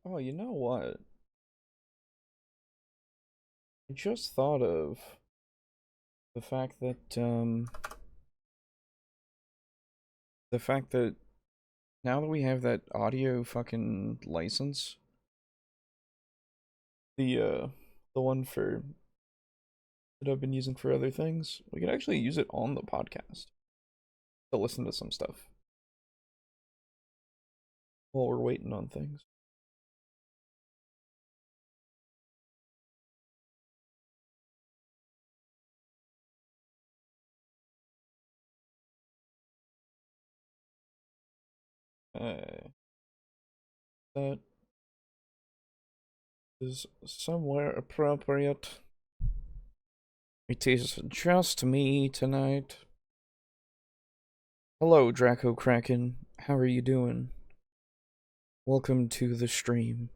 Oh, you know what? I just thought of the fact that now that we have that audio fucking license, the uh the one for that I've been using for other things, we could actually use it on the podcast to listen to some stuff while we're waiting on things. Uh, that is somewhere appropriate. It is just me tonight. Hello, Draco Kraken. How are you doing? Welcome to the stream.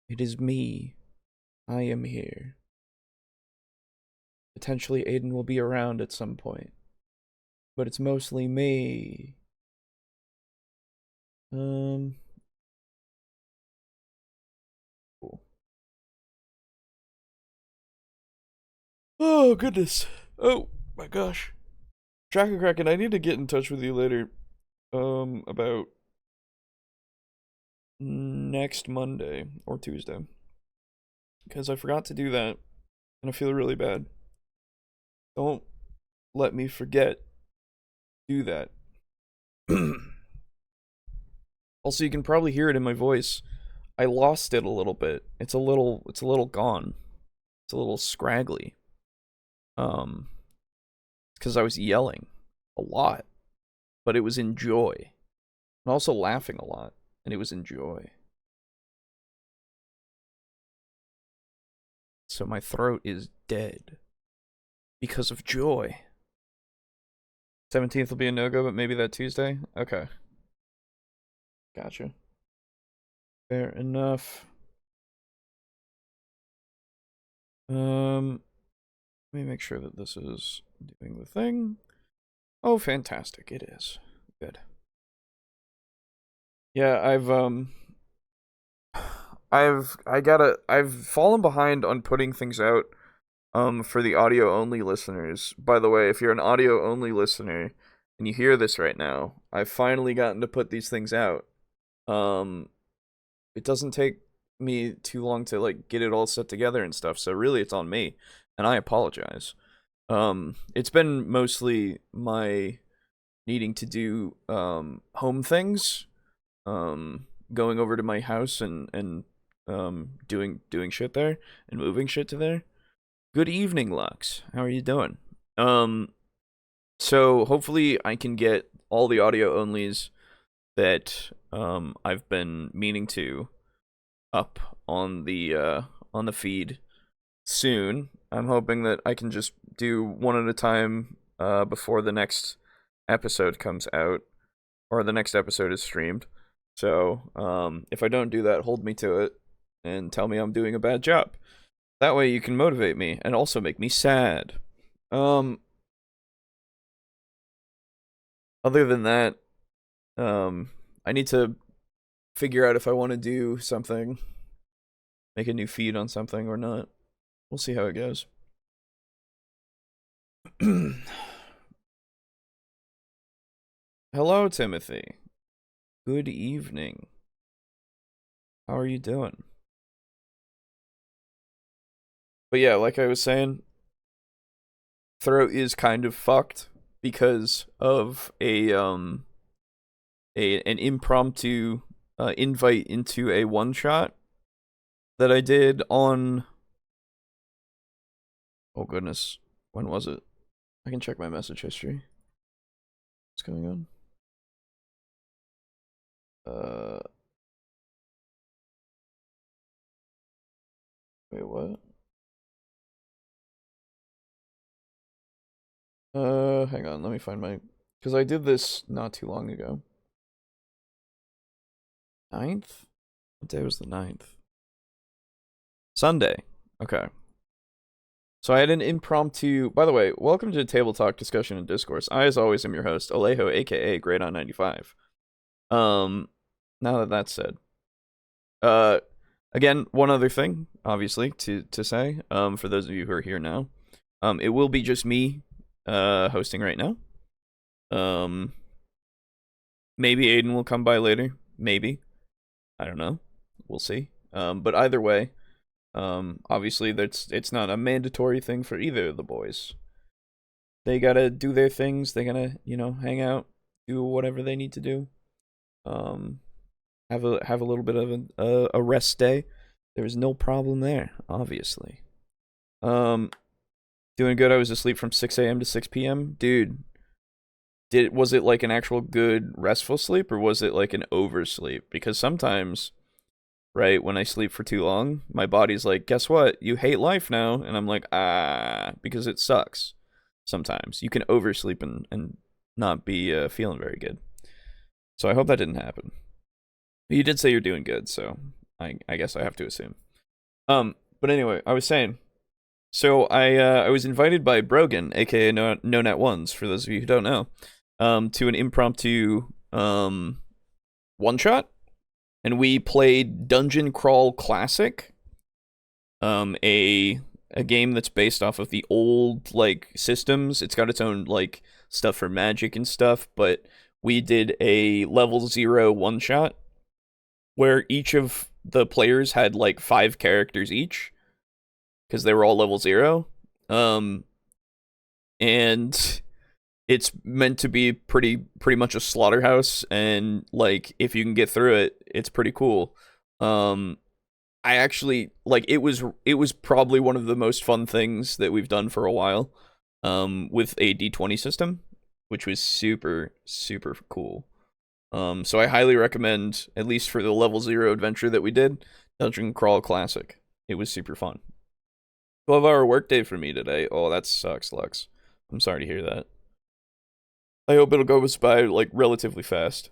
It is me. I am here. Potentially Aiden will be around at some point. But it's mostly me. Cool. Oh goodness. Oh my gosh. Tracker Kraken, I need to get in touch with you later. About next Monday or Tuesday. Because I forgot to do that. And I feel really bad. Don't let me forget. Do that. Also, you can probably hear it in my voice. I lost it a little bit. It's a little gone. It's a little scraggly. Um, because I was yelling a lot, but it was in joy. And also laughing a lot, and it was in joy. So my throat is dead because of joy. 17th will be a no-go, but maybe that Tuesday? Okay. Gotcha. Fair enough. Let me make sure that this is doing the thing. Oh, fantastic. It is. Good. Yeah, I've fallen behind on putting things out for the audio only listeners. By the way, if you're an audio only listener and you hear this right now, I've finally gotten to put these things out. Um it doesn't take me too long to like get it all set together and stuff, so really it's on me, and I apologize. It's been mostly my needing to do home things, going over to my house and doing shit there and moving shit to there. Good evening, Lux. How are you doing? Um so hopefully I can get all the audio onlys that I've been meaning to up on the feed soon. I'm hoping that I can just do one at a time before the next episode comes out or the next episode is streamed. So, if I don't do that, hold me to it and tell me I'm doing a bad job. That way you can motivate me and also make me sad. Um Other than that, I need to figure out if I want to do something, make a new feed on something or not. We'll see how it goes. Hello, Timothy. Good evening. How are you doing? But yeah, like I was saying, throat is kind of fucked because of an impromptu invite into a one shot that I did on, oh goodness, when was it? I can check my message history. What's going on? Uh Wait, what? Hang on, let me find my, because I did this not too long ago. 9th? What day was the 9th? Sunday. Okay. So I had an impromptu. By the way, welcome to Table Talk Discussion and Discourse. I, as always, am your host, Alejo, aka Great on 95. Now that that's said, Uh, again, one other thing, obviously, to say, for those of you who are here now, it will be just me, hosting right now. Maybe Aiden will come by later. Maybe. I don't know. We'll see. But either way, obviously it's not a mandatory thing for either of the boys. They gotta do their things. They gotta, hang out, do whatever they need to do. Have a little bit of a rest day. There's no problem there, obviously. Doing good. I was asleep from 6 a.m. to 6 p.m. Dude, was it like an actual good restful sleep, or was it like an oversleep? Because sometimes, right, when I sleep for too long, my body's like, guess what? You hate life now. And I'm like, because it sucks. Sometimes you can oversleep and not be feeling very good. So I hope that didn't happen. But you did say you're doing good, so I guess I have to assume. But anyway, I was saying, so I was invited by Brogan, aka No Net Ones, for those of you who don't know, to an impromptu one shot, and we played Dungeon Crawl Classic, a game that's based off of the old like systems. It's got its own like stuff for magic and stuff, but we did a level 0 one shot where each of the players had like 5 characters each because they were all level 0. And it's meant to be pretty much a slaughterhouse, and like if you can get through it, it's pretty cool. I actually like it was probably one of the most fun things that we've done for a while, with a D20 system, which was super cool. So I highly recommend, at least for the level 0 adventure that we did, Dungeon Crawl Classic. It was super fun. 12-hour workday for me today. Oh, that sucks, Lux. I'm sorry to hear that. I hope it'll go by like relatively fast.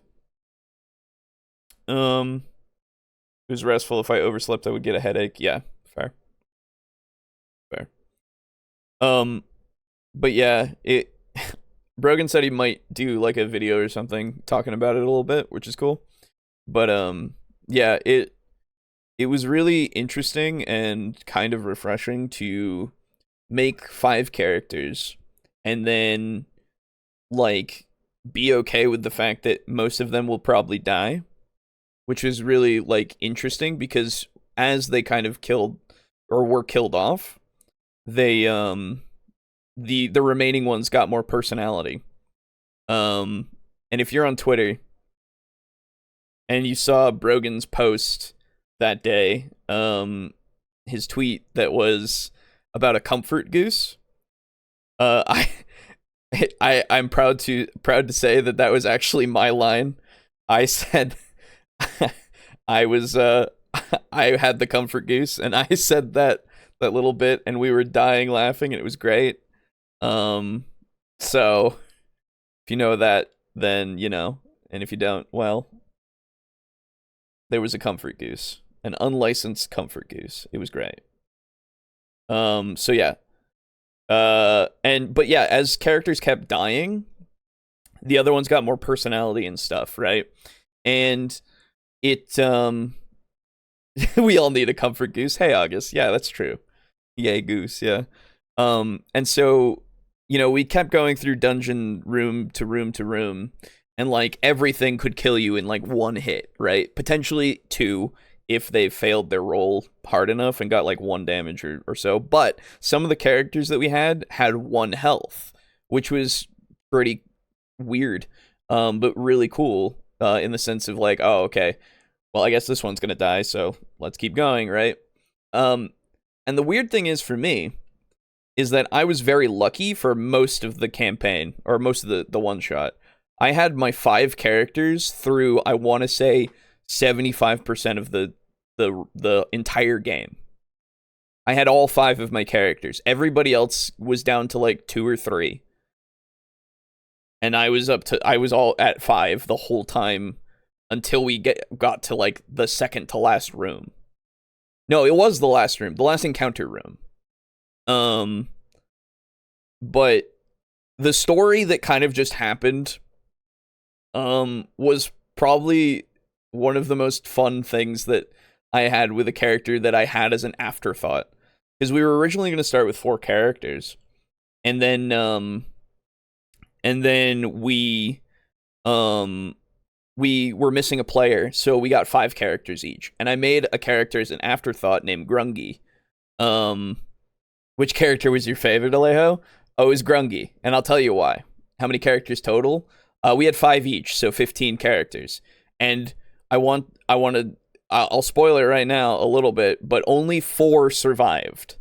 It was restful. If I overslept, I would get a headache. Yeah, fair. But yeah, Brogan said he might do like a video or something talking about it a little bit, which is cool. But yeah, it was really interesting and kind of refreshing to make 5 characters and then like be okay with the fact that most of them will probably die, which is really like interesting because as they kind of killed or were killed off, they the remaining ones got more personality. And if you're on Twitter and you saw Brogan's post that day, his tweet that was about a comfort goose, I'm proud to say that was actually my line. I said I was I had the comfort goose, and I said that little bit, and we were dying laughing, and it was great. So if you know that, then you know, and if you don't, well, there was a comfort goose, an unlicensed comfort goose. It was great. So yeah. But yeah, as characters kept dying, the other ones got more personality and stuff, right? And it we all need a comfort goose. Hey, August. Yeah, that's true. Yay, goose. Yeah. And so, we kept going through dungeon room to room to room, and like everything could kill you in like one hit, right? Potentially 2 if they failed their roll hard enough and got like 1 damage or so. But some of the characters that we had 1 health, which was pretty weird, but really cool, in the sense of like, oh, okay, well, I guess this one's gonna die, so let's keep going, right? And the weird thing is for me is that I was very lucky for most of the campaign, or most of the one shot. I had my 5 characters through, I want to say, 75% of the entire game. I had all 5 of my characters. Everybody else was down to like 2 or 3. And I was all at 5 the whole time until we got to like the second to last room. No, it was the last room, the last encounter room. But the story that kind of just happened was probably one of the most fun things that I had with a character that I had as an afterthought. Because we were originally going to start with 4 characters. And then we were missing a player, so we got 5 characters each. And I made a character as an afterthought named Grungy. Which character was your favorite, Alejo? Oh, it was Grungy, and I'll tell you why. How many characters total? We had 5 each, so 15 characters. And I'll spoil it right now a little bit, but only 4 survived,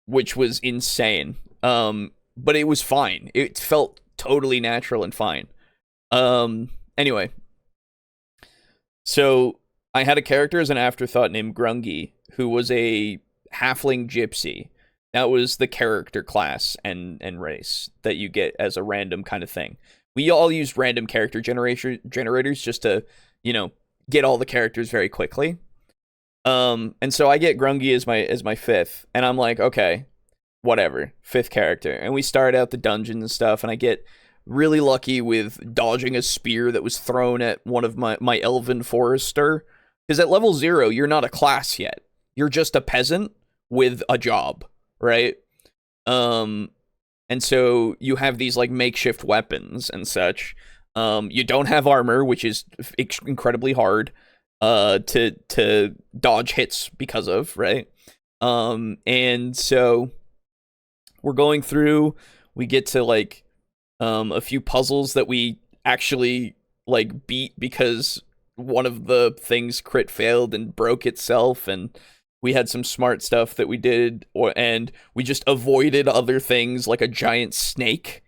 which was insane. But it was fine. It felt totally natural and fine. Anyway, so I had a character as an afterthought named Grungy, who was a halfling gypsy. That was the character class and race that you get as a random kind of thing. We all used random character generators just to, get all the characters very quickly. And so I get Grungy as my 5th, and I'm like, okay, whatever, 5th character. And we start out the dungeon and stuff, and I get really lucky with dodging a spear that was thrown at one of my elven forester. Because at level 0, you're not a class yet. You're just a peasant with a job, right? And so you have these like makeshift weapons and such. You don't have armor, which is incredibly hard to dodge hits because of, right? And so we're going through, we get to like a few puzzles that we actually like beat because one of the things crit failed and broke itself, and we had some smart stuff that we did, and we just avoided other things like a giant snake.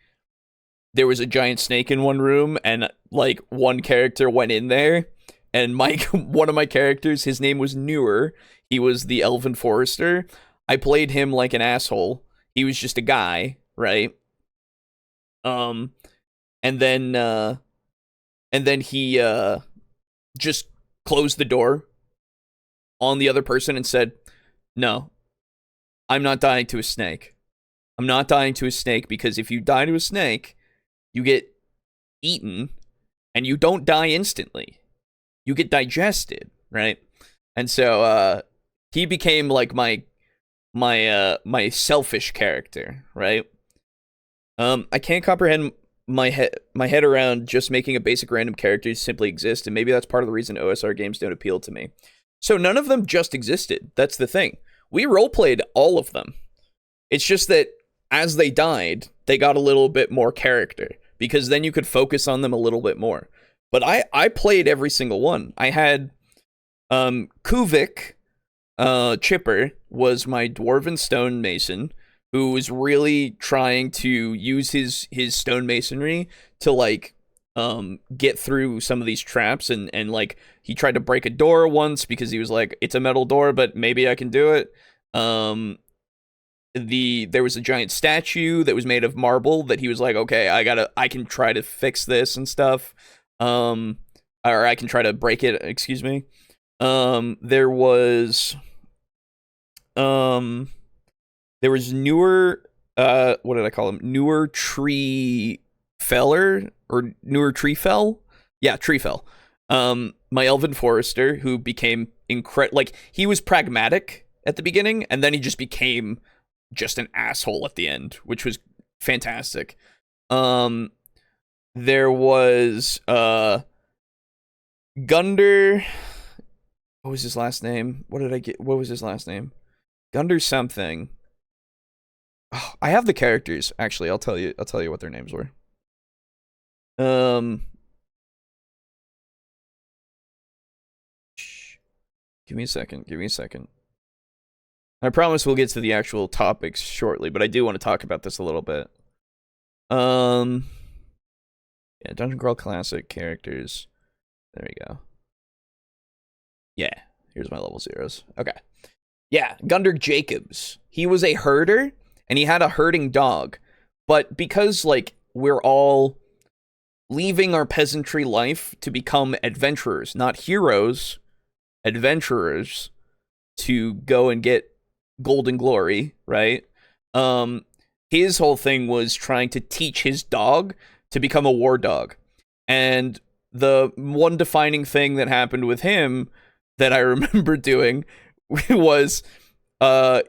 There was a giant snake in one room, and like one character went in there, and one of my characters, his name was Newer. He was the elven forester. I played him like an asshole. He was just a guy, right? And then he just closed the door on the other person and said, "No, I'm not dying to a snake. I'm not dying to a snake because if you die to a snake, you get eaten and you don't die instantly. You get digested, right?" And so he became like my selfish character, right? I can't comprehend my head around just making a basic random character simply exist, and maybe that's part of the reason OSR games don't appeal to me. So none of them just existed. That's the thing. We roleplayed all of them. It's just that as they died, they got a little bit more character, because then you could focus on them a little bit more. But I played every single one. I had Kuvik, Chipper, was my dwarven stonemason, who was really trying to use his stonemasonry to like get through some of these traps, and like he tried to break a door once because he was like, it's a metal door, but maybe I can do it. There was a giant statue that was made of marble that he was like, okay, I can try to fix this and stuff. Or I can try to break it, excuse me. There was Newer, what did I call him? Newer Tree Feller, or Newer Tree Fell? Yeah, Tree Fell. My elven forester, who became like, he was pragmatic at the beginning, and then he just became just an asshole at the end, which was fantastic. There was Gunder. What was his last name? What was his last name? Gunder something. Oh, I have the characters, actually. I'll tell you what their names were. Give me a second. I promise we'll get to the actual topics shortly, but I do want to talk about this a little bit. Yeah, Dungeon Crawl Classic characters. There we go. Yeah, here's my level 0s. Okay. Yeah, Gunder Jacobs. He was a herder, and he had a herding dog. But because, like, we're all leaving our peasantry life to become adventurers, not heroes, adventurers, to go and get golden glory, right? His whole thing was trying to teach his dog to become a war dog. And the one defining thing that happened with him that I remember doing was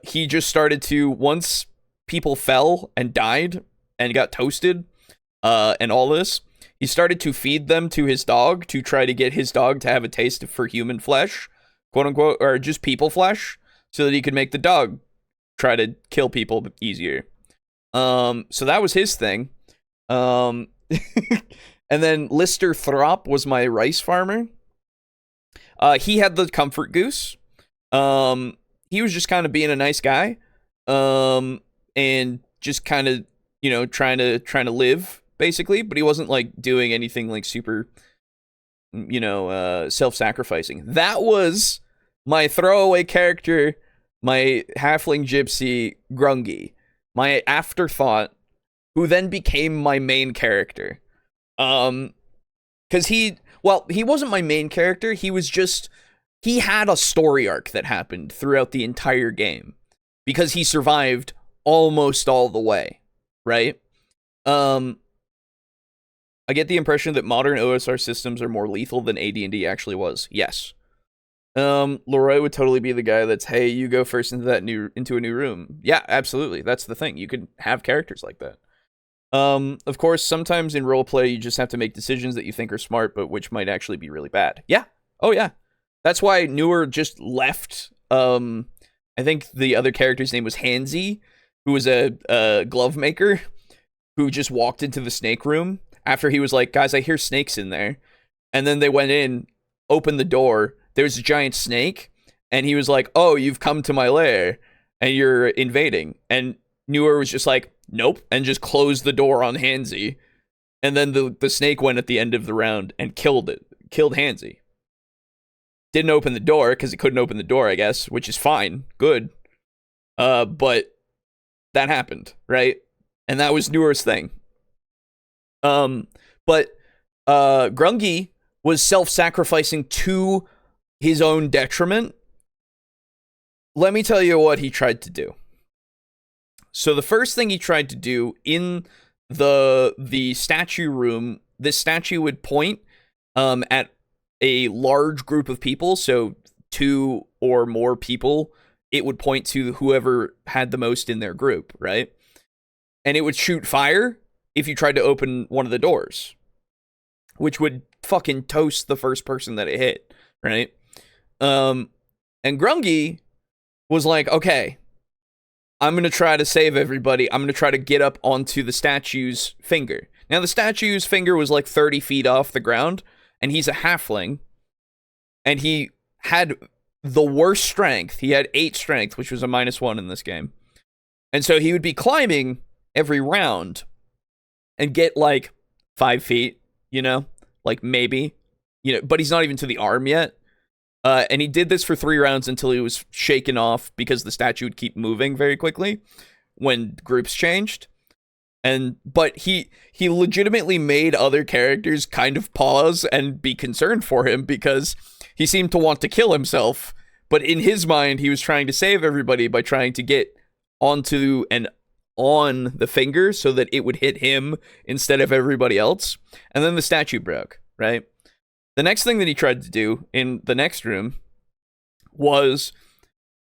he just started to, once people fell and died and got toasted and all this, he started to feed them to his dog to try to get his dog to have a taste for human flesh, quote unquote, or just people flesh, so that he could make the dog try to kill people easier. So that was his thing. And then Lister Throp was my rice farmer. He had the comfort goose. He was just kind of being a nice guy. And just kind of, trying to live, basically, but he wasn't like doing anything like super, self-sacrificing. That was my throwaway character, my halfling gypsy Grungy, my afterthought, who then became my main character. Because he wasn't my main character. He had a story arc that happened throughout the entire game because he survived almost all the way, right? I get the impression that modern OSR systems are more lethal than AD&D actually was. Yes. Leroy would totally be the guy that's, hey, you go first into a new room. Yeah, absolutely. That's the thing. You could have characters like that. Of course, sometimes in roleplay, you just have to make decisions that you think are smart, but which might actually be really bad. Yeah. Oh, yeah. That's why Newer just left. I think the other character's name was Hansy, who was a glove maker, who just walked into the snake room after he was like, guys, I hear snakes in there. And then they went in, opened the door, there's a giant snake, and he was like, oh, you've come to my lair, and you're invading. And Newer was just like, nope, and just closed the door on Hansy. And then the snake went at the end of the round and killed Hansy. Didn't open the door, because he couldn't open the door, I guess, which is fine, good. But that happened, right? And that was Newer's thing. But Grungy was self-sacrificing to his own detriment. Let me tell you what he tried to do. So the first thing he tried to do in the statue room, this statue would point at a large group of people, so 2 or more people. It would point to whoever had the most in their group, right? And it would shoot fire if you tried to open one of the doors, which would fucking toast the first person that it hit, right? And Grungy was like, okay, I'm going to try to save everybody. I'm going to try to get up onto the statue's finger. Now, the statue's finger was like 30 feet off the ground, and he's a halfling, and he had the worst strength. He had 8 strength, which was a -1 in this game. And so he would be climbing every round and get like 5 feet, like maybe, but he's not even to the arm yet. And he did this for 3 rounds until he was shaken off because the statue would keep moving very quickly when groups changed. But he legitimately made other characters kind of pause and be concerned for him because he seemed to want to kill himself. But in his mind, he was trying to save everybody by trying to get onto and on the finger so that it would hit him instead of everybody else. And then the statue broke, right? The next thing that he tried to do in the next room was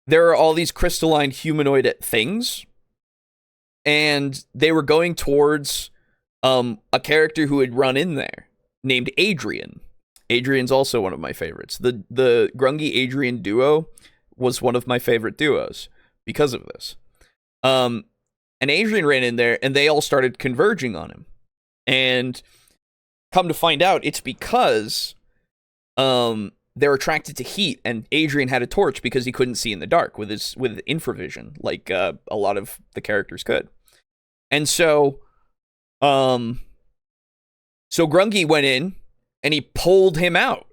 there are all these crystalline humanoid things, and they were going towards a character who had run in there named Adrian. Adrian's also one of my favorites. The Grungy Adrian duo was one of my favorite duos because of this. And Adrian ran in there, and they all started converging on him. And come to find out, it's because they're attracted to heat, and Adrian had a torch because he couldn't see in the dark with infravision, like a lot of the characters could. And so Grungy went in, and he pulled him out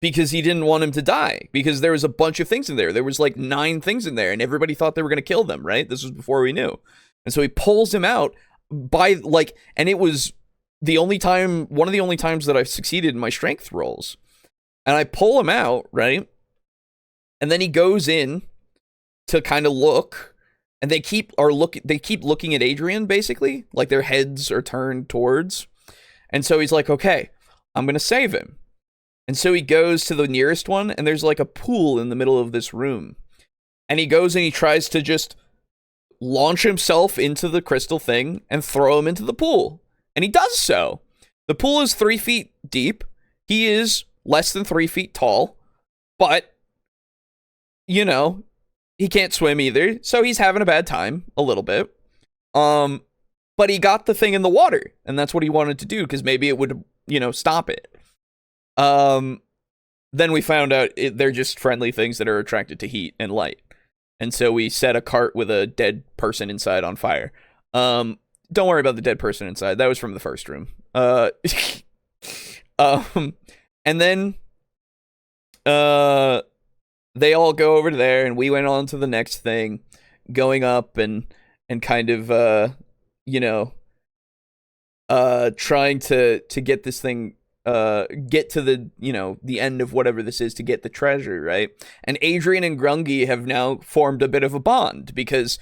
because he didn't want him to die, because there was a bunch of things in there. There was like 9 things in there, and everybody thought they were going to kill them, right? This was before we knew. And so he pulls him out and it was one of the only times that I've succeeded in my strength rolls. And I pull him out, right? And then he goes in to kind of look, and they keep looking at Adrian, basically, like their heads are turned towards. And so he's like, okay, I'm going to save him. And so he goes to the nearest one, and there's like a pool in the middle of this room. And he goes and he tries to just launch himself into the crystal thing and throw him into the pool. And he does so. The pool is 3 feet deep. He is less than 3 feet tall. But, you know, he can't swim either. So he's having a bad time a little bit. But he got the thing in the water. And that's what he wanted to do, because maybe it would, stop it. Then we found out they're just friendly things that are attracted to heat and light. And so we set a cart with a dead person inside on fire. Don't worry about the dead person inside. That was from the first room. And then they all go over there, and we went on to the next thing, going up and kind of trying to get this thing, get to the end of whatever this is to get the treasure, right? And Adrian and Grungy have now formed a bit of a bond, because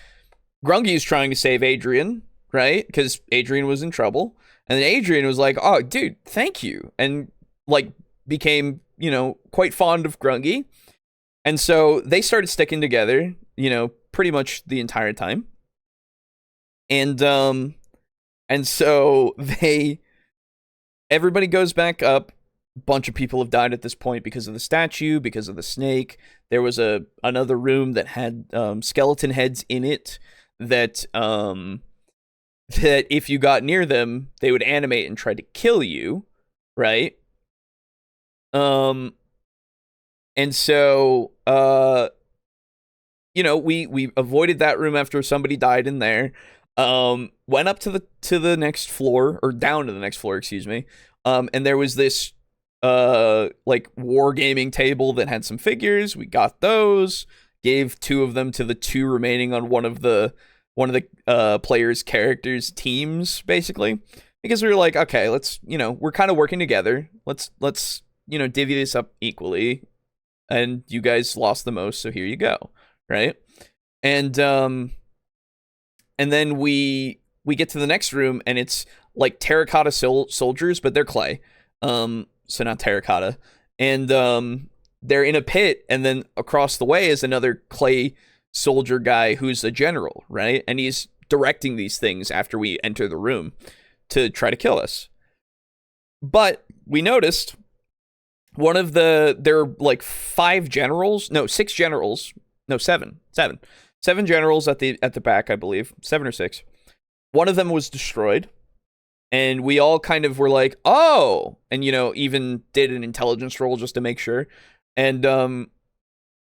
Grungy is trying to save Adrian, right? Because Adrian was in trouble. And then Adrian was like, oh, dude, thank you. And became, quite fond of Grungy. And so they started sticking together, pretty much the entire time. And so everybody goes back up. A bunch of people have died at this point because of the statue, because of the snake. There was another room that had skeleton heads in it that if you got near them, they would animate and try to kill you, right? And so we avoided that room after somebody died in there. Went up to the next floor, or down to the next floor, excuse me. And there was this wargaming table that had some figures. We got those, gave 2 of them to the 2 remaining on one of the players' characters' teams, basically, because we were like, okay, let's, we're kind of working together. Let's divvy this up equally. And you guys lost the most, so here you go, right? And then we get to the next room, and it's like terracotta soldiers, but they're clay. So not terracotta. And they're in a pit, and then across the way is another clay soldier guy who's a general, right? And he's directing these things after we enter the room to try to kill us. But we noticed one of there are like 6 generals, no, 7 generals at the back, I believe, 7 or 6. One of them was destroyed, and we all kind of were like, oh, and even did an intelligence roll just to make sure, and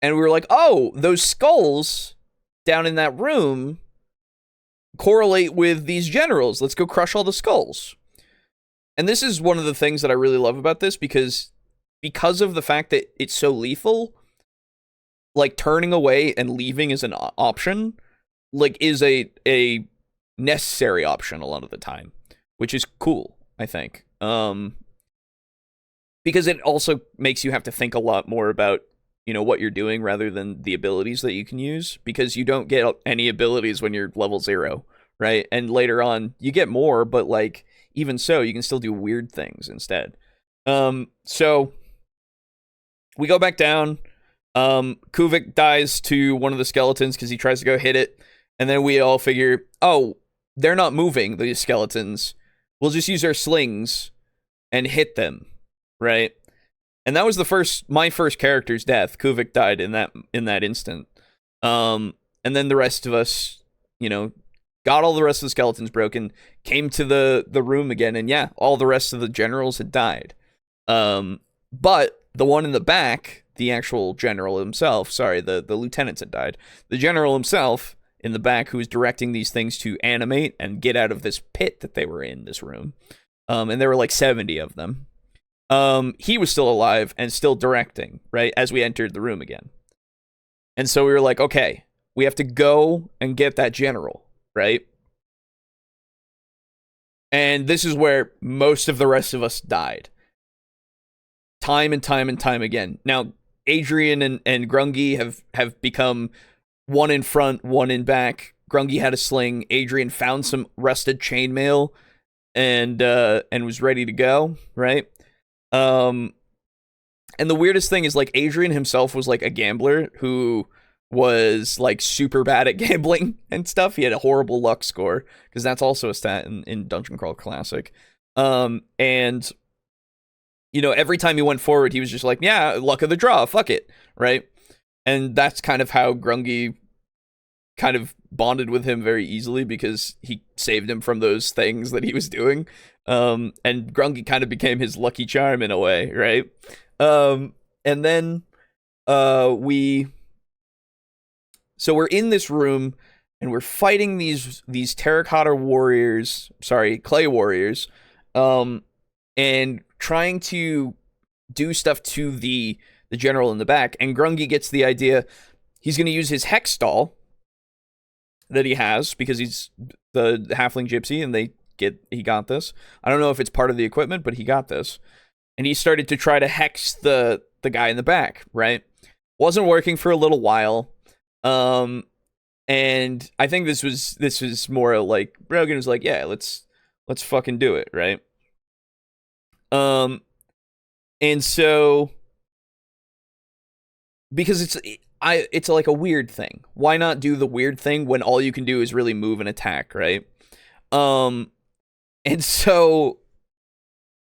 we were like, oh, those skulls down in that room correlate with these generals. Let's go crush all the skulls. And this is one of the things that I really love about this, because of the fact that it's so lethal, like turning away and leaving is an option, is a necessary option a lot of the time, which is cool, I think. Because it also makes you have to think a lot more about, what you're doing rather than the abilities that you can use, because you don't get any abilities when you're level 0, right? And later on you get more, but even so, you can still do weird things instead. So we go back down. Kuvik dies to one of the skeletons because he tries to go hit it, and then we all figure, oh, they're not moving, these skeletons. We'll just use our slings and hit them, right? And that was my first character's death. Kuvik died in that instant. And then the rest of us, got all the rest of the skeletons broken, came to the room again, and yeah, all the rest of the generals had died. But the one in the back, the actual general himself, the lieutenants had died. The general himself in the back, who was directing these things to animate and get out of this pit that they were in, this room. And there were like 70 of them. He was still alive and still directing, right, as we entered the room again. And so we were like, okay, we have to go and get that general, right? And this is where most of the rest of us died. Time and time and time again. Now, Adrian and Grungy have become one in front, one in back. Grungy had a sling. Adrian found some rusted chainmail and was ready to go, right? and the weirdest thing is, like, Adrian himself was, like, a gambler who was, like, super bad at gambling and stuff. He had a horrible luck score, because that's also a stat in Dungeon Crawl Classic. And, you know, every time he went forward, he was just like, yeah, luck of the draw, fuck it, right? And that's kind of how Grungy kind of bonded with him very easily, because he saved him from those things that he was doing. And Grungy kind of became his lucky charm in a way, right? And then we're in this room, and we're fighting these terracotta warriors, clay warriors, and trying to do stuff to the general in the back. And Grungy gets the idea he's going to use his hex doll that he has, because he's the halfling gypsy, and he got this. I don't know if it's part of the equipment, but he got this. And he started to try to hex the guy in the back, right? Wasn't working for a little while. And I think this was more like Brogan was like, yeah, let's fucking do it, right? And so, because it's like a weird thing. Why not do the weird thing when all you can do is really move and attack, right? And so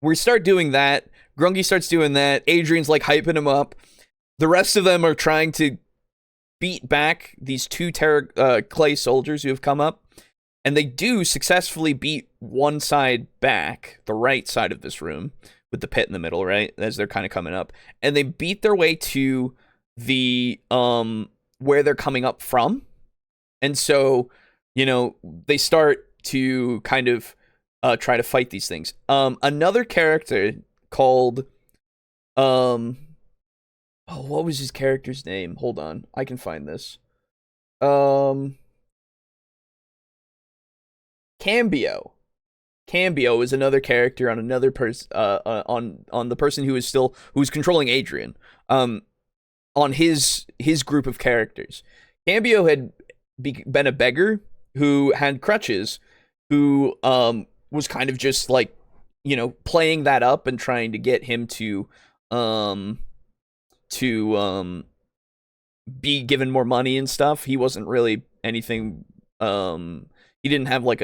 we start doing that. Grungy starts doing that. Adrian's like hyping him up. The rest of them are trying to beat back these two clay soldiers who have come up. And they do successfully beat one side back, the right side of this room, with the pit in the middle, right? As they're kind of coming up. And they beat their way to the where they're coming up from. And so, you know, they start to kind of try to fight these things. Another character called what was his character's name? Hold on, I can find this. Cambio is another character on another person on the person who's controlling Adrian. On his group of characters. Cambio had been a beggar who had crutches, who was kind of just like, you know, playing that up and trying to get him to be given more money and stuff. He wasn't really anything. He didn't have like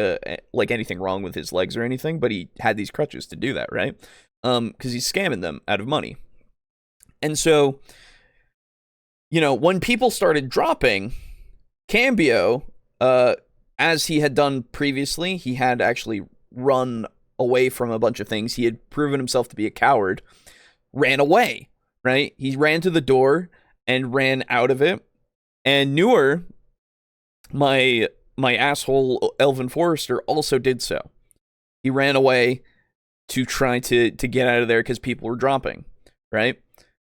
anything wrong with his legs or anything, but he had these crutches to do that, right? Because he's scamming them out of money. And so, you know, when people started dropping, Cambio, as he had done previously, he had actually run away from a bunch of things. He had proven himself to be a coward, ran away, right? He ran to the door and ran out of it. And Newer, my asshole elven forester, also did so. He ran away to try to get out of there because people were dropping, right?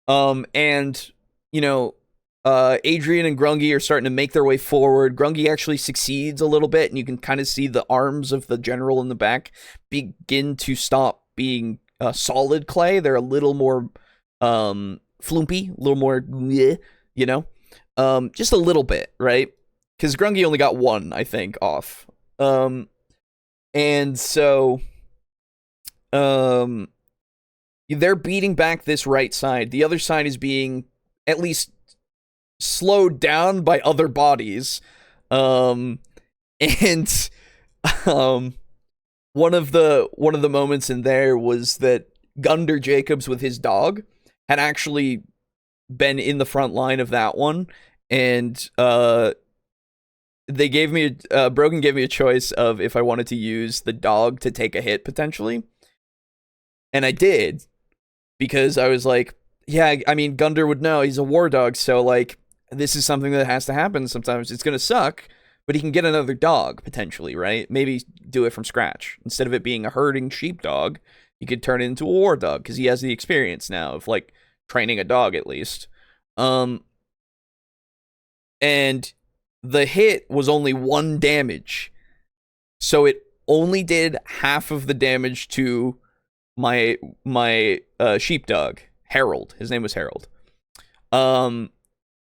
And, you know, Adrian and Grungy are starting to make their way forward. Grungy actually succeeds a little bit, and you can kind of see the arms of the general in the back begin to stop being solid clay. They're a little more flumpy, a little more, you know, just a little bit, right? Because Grungy only got one, I think, off. And so they're beating back this right side. The other side is being at least slowed down by other bodies. And one of the moments in there was that Gunder Jacobs with his dog had actually been in the front line of that one, and they gave me Brogan gave me a choice of if I wanted to use the dog to take a hit potentially, and I did, because I was like, yeah, I mean, Gunder would know, he's a war dog, so like, this is something that has to happen sometimes. It's gonna suck, but he can get another dog potentially, right? Maybe do it from scratch instead of it being a herding sheepdog. He could turn it into a war dog because he has the experience now of like training a dog at least. And the hit was only 1 damage, so it only did half of the damage to my sheepdog, Harold. His name was Harold.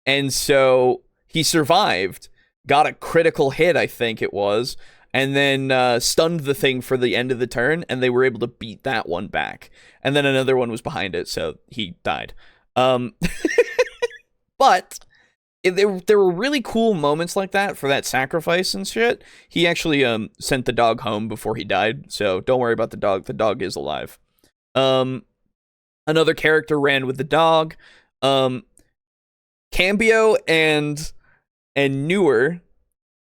And so he survived, got a critical hit, I think it was, and then stunned the thing for the end of the turn, and they were able to beat that one back. And then another one was behind it, so he died. Um, but there were really cool moments like that for that sacrifice and shit. He actually sent the dog home before he died, so don't worry about the dog. The dog is alive. Another character ran with the dog. Cambio and Newer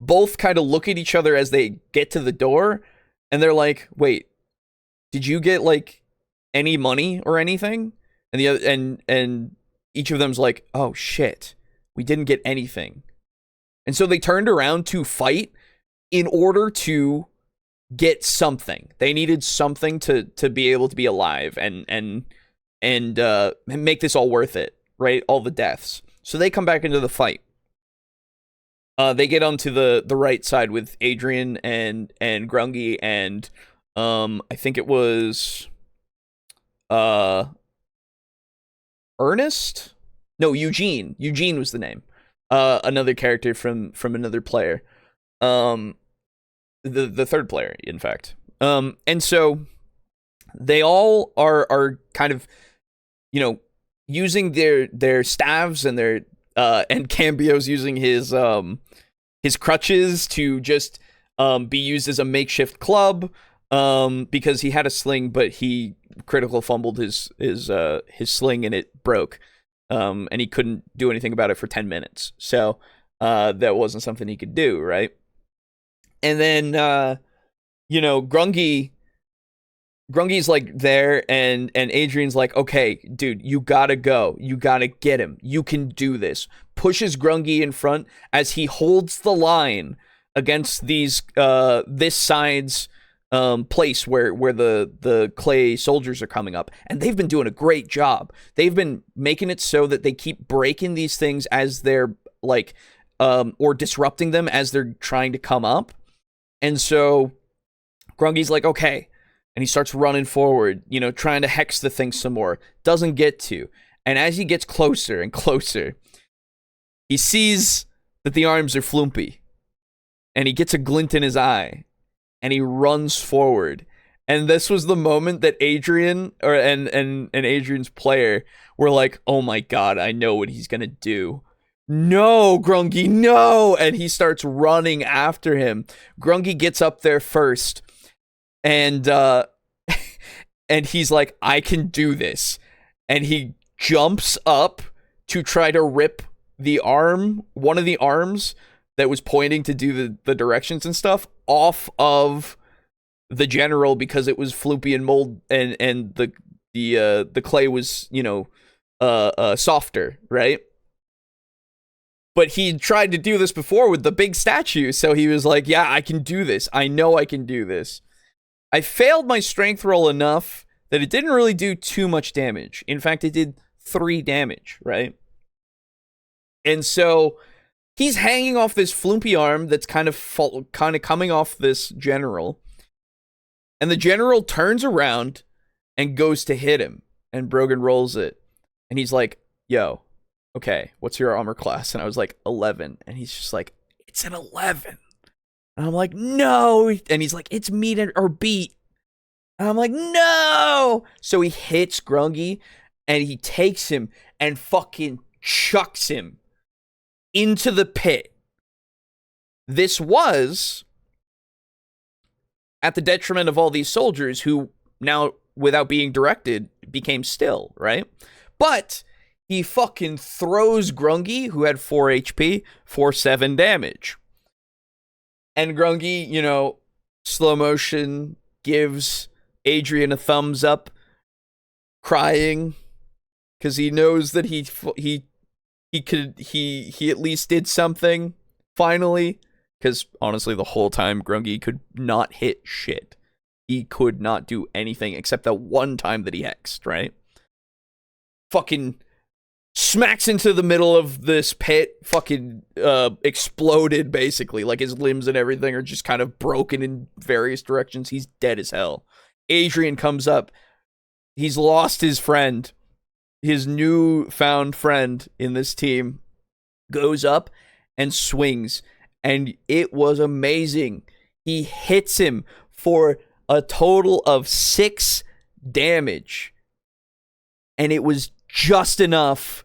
both kind of look at each other as they get to the door, and they're like, "Wait, did you get like any money or anything?" And the other and each of them's like, "Oh shit, we didn't get anything." And so they turned around to fight in order to get something. They needed something to be able to be alive and make this all worth it, right? All the deaths. So they come back into the fight. They get onto the right side with Adrian and Grungy and I think it was Ernest? No, Eugene. Eugene was the name. Another character from another player. The third player, in fact. And so they all are kind of, you know, using their staves and their and Cambio's using his crutches to just be used as a makeshift club because he had a sling, but he critical fumbled his sling and it broke, and he couldn't do anything about it for 10 minutes. So that wasn't something he could do, right? And then you know, Grungy's like there, and Adrian's like, okay, dude, you gotta go. You gotta get him. You can do this. Pushes Grungy in front as he holds the line against these this side's place where the clay soldiers are coming up. And they've been doing a great job. They've been making it so that they keep breaking these things as they're like or disrupting them as they're trying to come up. And so Grungy's like, okay. And he starts running forward, you know, trying to hex the thing some more. Doesn't get to. And as he gets closer and closer, he sees that the arms are flumpy. And he gets a glint in his eye. And he runs forward. And this was the moment that Adrian and Adrian's player were like, oh my god, I know what he's gonna do. No, Grungy, no! And he starts running after him. Grungy gets up there first. And and he's like, I can do this. And he jumps up to try to rip the arm, one of the arms that was pointing to do the directions and stuff, off of the general because it was floopy and mold and the clay was, you know, softer, right? But he tried to do this before with the big statue, so he was like, yeah, I can do this. I know I can do this. I failed my strength roll enough that it didn't really do too much damage. In fact, it did 3 damage, right? And so he's hanging off this flumpy arm that's kind of coming off this general. And the general turns around and goes to hit him. And Brogan rolls it. And he's like, yo, okay, what's your armor class? And I was like, 11. And he's just like, it's an 11. And I'm like, no. And he's like, it's meet or beat. And I'm like, no. So he hits Grungy and he takes him and fucking chucks him into the pit. This was at the detriment of all these soldiers who now, without being directed, became still, right? But he fucking throws Grungy, who had 4 HP, for 7 damage. And Grungy, you know, slow motion, gives Adrian a thumbs up, crying, because he knows that he at least did something, finally. Because, honestly, the whole time, Grungy could not hit shit. He could not do anything except that one time that he hexed, right? Fucking smacks into the middle of this pit, fucking exploded, basically. Like, his limbs and everything are just kind of broken in various directions. He's dead as hell. Adrian comes up. He's lost his friend. His newfound friend in this team goes up and swings. And it was amazing. He hits him for a total of 6 damage. And it was just enough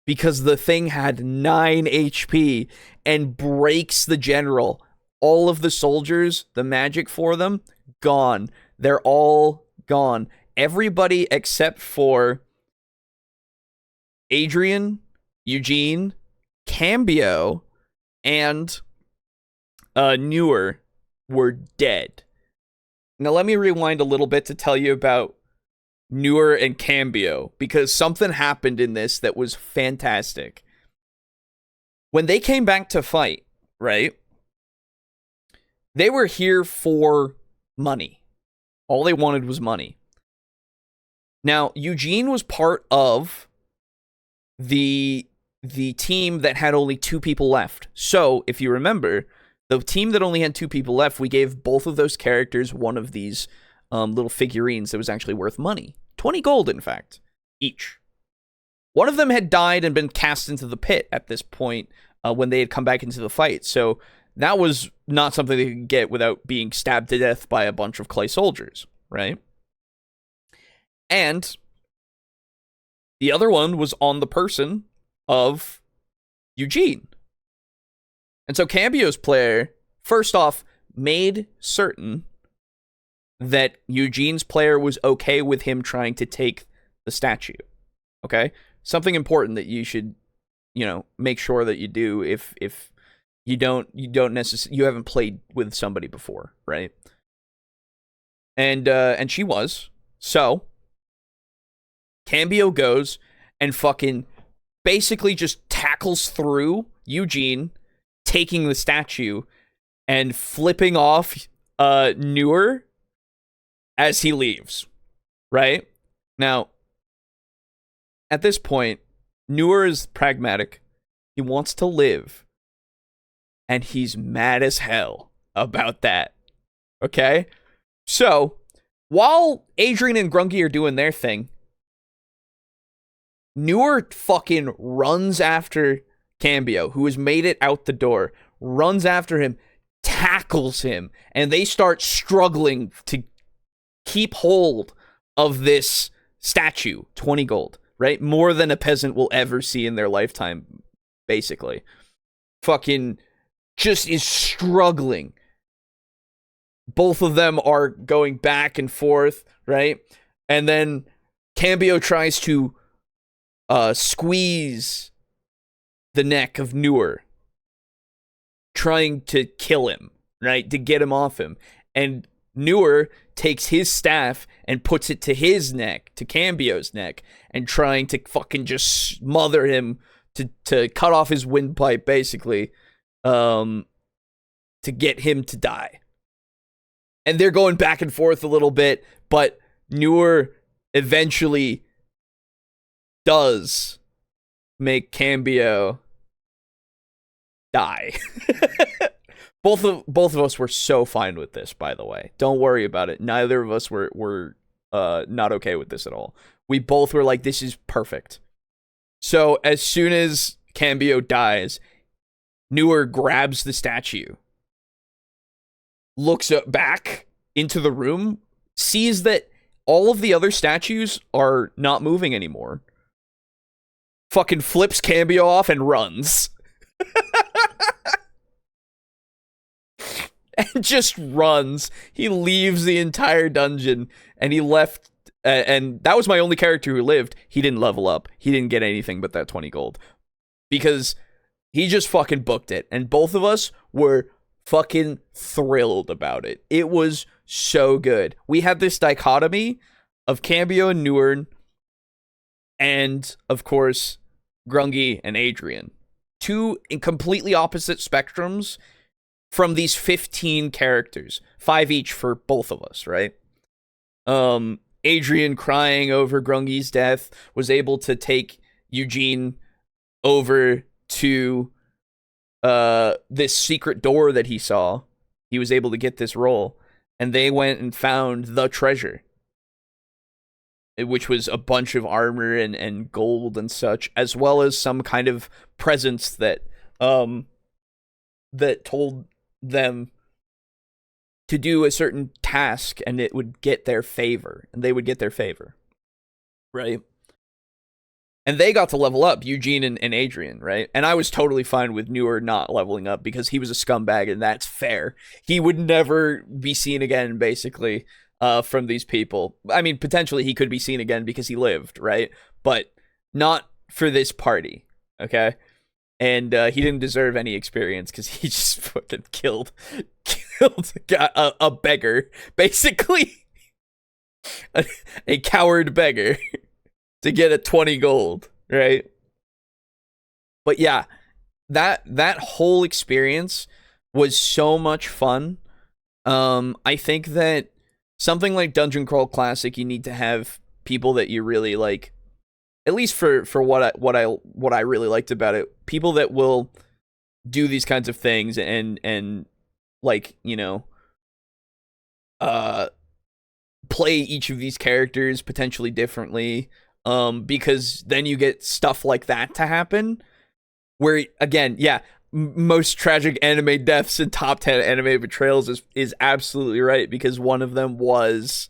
because the thing had 9 HP and breaks the general. All of the soldiers, the magic for them, gone. They're all gone. Everybody except for Adrian, Eugene, Cambio, and Newer were dead. Now let me rewind a little bit to tell you about Newer and Cambio, because something happened in this that was fantastic. When they came back to fight, right? They were here for money. All they wanted was money. Now, Eugene was part of the team that had only 2 people left. So, if you remember, the team that only had 2 people left, we gave both of those characters one of these little figurines that was actually worth money. 20 gold, in fact, each. One of them had died and been cast into the pit at this point when they had come back into the fight. So that was not something they could get without being stabbed to death by a bunch of clay soldiers, right? And the other one was on the person of Eugene. And so Cambio's player, first off, made certain that Eugene's player was okay with him trying to take the statue. Okay? Something important that you should, make sure that you do if you don't necessarily, you haven't played with somebody before, right? And she was. So Cambio goes and fucking basically just tackles through Eugene, taking the statue and flipping off Newer as he leaves, right? Now, at this point, Newer is pragmatic. He wants to live. And he's mad as hell about that. Okay? So, while Adrian and Grungy are doing their thing, Newer fucking runs after Cambio, who has made it out the door, runs after him, tackles him, and they start struggling to keep hold of this statue. 20 gold, right? More than a peasant will ever see in their lifetime, basically. Fucking just is struggling. Both of them are going back and forth, right? And then Cambio tries to squeeze the neck of Newer, trying to kill him, right? To get him off him. And Newer takes his staff and puts it to his neck, to Cambio's neck, and trying to fucking just smother him to cut off his windpipe, basically, to get him to die. And they're going back and forth a little bit, but Newer eventually does make Cambio die. Both of us were so fine with this, by the way. Don't worry about it. Neither of us were not okay with this at all. We both were like, this is perfect. So as soon as Cambio dies, Newer grabs the statue, looks back into the room, sees that all of the other statues are not moving anymore, fucking flips Cambio off and runs. And just runs. He leaves the entire dungeon, and he left, and that was my only character who lived. He didn't level up. He didn't get anything but that 20 gold. Because he just fucking booked it, and both of us were fucking thrilled about it. It was so good. We had this dichotomy of Cambio and Newer, and, of course, Grungy and Adrian. Two completely opposite spectrums from these 15 characters. 5 each for both of us, right? Adrian, crying over Grungy's death, was able to take Eugene over to this secret door that he saw. He was able to get this role, and they went and found the treasure, which was a bunch of armor and gold and such, as well as some kind of presents that that told them to do a certain task, and it would get their favor, and they would get their favor, right? And they got to level up, Eugene and Adrian, right? And I was totally fine with Newer not leveling up because he was a scumbag, and that's fair. He would never be seen again, basically, from these people. I mean, potentially he could be seen again because he lived, right? But not for this party, okay? And he didn't deserve any experience because he just fucking killed a beggar, basically. a coward beggar. To get a 20 gold, right? But yeah, that whole experience was so much fun. I think that something like Dungeon Crawl Classic, you need to have people that you really like. At least for what I really liked about it, people that will do these kinds of things and like, you know, play each of these characters potentially differently. Because then you get stuff like that to happen, where again, yeah, most tragic anime deaths and top 10 anime betrayals is absolutely right, because one of them was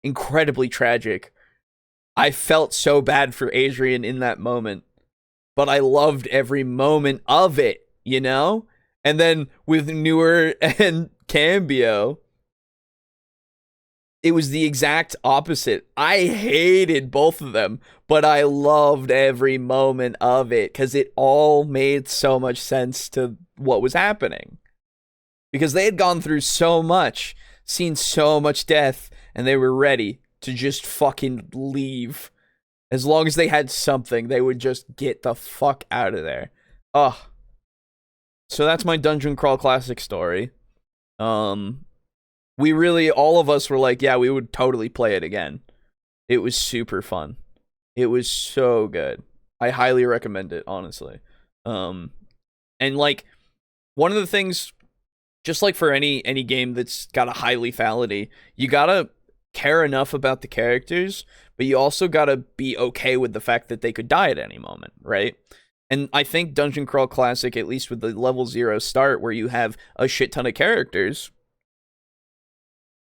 incredibly tragic. I felt so bad for Adrian in that moment, but I loved every moment of it, you know? And then with Newer and Cambio, it was the exact opposite. I hated both of them, but I loved every moment of it because it all made so much sense to what was happening. Because they had gone through so much, seen so much death, and they were ready to just fucking leave. As long as they had something, they would just get the fuck out of there. Ugh. So that's my Dungeon Crawl Classic story. We really, all of us were like, yeah, we would totally play it again. It was super fun. It was so good. I highly recommend it, honestly. And like, one of the things, just like for any game that's got a high lethality, you gotta care enough about the characters, but you also gotta be okay with the fact that they could die at any moment, right? And I think Dungeon Crawl Classic, at least with the level 0 start, where you have a shit ton of characters,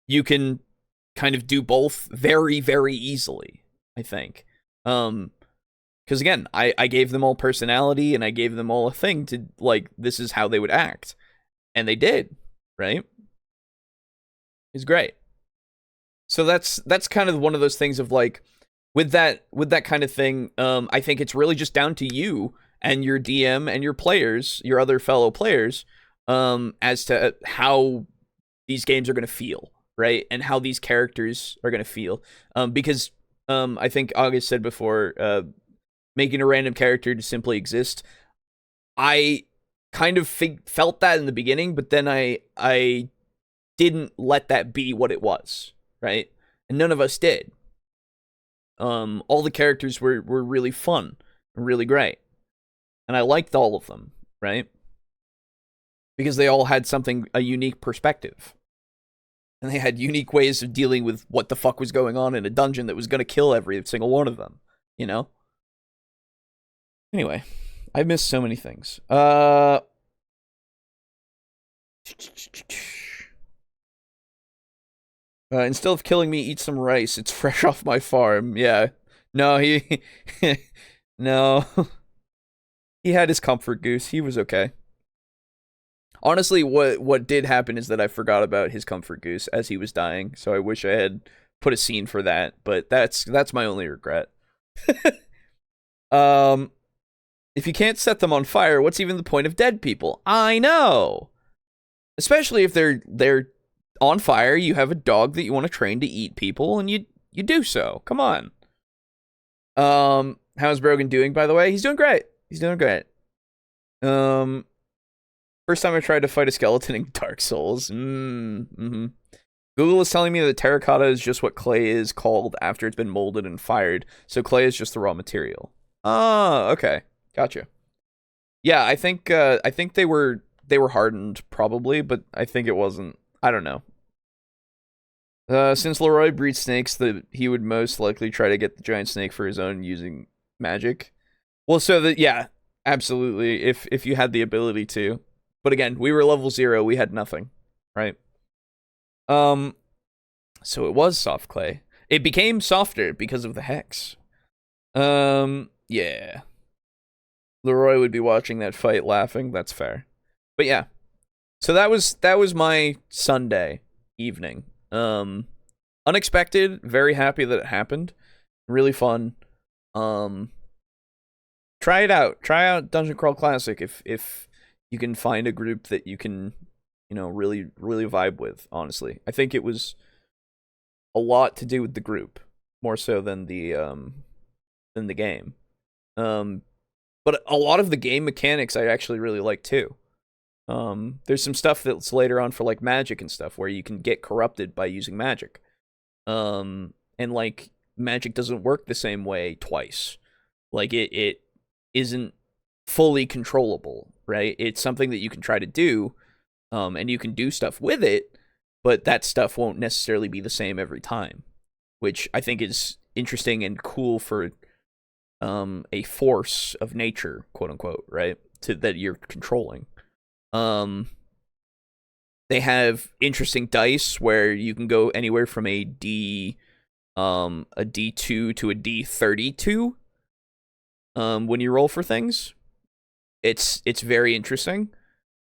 you can kind of do both very, very easily, I think. Because again, I gave them all personality, and I gave them all a thing to, like, this is how they would act. And they did, right? It's great. So that's kind of one of those things of, like, with that kind of thing, I think it's really just down to you and your DM and your players, your other fellow players, as to how these games are going to feel. Right, and how these characters are going to feel. Because I think August said before, making a random character to simply exist. I kind of felt that in the beginning, but then I didn't let that be what it was, right? And none of us did. All the characters were really fun, really great, and I liked all of them, right? Because they all had a unique perspective. And they had unique ways of dealing with what the fuck was going on in a dungeon that was going to kill every single one of them, you know? Anyway, I missed so many things. Instead of killing me, eat some rice. It's fresh off my farm. Yeah. No, no. He had his comfort goose. He was okay. Honestly, what did happen is that I forgot about his comfort goose as he was dying, so I wish I had put a scene for that, but that's my only regret. If you can't set them on fire, what's even the point of dead people? I know! Especially if they're on fire, you have a dog that you want to train to eat people, and you do so. Come on. How's Brogan doing, by the way? He's doing great. He's doing great. First time I tried to fight a skeleton in Dark Souls. Google is telling me that terracotta is just what clay is called after it's been molded and fired, so clay is just the raw material. Oh, okay. Gotcha. Yeah, I think they were hardened, probably, but I think it wasn't. I don't know. Since Leroy breeds snakes, he would most likely try to get the giant snake for his own using magic. Well, so that, yeah, absolutely, if you had the ability to. But again, we were level 0, we had nothing, right? So it was soft clay. It became softer because of the hex. Yeah, Yeah. Leroy would be watching that fight laughing. That's fair. But yeah. So that was my Sunday evening. Unexpected, very happy that it happened. Really fun. Try it out. Try out Dungeon Crawl Classic if you can find a group that you can, really vibe with, honestly. I think it was a lot to do with the group, more so than the game. But a lot of the game mechanics I actually really like too. There's some stuff that's later on for like magic and stuff where you can get corrupted by using magic. And like magic doesn't work the same way twice. Like it isn't fully controllable, right? It's something that you can try to do, and you can do stuff with it, but that stuff won't necessarily be the same every time, which I think is interesting and cool for a force of nature, quote unquote, right? That you're controlling. They have interesting dice where you can go anywhere from a D2 to a D32 when you roll for things. It's very interesting.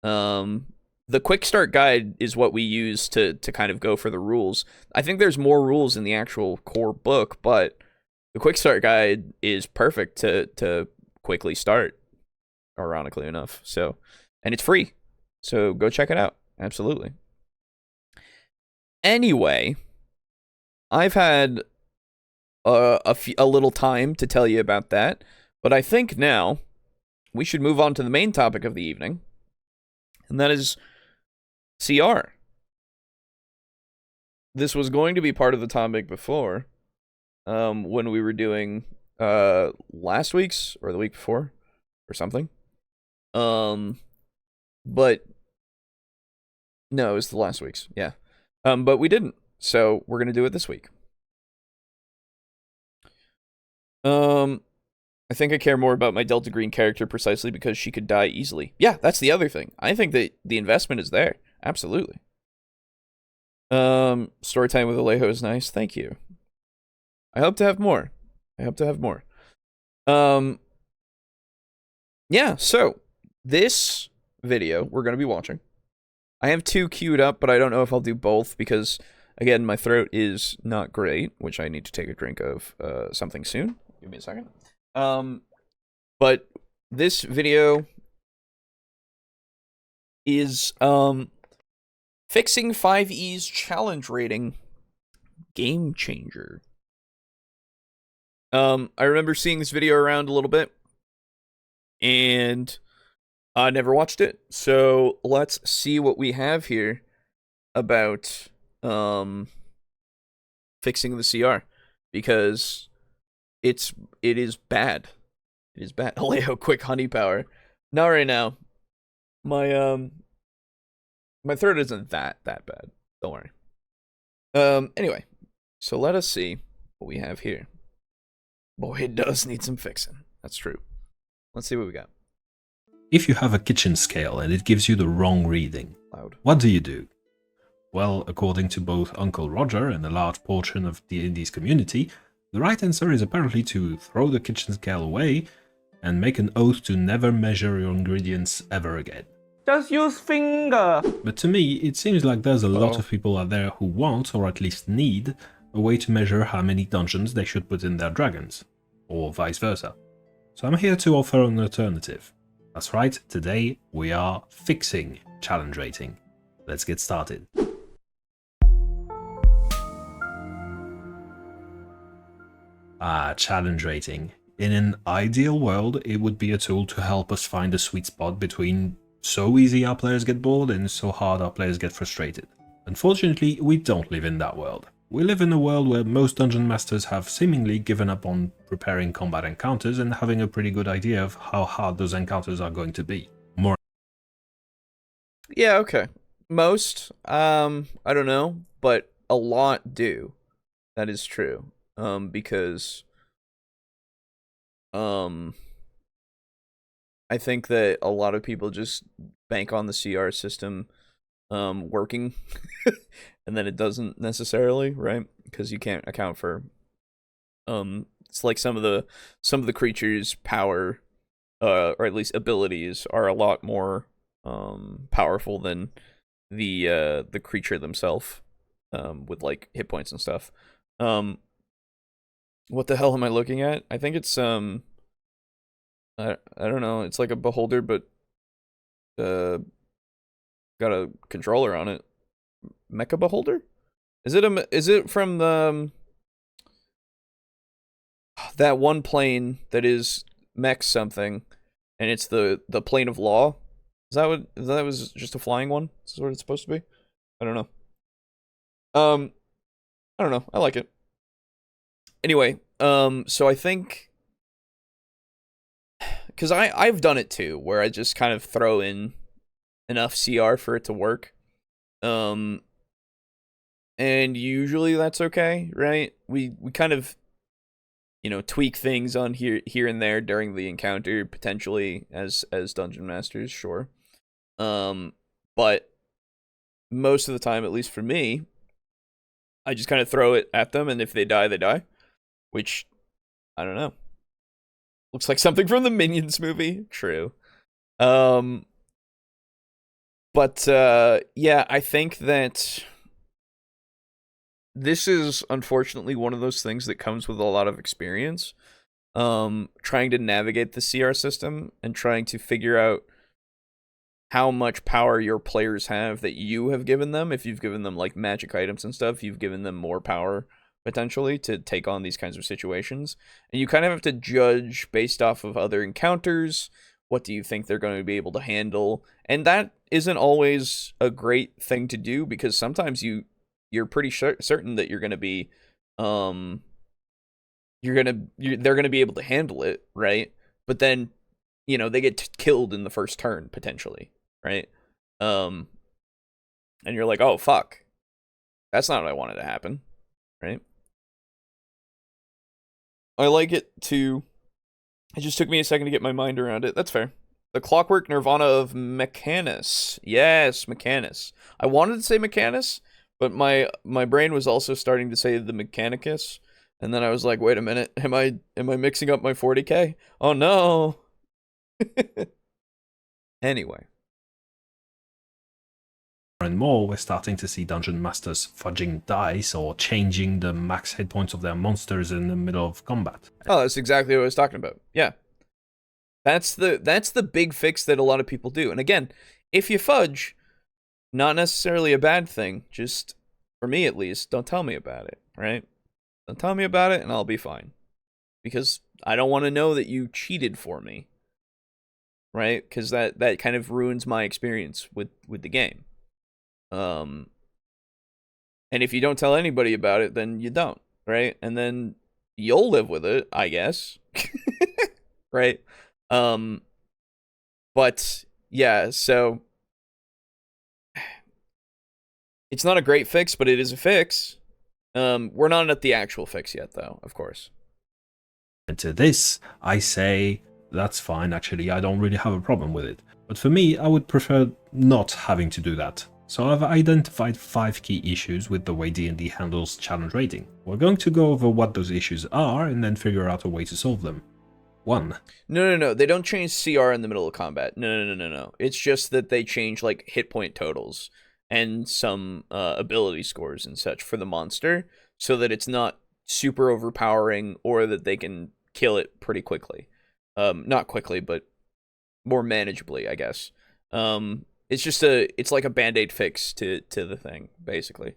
The quick start guide is what we use to kind of go for the rules. I think there's more rules in the actual core book, but the quick start guide is perfect to quickly start, ironically enough. So, and it's free. So go check it out. Absolutely. Anyway, I've had a little time to tell you about that, but I think now we should move on to the main topic of the evening, and that is CR. This was going to be part of the topic before, when we were doing last week's or the week before or something. But no, it was the last week's. Yeah. But we didn't. So we're going to do it this week. I think I care more about my Delta Green character precisely because she could die easily. Yeah, that's the other thing. I think that the investment is there. Absolutely. Story time with Alejo is nice. Thank you. I hope to have more. Yeah, so this video we're going to be watching. I have 2 queued up, but I don't know if I'll do both because, again, my throat is not great, which I need to take a drink of something soon. Give me a second. But this video is fixing 5E's challenge rating game changer. I remember seeing this video around a little bit, and I never watched it, so let's see what we have here about fixing the CR, because it is bad. It is bad. Alejo, quick honey power. Not right now. My throat isn't that bad. Don't worry. Anyway, so let us see what we have here. Boy, it does need some fixing. That's true. Let's see what we got. If you have a kitchen scale and it gives you the wrong reading, what do you do? Well, according to both Uncle Roger and a large portion of the Indies community, the right answer is apparently to throw the kitchen scale away and make an oath to never measure your ingredients ever again. Just use finger. But to me, it seems like there's a lot of people out there who want, or at least need, a way to measure how many dungeons they should put in their dragons, or vice versa. So I'm here to offer an alternative. That's right, today we are fixing challenge rating. Let's get started. Challenge rating. In an ideal world, it would be a tool to help us find a sweet spot between so easy our players get bored and so hard our players get frustrated. Unfortunately, we don't live in that world. We live in a world where most dungeon masters have seemingly given up on preparing combat encounters and having a pretty good idea of how hard those encounters are going to be. Yeah, okay. Most, I don't know, but a lot do. That is true. Because I think that a lot of people just bank on the CR system working and then it doesn't necessarily, right? Because you can't account for It's like some of the creatures' power, or at least abilities, are a lot more powerful than the creature themselves, with like hit points and stuff. What the hell am I looking at? I think it's I don't know. It's like a beholder, but got a controller on it. Mecha beholder? Is it from the that one plane that is mech something, and it's the plane of law? That was just a flying one? Is that what it's supposed to be? I don't know. I don't know. I like it. Anyway, so I think, because I've done it too, where I just kind of throw in enough CR for it to work. And usually that's okay, right? We kind of, tweak things on here and there during the encounter, potentially as dungeon masters, sure. But most of the time, at least for me, I just kind of throw it at them, and if they die, they die. Which, I don't know. Looks like something from the Minions movie. True. But yeah, I think that this is unfortunately one of those things that comes with a lot of experience. Trying to navigate the CR system and trying to figure out how much power your players have that you have given them. If you've given them like magic items and stuff, you've given them more power potentially to take on these kinds of situations. And you kind of have to judge based off of other encounters. What do you think they're going to be able to handle? And that isn't always a great thing to do, because sometimes you're pretty certain that you're going to be they're going to be able to handle it, right? But then they get killed in the first turn potentially, right? And you're like, oh fuck, that's not what I wanted to happen, right? I like it too. It just took me a second to get my mind around it. That's fair. The Clockwork Nirvana of Mechanus. Yes, Mechanus. I wanted to say Mechanus, but my brain was also starting to say the Mechanicus, and then I was like, wait a minute, am I mixing up my 40k? Oh no. Anyway. More and more, we're starting to see dungeon masters fudging dice or changing the max hit points of their monsters in the middle of combat. Oh, that's exactly what I was talking about. Yeah. That's the big fix that a lot of people do. And again, if you fudge, not necessarily a bad thing. Just, for me at least, don't tell me about it, right? Don't tell me about it and I'll be fine. Because I don't want to know that you cheated for me. Right? Because that kind of ruins my experience with the game. And if you don't tell anybody about it, then you don't, right? And then you'll live with it, I guess. Right? But yeah, so it's not a great fix, but it is a fix. We're not at the actual fix yet, though, of course. And to this, I say, that's fine, actually, I don't really have a problem with it. But for me, I would prefer not having to do that. So I've identified 5 key issues with the way D&D handles challenge rating. We're going to go over what those issues are and then figure out a way to solve them. 1. No. They don't change CR in the middle of combat. No. It's just that they change like hit point totals and some ability scores and such for the monster, so that it's not super overpowering, or that they can kill it pretty quickly. Not quickly, but more manageably, I guess. It's like a band-aid fix to the thing, basically.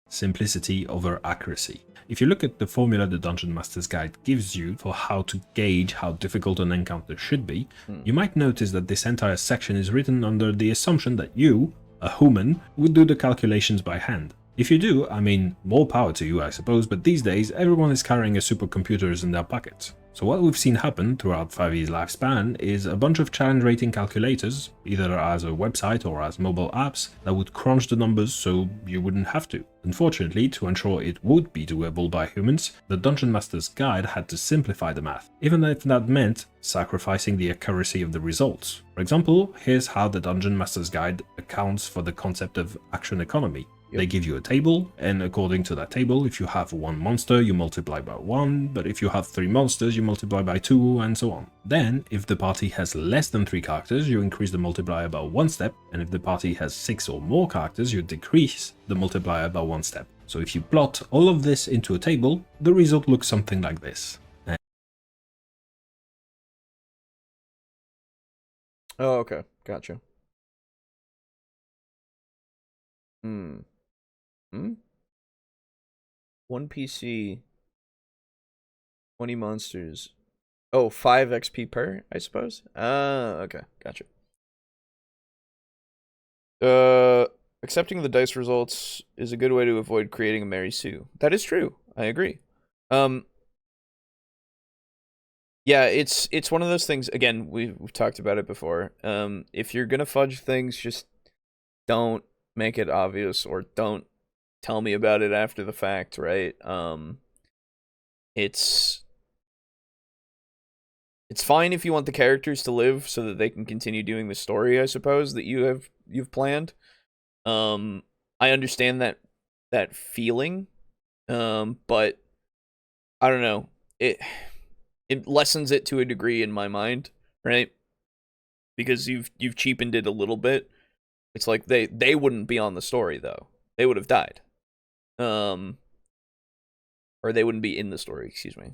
Simplicity over accuracy. If you look at the formula the Dungeon Master's Guide gives you for how to gauge how difficult an encounter should be, you might notice that this entire section is written under the assumption that you, a human, would do the calculations by hand. If you do, I mean, more power to you, I suppose, but these days everyone is carrying a supercomputers in their pockets. So what we've seen happen throughout 5e's lifespan is a bunch of challenge rating calculators, either as a website or as mobile apps, that would crunch the numbers so you wouldn't have to. Unfortunately, to ensure it would be doable by humans, the Dungeon Master's Guide had to simplify the math, even if that meant sacrificing the accuracy of the results. For example, here's how the Dungeon Master's Guide accounts for the concept of action economy. They give you a table, and according to that table, if you have 1 monster, you multiply by 1, but if you have 3 monsters, you multiply by 2, and so on. Then, if the party has less than 3 characters, you increase the multiplier by 1 step, and if the party has 6 or more characters, you decrease the multiplier by 1 step. So if you plot all of this into a table, the result looks something like this. Oh, okay. Gotcha. One PC, 20 monsters. Oh, 5 XP per, I suppose? Okay. Gotcha. Accepting the dice results is a good way to avoid creating a Mary Sue. That is true. I agree. Yeah, it's one of those things, again, we've talked about it before. If you're gonna fudge things, just don't make it obvious, or don't tell me about it after the fact, right? It's fine if you want the characters to live so that they can continue doing the story, I suppose, that you've planned. I understand that feeling, but I don't know. It lessens it to a degree in my mind, right? Because you've cheapened it a little bit. It's like they wouldn't be on the story though. They would have died. Or they wouldn't be in the story, excuse me.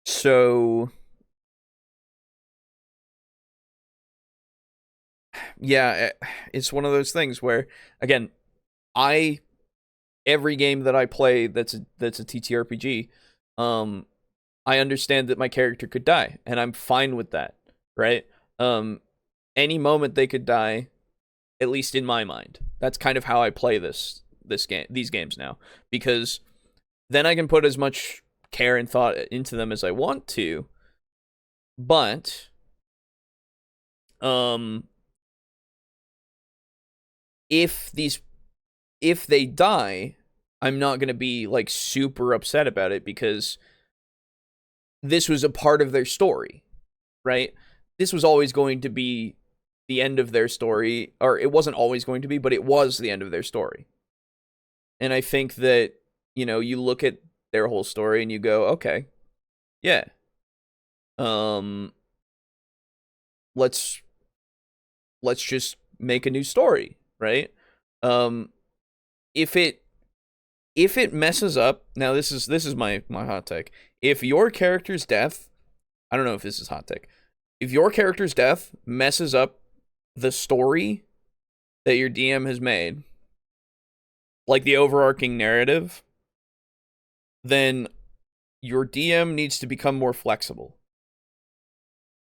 So yeah, it's one of those things where, again, every game that I play that's a TTRPG, I understand that my character could die, and I'm fine with that, right? Any moment they could die, at least in my mind. That's kind of how I play these games now, because then I can put as much care and thought into them as I want to, but if they die, I'm not going to be like super upset about it, because this was a part of their story, right? This was always going to be the end of their story, or it wasn't always going to be, but it was the end of their story. And I think that, you look at their whole story and you go, okay, yeah, let's just make a new story, right? If it messes up, now this is my hot take. If your character's death, I don't know if this is hot take. If your character's death messes up the story that your DM has made, like the overarching narrative, then your DM needs to become more flexible.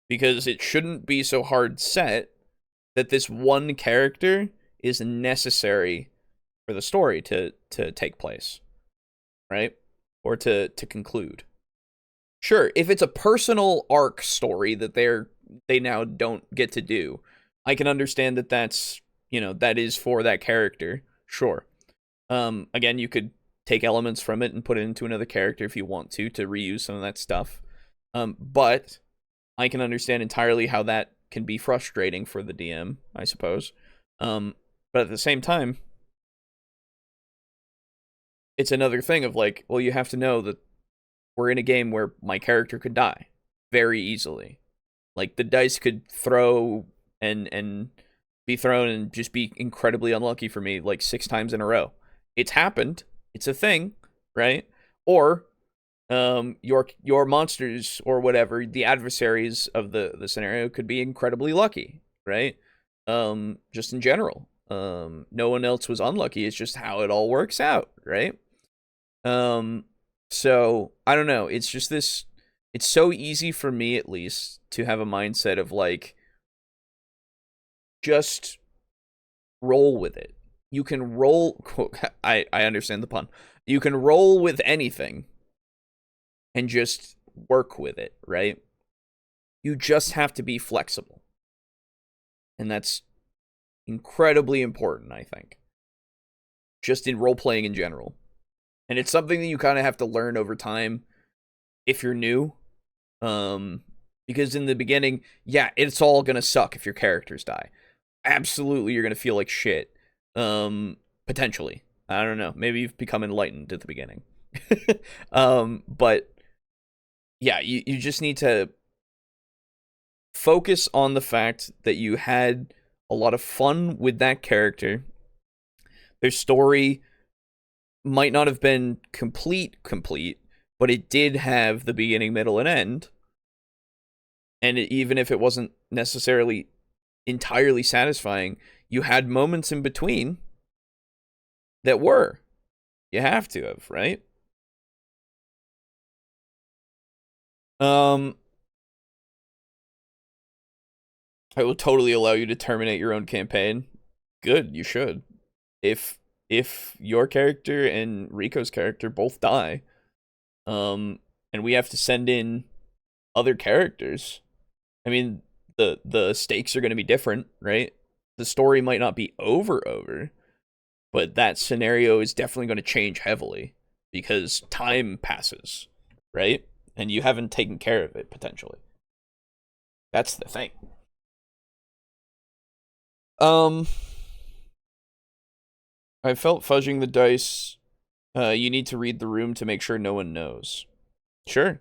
Because it shouldn't be so hard set that this one character is necessary for the story to take place, right? Or to conclude. Sure, if it's a personal arc story that they now don't get to do, I can understand that that is for that character. Sure. Again, you could take elements from it and put it into another character if you want to reuse some of that stuff. But I can understand entirely how that can be frustrating for the DM, I suppose. But at the same time, it's another thing of like, well, you have to know that we're in a game where my character could die very easily. Like, the dice could throw and be thrown and just be incredibly unlucky for me like 6 times in a row. It's happened. It's a thing, right? Or your monsters or whatever, the adversaries of the scenario could be incredibly lucky, right? Just in general. No one else was unlucky. It's just how it all works out, right? So I don't know. It's just this. It's so easy for me, at least, to have a mindset of like, just roll with it. You can roll. I understand the pun. You can roll with anything and just work with it, right? You just have to be flexible. And that's incredibly important, I think. Just in role-playing in general. And it's something that you kind of have to learn over time if you're new. Because in the beginning, yeah, it's all going to suck if your characters die. Absolutely, you're going to feel like shit. Potentially. I don't know. Maybe you've become enlightened at the beginning. But yeah, you just need to focus on the fact that you had a lot of fun with that character. Their story might not have been complete, but it did have the beginning, middle, and end. And even if it wasn't necessarily entirely satisfying, you had moments in between that were. You have to have, right? I will totally allow you to terminate your own campaign. Good, you should. If your character and Rico's character both die, and we have to send in other characters, I mean, the stakes are going to be different, right? The story might not be over, but that scenario is definitely going to change heavily because time passes, right? And you haven't taken care of it, potentially. That's the thing. I felt fudging the dice. You need to read the room to make sure no one knows. Sure.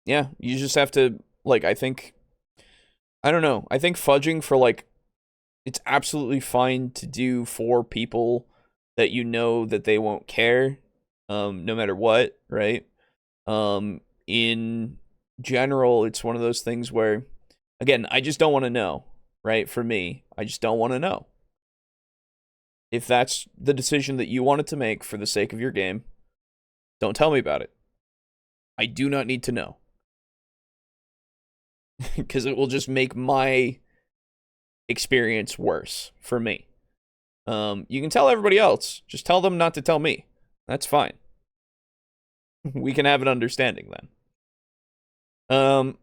Yeah, you just have to, like, I think, I don't know. I think fudging for, like, it's absolutely fine to do for people that you know that they won't care, no matter what, right? In general, it's one of those things where, again, I just don't want to know, right? For me, I just don't want to know. If that's the decision that you wanted to make for the sake of your game, don't tell me about it. I do not need to know. Because it will just make my experience worse for me. You can tell everybody else. Just tell them not to tell me. That's fine. We can have an understanding then.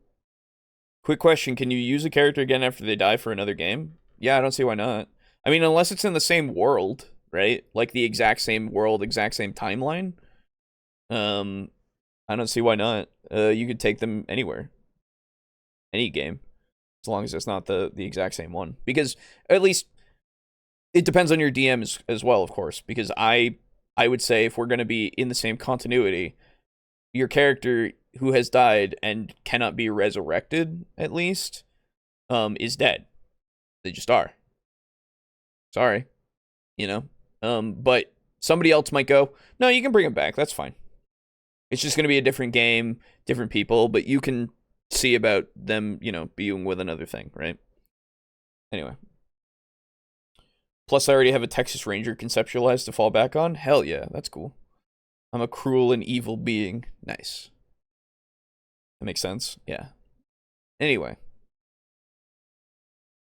Quick question. Can you use a character again after they die for another game? Yeah, I don't see why not. I mean, unless it's in the same world, right? Like the exact same world, exact same timeline. I don't see why not. You could take them anywhere. Any game. As long as it's not the exact same one. Because, at least, it depends on your DM as well, of course. Because I would say if we're going to be in the same continuity, your character who has died and cannot be resurrected, at least, is dead. They just are. Sorry. You know? But somebody else might go, no, you can bring him back. That's fine. It's just going to be a different game, different people, but you can see about them, you know, being with another thing, right? Anyway. Plus, I already have a Texas Ranger conceptualized to fall back on. Hell yeah, that's cool. I'm a cruel and evil being. Nice. That makes sense? Yeah. Anyway.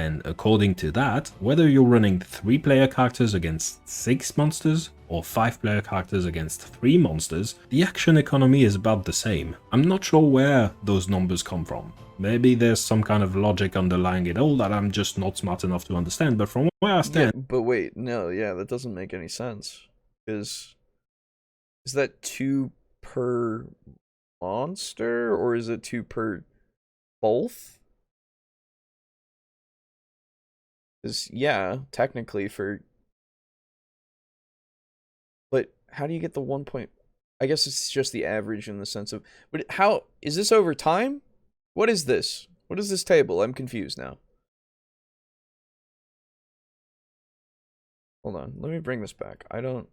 And according to that, whether you're running 3-player characters against 6 monsters or 5-player characters against 3 monsters, the action economy is about the same. I'm not sure where those numbers come from. Maybe there's some kind of logic underlying it all that I'm just not smart enough to understand, but from where I stand... Yeah, but wait, no, yeah, that doesn't make any sense. Is that 2 per monster, or is it 2 per both? Is yeah, technically for, but how do you get the 1 point? I guess it's just the average in the sense of, but how is this over time? What is this? What is this table? I'm confused now. Hold on, let me bring this back. I don't.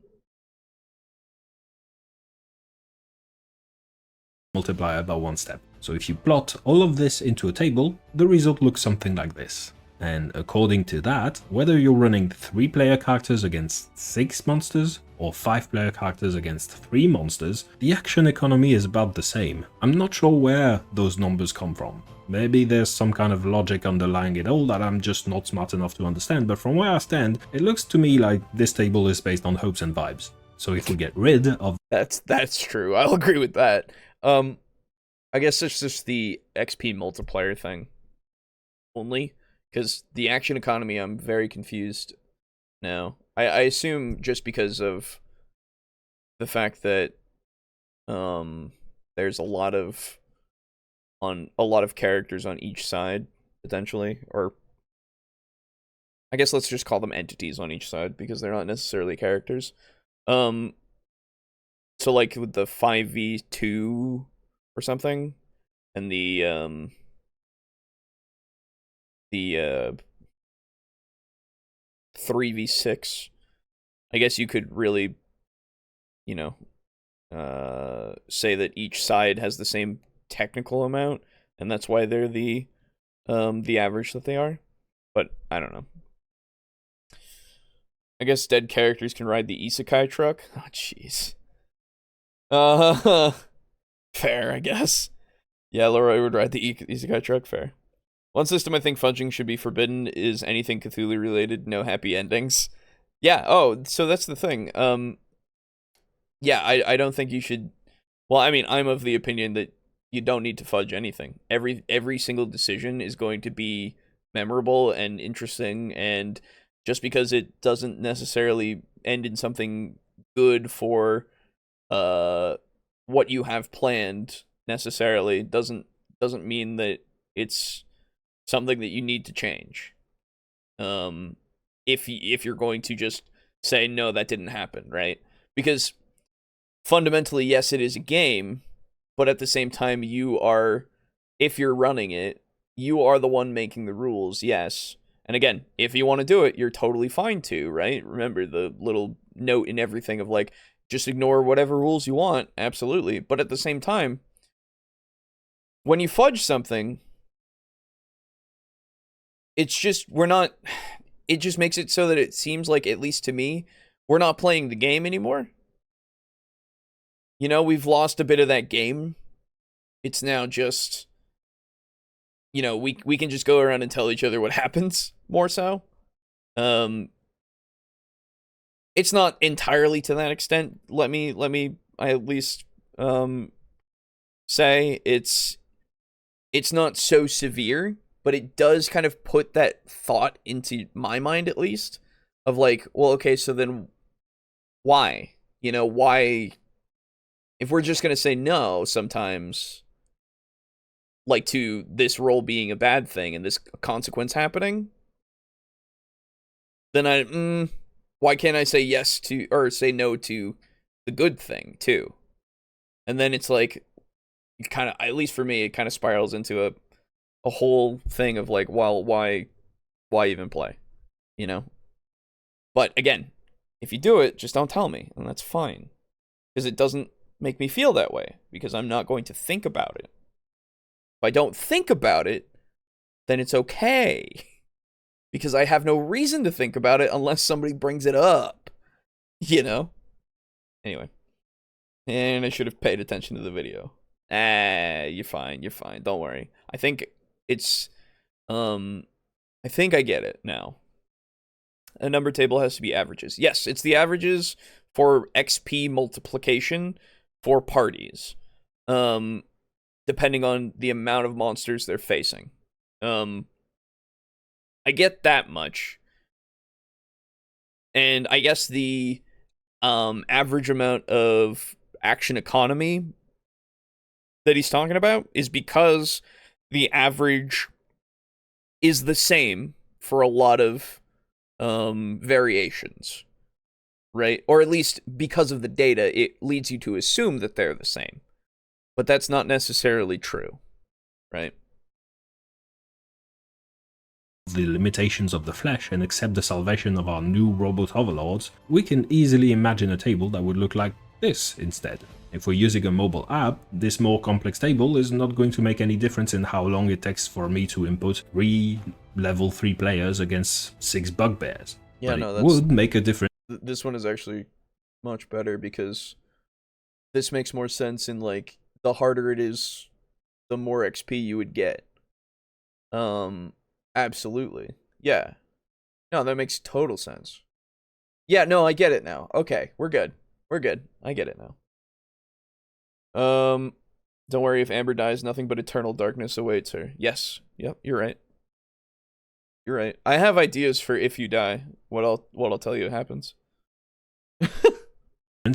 Multiplier by 1 step. So if you plot all of this into a table, the result looks something like this. And according to that, whether you're running 3-player characters against 6 monsters or 5-player characters against 3 monsters, the action economy is about the same. I'm not sure where those numbers come from. Maybe there's some kind of logic underlying it all that I'm just not smart enough to understand, but from where I stand, it looks to me like this table is based on hopes and vibes. So if we get rid of... That's true. I'll agree with that. I guess it's just the XP multiplier thing. Only. Because the action economy, I'm very confused now. I assume just because of the fact that there's a lot of characters on each side potentially, or I guess let's just call them entities on each side because they're not necessarily characters. So like with the 5v2 or something, and the 3v6, I guess you could really, you know, say that each side has the same technical amount, and that's why they're the average that they are. But I don't know. I guess dead characters can ride the isekai truck. Oh, jeez. Fair, I guess. Yeah, Leroy would ride the isekai truck. Fair. One system I think fudging should be forbidden is anything Cthulhu related. No happy endings. Yeah. Oh, so that's the thing. Yeah, I don't think you should. Well, I mean, I'm of the opinion that you don't need to fudge anything. Every single decision is going to be memorable and interesting, and just because it doesn't necessarily end in something good for what you have planned necessarily doesn't mean that it's something that you need to change. If you're going to just say no, that didn't happen, right? Because fundamentally, yes, it is a game, but at the same time, if you're running it, you are the one making the rules, yes. And again, if you want to do it, you're totally fine to, right? Remember the little note in everything of like, just ignore whatever rules you want, absolutely. But at the same time, when you fudge something, it's just, it just makes it so that it seems like, at least to me, we're not playing the game anymore. You know, we've lost a bit of that game. It's now just, you know, we can just go around and tell each other what happens, more so. It's not entirely to that extent. Let me I at least say it's not so severe, but it does kind of put that thought into my mind, at least, of like, well, okay, so then why? You know, why? If we're just going to say no sometimes, like to this role being a bad thing and this consequence happening, then why can't I say yes to, or say no to the good thing too? And then it's like, kind of, at least for me, it kind of spirals into a whole thing of like, well, why even play, you know? But again, if you do it, just don't tell me, and that's fine, because it doesn't make me feel that way, because I'm not going to think about it. If I don't think about it, then it's okay, because I have no reason to think about it unless somebody brings it up, you know? Anyway, and I should have paid attention to the video. You're fine, don't worry. I think it's, I think I get it now. A number table has to be averages. Yes, it's the averages for XP multiplication for parties, depending on the amount of monsters they're facing. I get that much. And I guess the average amount of action economy that he's talking about is because the average is the same for a lot of variations, right? Or at least because of the data, it leads you to assume that they're the same. But that's not necessarily true, right? The limitations of the flesh and accept the salvation of our new robot overlords, we can easily imagine a table that would look like this instead. If we're using a mobile app, this more complex table is not going to make any difference in how long it takes for me to input 3 level 3 players against 6 bugbears. Yeah, but no, it would make a difference. This one is actually much better because this makes more sense in like the harder it is, the more XP you would get. Absolutely. Yeah. No, that makes total sense. Yeah, no, I get it now. Okay, we're good. I get it now. Don't worry, if Amber dies, nothing but eternal darkness awaits her. Yes. Yep, you're right. I have ideas for if you die. What I'll tell you happens.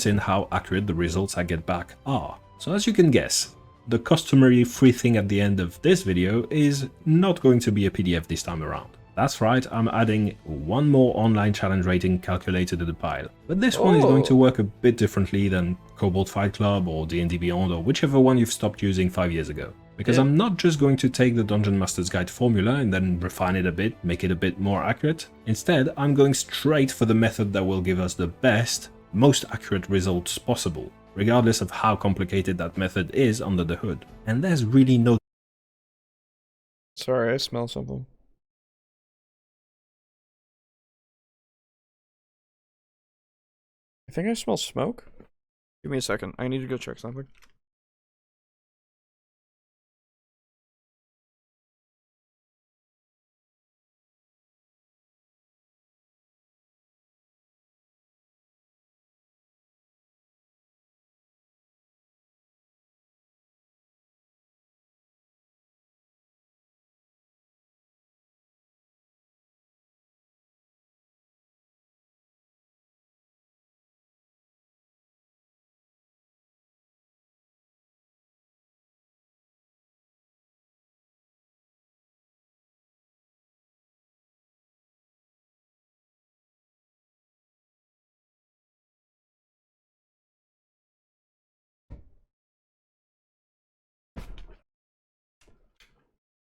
In how accurate the results I get back are. So as you can guess, the customary free thing at the end of this video is not going to be a PDF this time around. That's right, I'm adding one more online challenge rating calculator to the pile. But this one is going to work a bit differently than Cobalt Fight Club or D&D Beyond or whichever one you've stopped using 5 years ago. Because I'm not just going to take the Dungeon Master's Guide formula and then refine it a bit, make it a bit more accurate. Instead, I'm going straight for the method that will give us the best, most accurate results possible, regardless of how complicated that method is under the hood. And there's really no... Sorry, I smell something. I think I smell smoke. Give me a second. I need to go check something.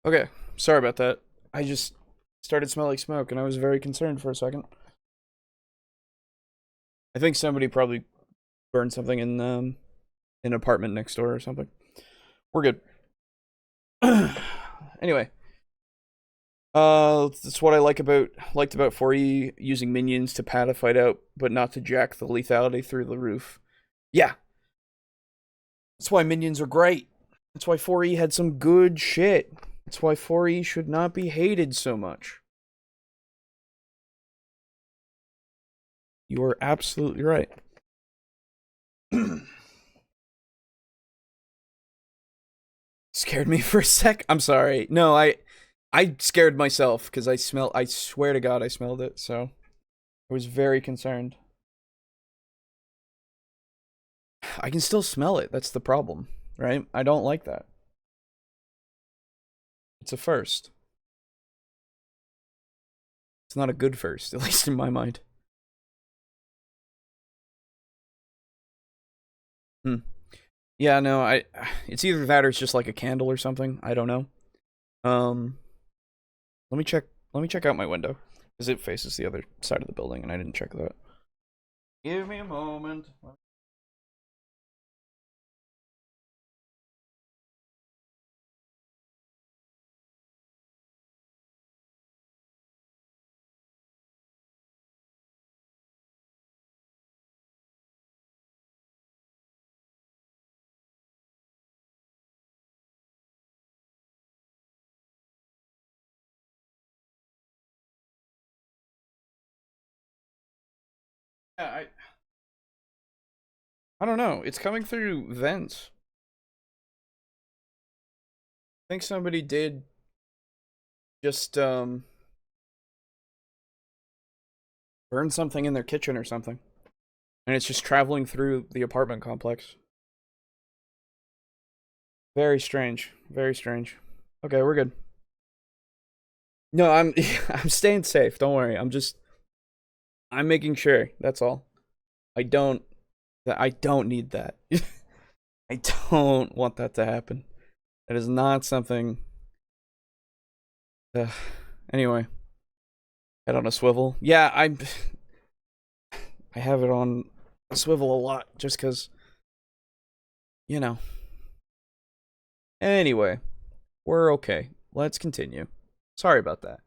Okay, sorry about that. I just started smelling smoke and I was very concerned for a second. I think somebody probably burned something in an apartment next door or something. We're good. Anyway, that's what I liked about 4E, using minions to pad a fight out, but not to jack the lethality through the roof. Yeah, that's why minions are great. That's why 4E had some good shit. That's why 4E should not be hated so much. You are absolutely right. Scared me for a sec. I'm sorry. No, I scared myself because I swear to God I smelled it, so I was very concerned. I can still smell it. That's the problem, right? I don't like that. It's a first. It's not a good first, at least in my mind. Yeah, no, it's either that or it's just like a candle or something. I don't know. Let me check out my window, because it faces the other side of the building and I didn't check that. Give me a moment. Yeah, I don't know. It's coming through vents. I think somebody did just burn something in their kitchen or something. And it's just traveling through the apartment complex. Very strange. Very strange. Okay, we're good. No, I'm I'm staying safe. Don't worry. I'm making sure. That's all. I don't need that. I don't want that to happen. That is not something. Anyway, head on a swivel. Yeah, I have it on a swivel a lot just because, you know. Anyway, we're okay. Let's continue. Sorry about that.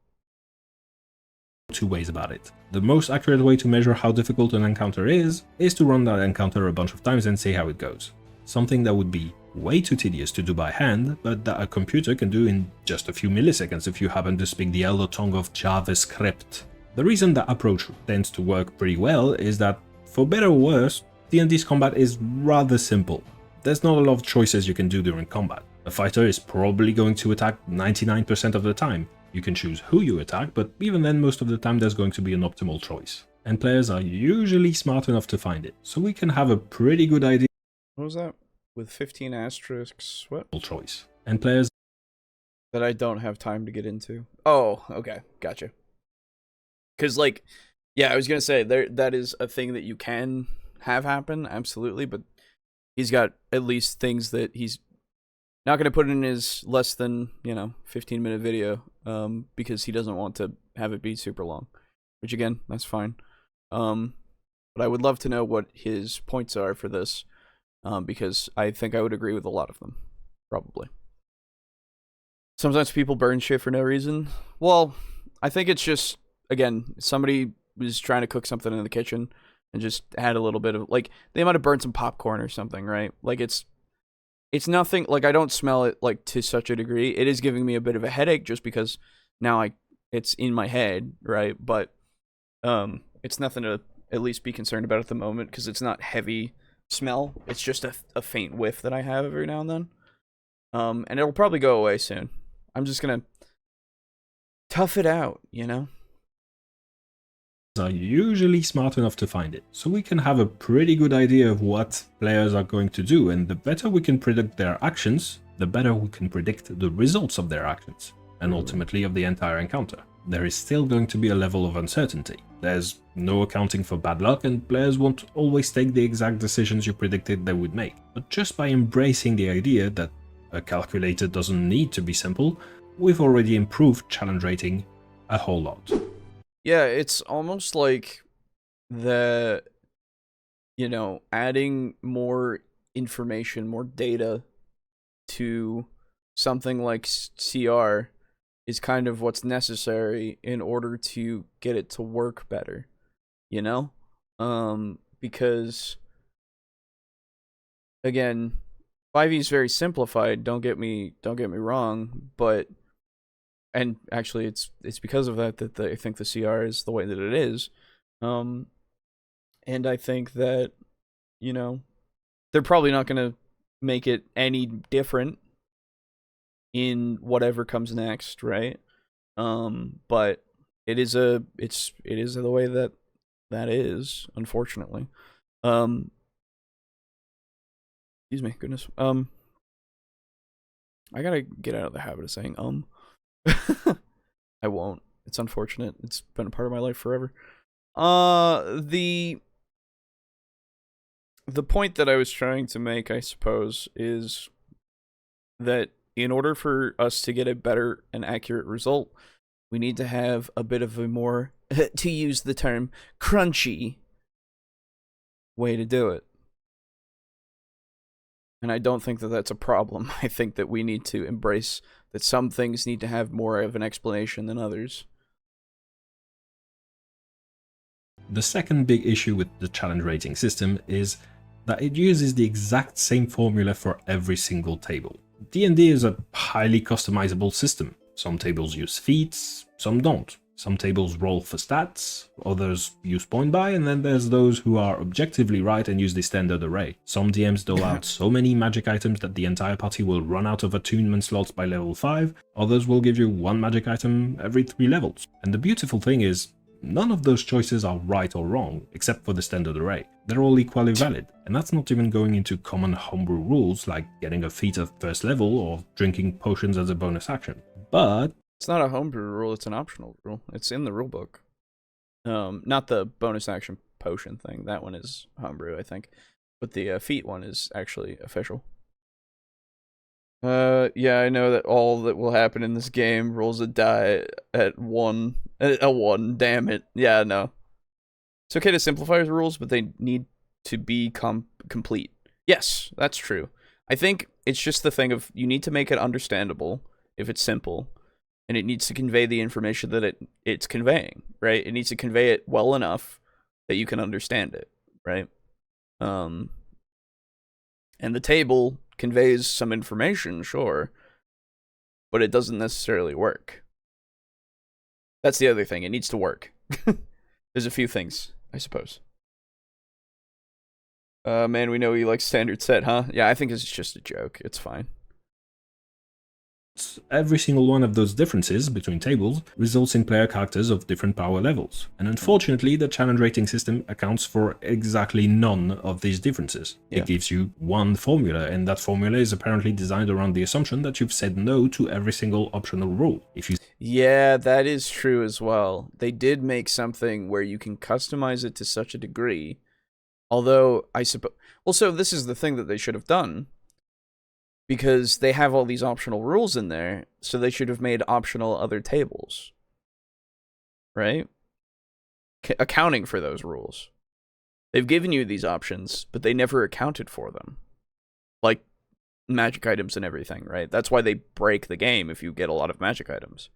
Two ways about it. The most accurate way to measure how difficult an encounter is to run that encounter a bunch of times and see how it goes. Something that would be way too tedious to do by hand, but that a computer can do in just a few milliseconds if you happen to speak the elder tongue of JavaScript. The reason that approach tends to work pretty well is that, for better or worse, D&D's combat is rather simple. There's not a lot of choices you can do during combat. A fighter is probably going to attack 99% of the time. You can choose who you attack, but even then most of the time there's going to be an optimal choice. And players are usually smart enough to find it, so we can have a pretty good idea. What was that? With 15 asterisks, what? Choice. And players that I don't have time to get into. Oh, okay, gotcha. Because like, yeah, I was gonna say that is a thing that you can have happen, absolutely, but he's got at least things that he's not gonna put in his less than 15-minute video, because he doesn't want to have it be super long. Which again, that's fine. But I would love to know what his points are for this, because I think I would agree with a lot of them, probably. Sometimes people burn shit for no reason. Well, I think it's just, again, somebody was trying to cook something in the kitchen and just had a little bit of, like, they might have burned some popcorn or something, right? Like, it's nothing, like, I don't smell it, like, to such a degree. It is giving me a bit of a headache just because now it's in my head, right? But it's nothing to at least be concerned about at the moment because it's not heavy smell. It's just a faint whiff that I have every now and then. And it'll probably go away soon. I'm just gonna tough it out, Are usually smart enough to find it, so we can have a pretty good idea of what players are going to do, and the better we can predict their actions, the better we can predict the results of their actions, and ultimately of the entire encounter. There is still going to be a level of uncertainty. There's no accounting for bad luck, and players won't always take the exact decisions you predicted they would make. But just by embracing the idea that a calculator doesn't need to be simple, we've already improved challenge rating a whole lot. Yeah, it's almost like adding more information, more data to something like CR is kind of what's necessary in order to get it to work better, because again, 5e is very simplified, don't get me wrong, but and actually it's because of that I think the CR is the way that it is. And I think that they're probably not going to make it any different in whatever comes next, right? But it is the way that is, unfortunately. Excuse me, goodness. I gotta get out of the habit of saying I won't. It's unfortunate. It's been a part of my life forever. The point that I was trying to make, I suppose, is that in order for us to get a better and accurate result, we need to have a bit of a more, to use the term, crunchy way to do it. And I don't think that that's a problem. I think that we need to embrace that some things need to have more of an explanation than others. The second big issue with the challenge rating system is that it uses the exact same formula for every single table. D&D is a highly customizable system. Some tables use feats, some don't. Some tables roll for stats, others use point buy, and then there's those who are objectively right and use the standard array. Some DMs dole out so many magic items that the entire party will run out of attunement slots by level 5, others will give you one magic item every 3 levels. And the beautiful thing is, none of those choices are right or wrong, except for the standard array. They're all equally valid, and that's not even going into common homebrew rules like getting a feat at first level or drinking potions as a bonus action. But it's not a homebrew rule, it's an optional rule. It's in the rulebook. Not the bonus action potion thing. That one is homebrew, I think. But the feat one is actually official. Yeah, I know that all that will happen in this game rolls a die at 1. A 1, damn it. Yeah, no. It's okay to simplify the rules, but they need to be complete. Yes, that's true. I think it's just the thing of you need to make it understandable if it's simple. And it needs to convey the information that it's conveying, right? It needs to convey it well enough that you can understand it, right? And the table conveys some information, sure, but it doesn't necessarily work. That's the other thing. It needs to work. There's a few things, I suppose. Man, we know you like standard set, huh? Yeah, I think it's just a joke. It's fine. every single one of those differences between tables results in player characters of different power levels. And unfortunately, the challenge rating system accounts for exactly none of these differences. Yeah. It gives you one formula, and that formula is apparently designed around the assumption that you've said no to every single optional rule. If you Yeah, that is true as well. They did make something where you can customize it to such a degree. Although, I suppose... Also, this is the thing that they should have done. Because they have all these optional rules in there, so they should have made optional other tables. Right? Accounting for those rules. They've given you these options, but they never accounted for them. Like magic items and everything, right? That's why they break the game if you get a lot of magic items.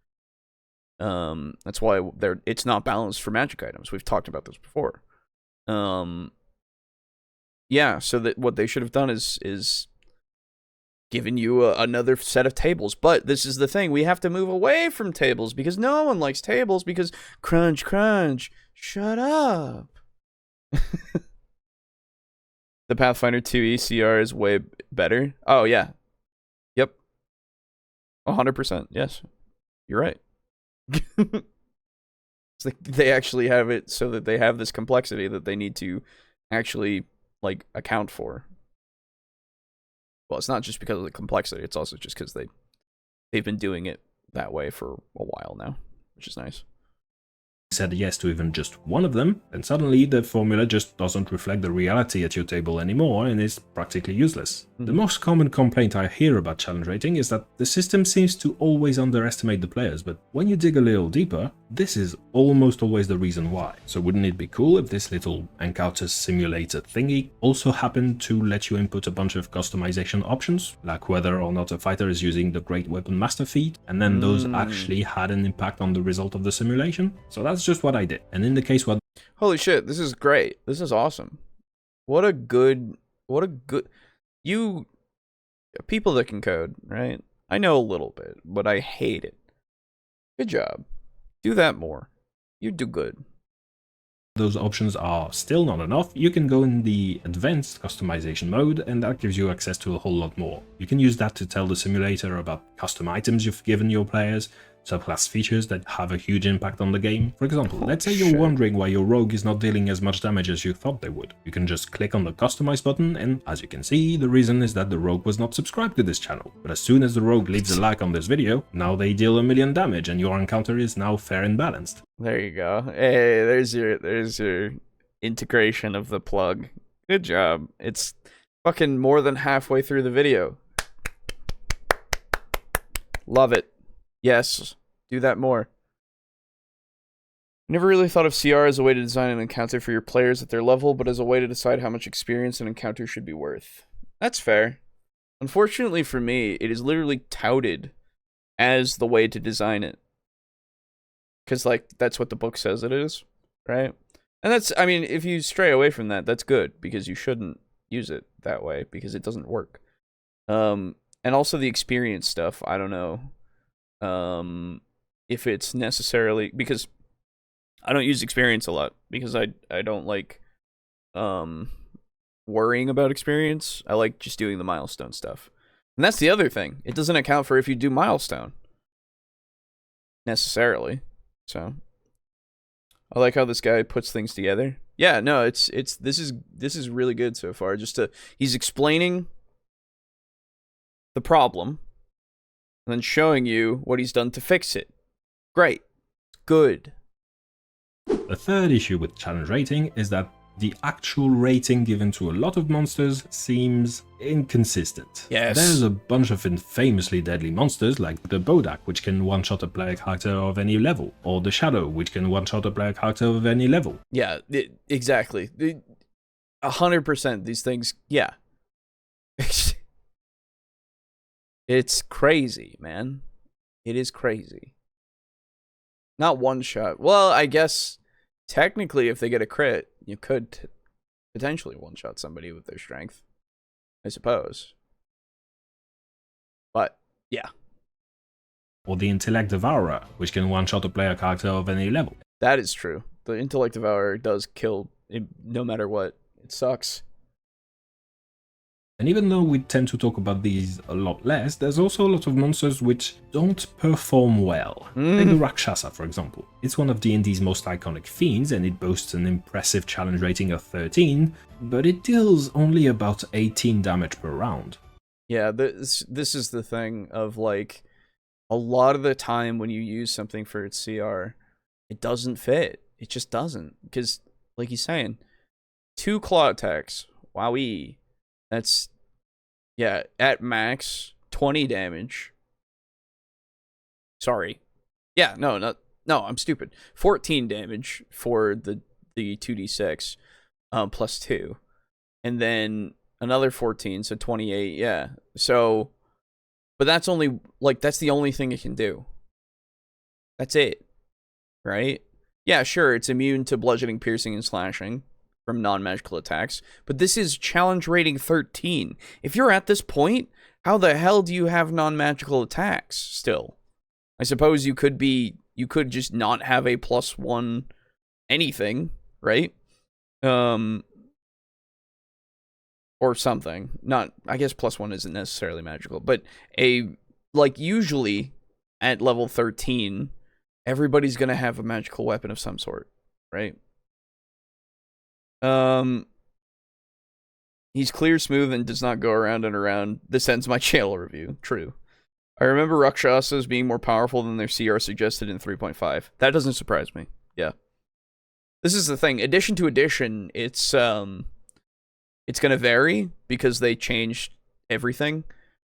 That's why it's not balanced for magic items. We've talked about this before. Yeah, so that what they should have done is given you another set of tables. But this is the thing. We have to move away from tables because no one likes tables because crunch, crunch. Shut up. The Pathfinder 2 ECR is way better. Oh, yeah. Yep. 100%. Yes. You're right. They actually have it so that they have this complexity that they need to actually, like, account for. Well, it's not just because of the complexity. It's also just because they've been doing it that way for a while now, which is nice. said yes to even just one of them, and suddenly the formula just doesn't reflect the reality at your table anymore and is practically useless. The most common complaint I hear about challenge rating is that the system seems to always underestimate the players, but when you dig a little deeper, this is almost always the reason why. So wouldn't it be cool if this little encounter simulator thingy also happened to let you input a bunch of customization options, like whether or not a fighter is using the Great Weapon Master feat, and then those actually had an impact on the result of the simulation? So that's just what I did. And in the case what Holy shit, this is great. This is awesome. What a good you people that can code, right? I know a little bit, but I hate it. Good job. Do that more. You do good. those options are still not enough, you can go in the advanced customization mode, and that gives you access to a whole lot more. You can use that to tell the simulator about custom items you've given your players, subclass features that have a huge impact on the game. For example, let's say you're wondering why your rogue is not dealing as much damage as you thought they would. You can just click on the customize button, and as you can see, the reason is that the rogue was not subscribed to this channel. But as soon as the rogue leaves a like on this video, now they deal 1,000,000 damage and your encounter is now fair and balanced. There you go. Hey, there's your integration of the plug. Good job. It's fucking more than halfway through the video. Love it. Yes, do that more. Never really thought of CR as a way to design an encounter for your players at their level, but as a way to decide how much experience an encounter should be worth. That's fair. Unfortunately for me, it is literally touted as the way to design it. Because, like, that's what the book says it is, right? And that's, I mean, if you stray away from that, that's good, because you shouldn't use it that way, because it doesn't work. And also the experience stuff, I don't know. If it's necessarily, because I don't use experience a lot, because I don't like worrying about experience. I like just doing the milestone stuff. And that's the other thing. It doesn't account for if you do milestone necessarily. So I like how this guy puts things together. Yeah, no, this is really good so far. He's explaining the problem and then showing you what he's done to fix it. Great. Good. The third issue with challenge rating is that the actual rating given to a lot of monsters seems inconsistent. Yes. There's a bunch of infamously deadly monsters like the Bodak, which can one-shot a player character of any level, or the Shadow, which can one-shot a player character of any level. Yeah, exactly. 100% these things, yeah. It's crazy, man. It is crazy. Not one shot. Well, I guess technically if they get a crit, you could potentially one-shot somebody with their strength, I suppose. But, yeah. Or the Intellect Devourer, which can one-shot a player character of any level. That is true. The Intellect Devourer does kill no matter what. It sucks. And even though we tend to talk about these a lot less, there's also a lot of monsters which don't perform well. Take the Rakshasa, for example. It's one of D&D's most iconic fiends, and it boasts an impressive challenge rating of 13, but it deals only about 18 damage per round. Yeah, this is the thing of, like, a lot of the time when you use something for its CR, it doesn't fit. It just doesn't. Because, like he's saying, 2 claw attacks, wowee. That's, yeah, at max, 20 damage. Sorry. Yeah, no, I'm stupid. 14 damage for the 2d6, plus 2. And then another 14, so 28, yeah. So, but that's only, like, that's the only thing it can do. That's it. Right? Yeah, sure, it's immune to bludgeoning, piercing, and slashing from non-magical attacks, but this is challenge rating 13. If you're at this point, how the hell do you have non-magical attacks still? I suppose you could just not have a +1 anything, right? Or something. Not, I guess +1 isn't necessarily magical, but usually at level 13, everybody's gonna have a magical weapon of some sort, right? He's clear, smooth, and does not go around and around. This ends my channel review. True. I remember Rakshasas being more powerful than their CR suggested in 3.5. That doesn't surprise me. Yeah. This is the thing. Edition to edition, it's gonna vary because they changed everything.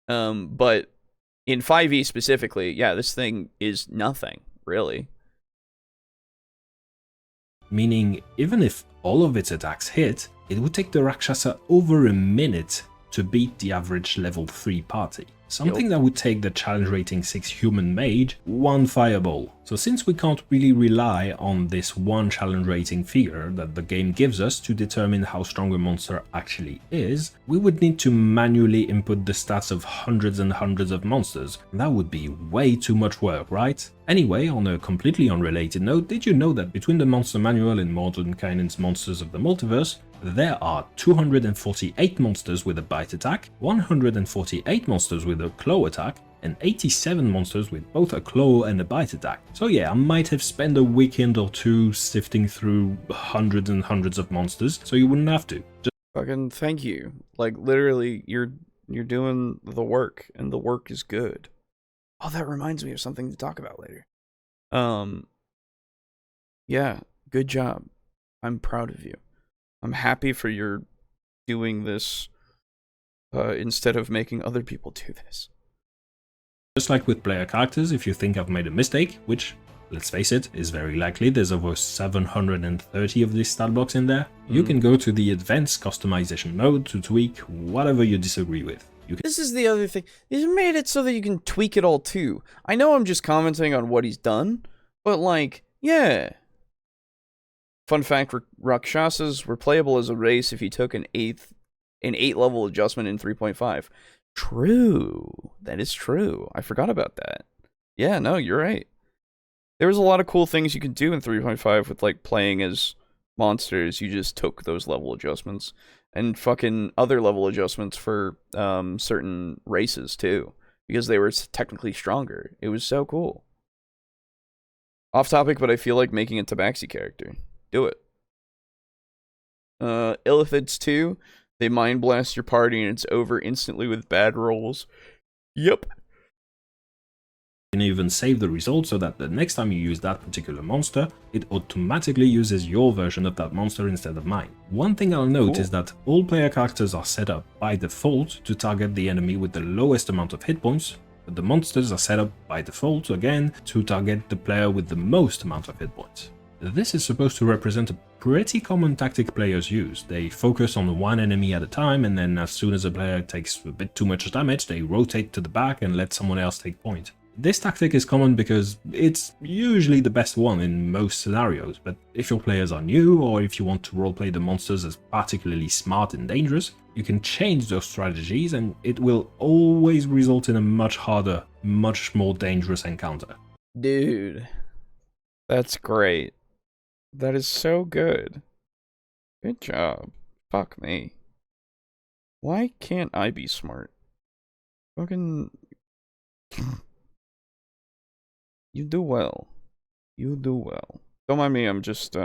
But in 5e specifically, yeah, this thing is nothing, really. Meaning, even if all of its attacks hit, it would take the Rakshasa over a minute to beat the average level 3 party. Something that would take the challenge rating 6 human mage 1 fireball. So since we can't really rely on this one challenge rating figure that the game gives us to determine how strong a monster actually is, we would need to manually input the stats of hundreds and hundreds of monsters. That would be way too much work, right? Anyway, on a completely unrelated note, did you know that between the monster manual and Mordenkainen's Monsters of the Multiverse, there are 248 monsters with a bite attack, 148 monsters with a claw attack, and 87 monsters with both a claw and a bite attack. So yeah, I might have spent a weekend or two sifting through hundreds and hundreds of monsters, so you wouldn't have to. Just fucking thank you. Like, literally, you're doing the work, and the work is good. Oh, that reminds me of something to talk about later. Yeah, good job. I'm proud of you. I'm happy for your doing this instead of making other people do this. Just like with player characters, if you think I've made a mistake, which, let's face it, is very likely, there's over 730 of these stat blocks in there, you can go to the advanced customization mode to tweak whatever you disagree with. This is the other thing. He's made it so that you can tweak it all too. I know I'm just commenting on what he's done, but like, yeah. Fun fact, Rakshasas were playable as a race if you took an 8 level adjustment in 3.5. True. That is true. I forgot about that. Yeah, no, you're right. There was a lot of cool things you could do in 3.5 with, like, playing as monsters. You just took those level adjustments. And fucking other level adjustments for certain races, too. Because they were technically stronger. It was so cool. Off topic, but I feel like making a Tabaxi character. Do it. Illithids 2. They mind blast your party and it's over instantly with bad rolls. Yep. You can even save the result so that the next time you use that particular monster, it automatically uses your version of that monster instead of mine. One thing I'll note is that all player characters are set up by default to target the enemy with the lowest amount of hit points, but the monsters are set up by default, again, to target the player with the most amount of hit points. This is supposed to represent a pretty common tactic players use. They focus on one enemy at a time, and then as soon as a player takes a bit too much damage, they rotate to the back and let someone else take point. This tactic is common because it's usually the best one in most scenarios, but if your players are new, or if you want to roleplay the monsters as particularly smart and dangerous, you can change those strategies and it will always result in a much harder, much more dangerous encounter. Dude, that's great. That is so good. Good job. Fuck me. Why can't I be smart? Fucking... You do well. You do well. Don't mind me, I'm just,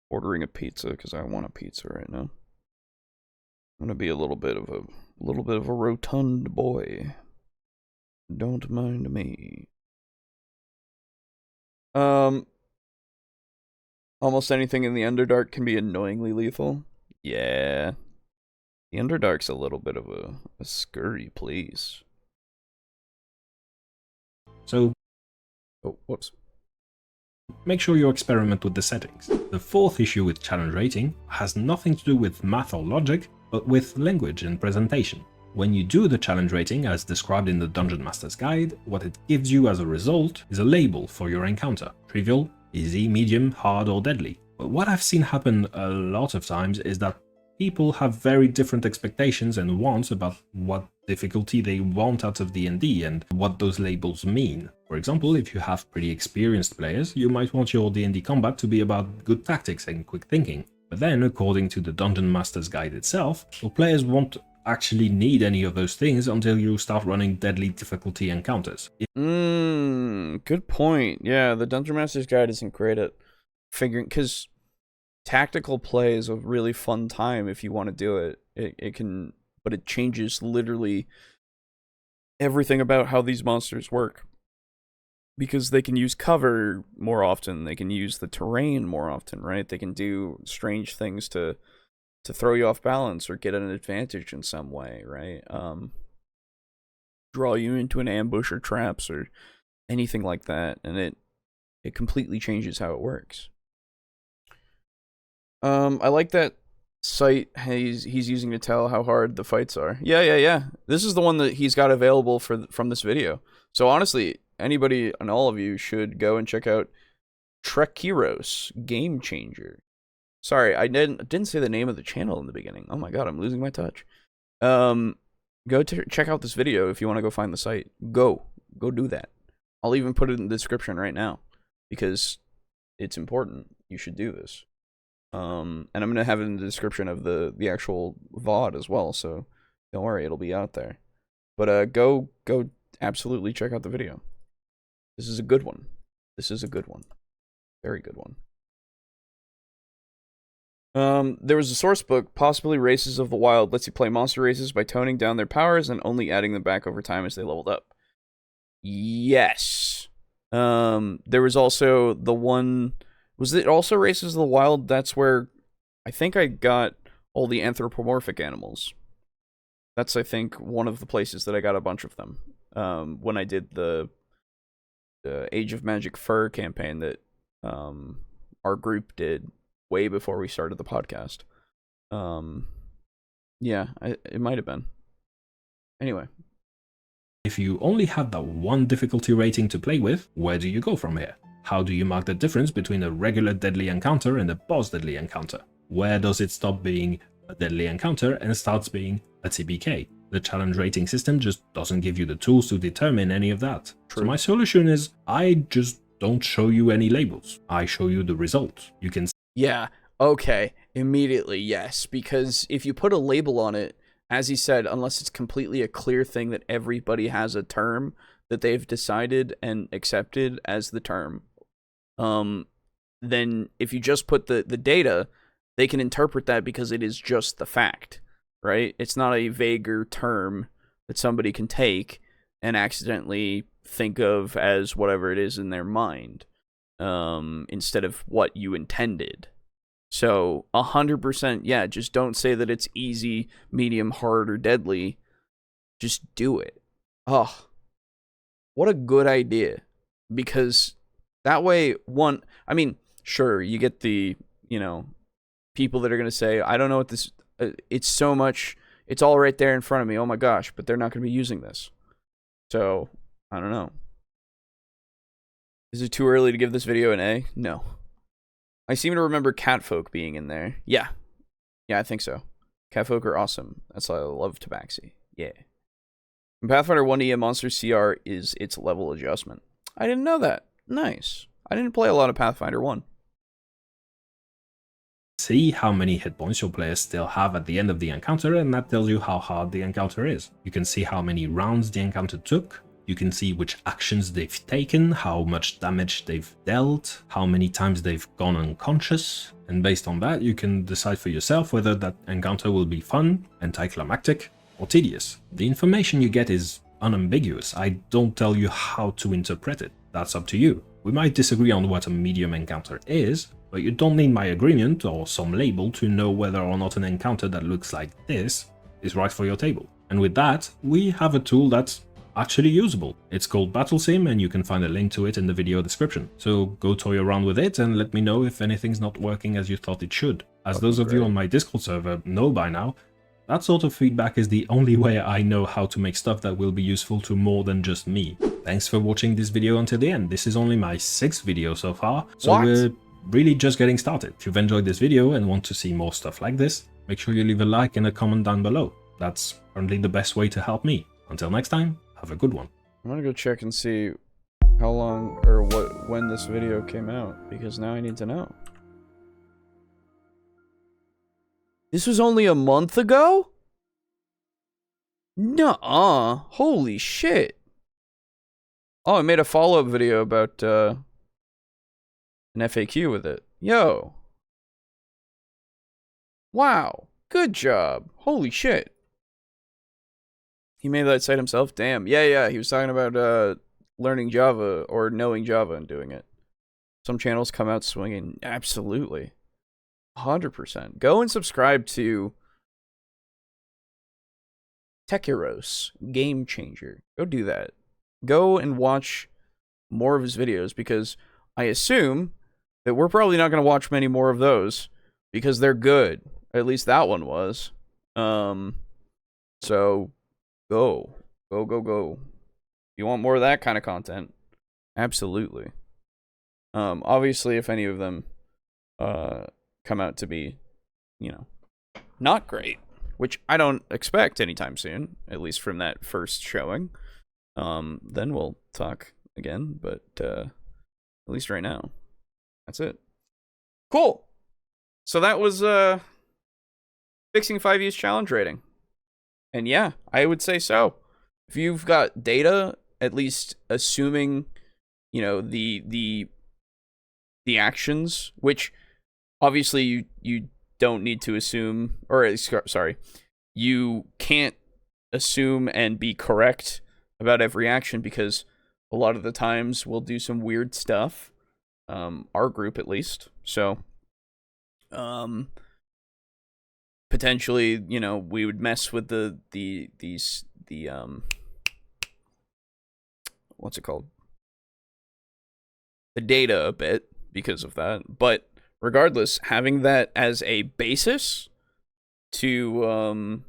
ordering a pizza because I want a pizza right now. I'm gonna be a little bit of a rotund boy. Don't mind me. Almost anything in the Underdark can be annoyingly lethal. Yeah. The Underdark's a little bit of a scurry place. So, oh, whoops. Make sure you experiment with the settings. The fourth issue with challenge rating has nothing to do with math or logic, but with language and presentation. When you do the challenge rating as described in the Dungeon Master's Guide, what it gives you as a result is a label for your encounter: trivial, easy, medium, hard, or deadly. But what I've seen happen a lot of times is that people have very different expectations and wants about what difficulty they want out of D&D and what those labels mean. For example, if you have pretty experienced players, you might want your D&D combat to be about good tactics and quick thinking. But then, according to the Dungeon Master's Guide itself, your players won't actually need any of those things until you start running deadly difficulty encounters. Good point. Yeah, the Dungeon Master's Guide isn't great at figuring, because tactical play is a really fun time if you want to do it. It can, but it changes literally everything about how these monsters work. Because they can use cover more often, they can use the terrain more often, right? They can do strange things to throw you off balance or get an advantage in some way, right? Draw you into an ambush or traps or anything like that, and it completely changes how it works. I like that site he's using to tell how hard the fights are. Yeah. This is the one that he's got available from this video. So honestly, anybody and all of you should go and check out Trekiros Game Changer. Sorry, I didn't say the name of the channel in the beginning. Oh my god, I'm losing my touch. Go check out this video if you want to go find the site. Go do that. I'll even put it in the description right now because it's important. You should do this. And I'm gonna have it in the description of the actual VOD as well. So don't worry, it'll be out there. But go absolutely check out the video. This is a good one. This is a good one. Very good one. There was a source book, possibly Races of the Wild, lets you play monster races by toning down their powers and only adding them back over time as they leveled up. Yes. There was also the one... Was it also Races of the Wild? That's where I think I got all the anthropomorphic animals. That's, I think, one of the places that I got a bunch of them. When I did the Age of Magic Fur campaign that our group did way before we started the podcast. Yeah, it might have been. Anyway. If you only have that one difficulty rating to play with, where do you go from here? How do you mark the difference between a regular deadly encounter and a boss deadly encounter? Where does it stop being a deadly encounter and starts being a TBK? The challenge rating system just doesn't give you the tools to determine any of that. True. So my solution is, I just don't show you any labels. I show you the result. You can... Yeah, okay, immediately, yes. Because if you put a label on it, as he said, unless it's completely a clear thing that everybody has a term that they've decided and accepted as the term, then if you just put the data, they can interpret that because it is just the fact, right? It's not a vaguer term that somebody can take and accidentally think of as whatever it is in their mind, instead of what you intended. So 100%, yeah, just don't say that it's easy, medium, hard, or deadly. Just do it. Oh, what a good idea. Because that way, I mean, sure, you get the, people that are going to say, I don't know what this, it's so much, it's all right there in front of me, oh my gosh, but they're not going to be using this. So, I don't know. Is it too early to give this video an A? No. I seem to remember catfolk being in there. Yeah, I think so. Catfolk are awesome. That's why I love Tabaxi. Yeah. In Pathfinder 1E, a monster CR is its level adjustment. I didn't know that. Nice. I didn't play a lot of Pathfinder 1. see how many hit points your players still have at the end of the encounter, and that tells you how hard the encounter is. You can see how many rounds the encounter took, you can see which actions they've taken, how much damage they've dealt, how many times they've gone unconscious, and based on that you can decide for yourself whether that encounter will be fun, anticlimactic, or tedious. The information you get is unambiguous. I don't tell you how to interpret it. That's up to you. We might disagree on what a medium encounter is, but you don't need my agreement or some label to know whether or not an encounter that looks like this is right for your table. And with that, we have a tool that's actually usable. It's called BattleSim, and you can find a link to it in the video description. So go toy around with it and let me know if anything's not working as you thought it should. As those of you on my Discord server know by now, that sort of feedback is the only way I know how to make stuff that will be useful to more than just me. Thanks for watching this video until the end. This is only my 6th video so far, so we're really just getting started. If you've enjoyed this video and want to see more stuff like this, make sure you leave a like and a comment down below. That's currently the best way to help me. Until next time, have a good one. I'm gonna go check and see how long or when this video came out, because now I need to know. This was only a month ago? Nuh-uh. Holy shit. Oh, I made a follow-up video about an FAQ with it. Yo. Wow. Good job. Holy shit. He made that site himself? Damn. Yeah. He was talking about learning Java or knowing Java and doing it. Some channels come out swinging. Absolutely. 100%. Go and subscribe to Techiros, Game Changer. Go do that. Go and watch more of his videos, because I assume that we're probably not going to watch many more of those because they're good. At least that one was. So go. If you want more of that kind of content, absolutely. Obviously, if any of them come out to be, not great, which I don't expect anytime soon, at least from that first showing, then we'll talk again, but at least right now, that's it. Cool. So that was fixing 5U's challenge rating. And yeah, I would say so. If you've got data, at least assuming, the actions, which obviously you don't need to assume, or sorry, you can't assume and be correct about every action, because a lot of the times we'll do some weird stuff, our group at least. So potentially, we would mess with the what's it called, the data a bit because of that. But regardless, having that as a basis to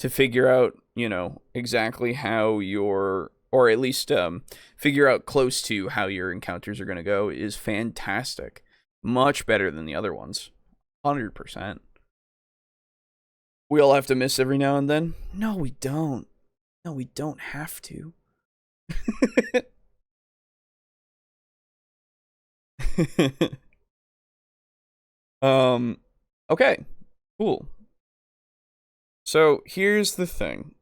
figure out, exactly how your, or at least figure out close to how your encounters are going to go is fantastic. Much better than the other ones. 100%. We all have to miss every now and then? No, we don't. No, we don't have to. Okay, cool. So here's the thing.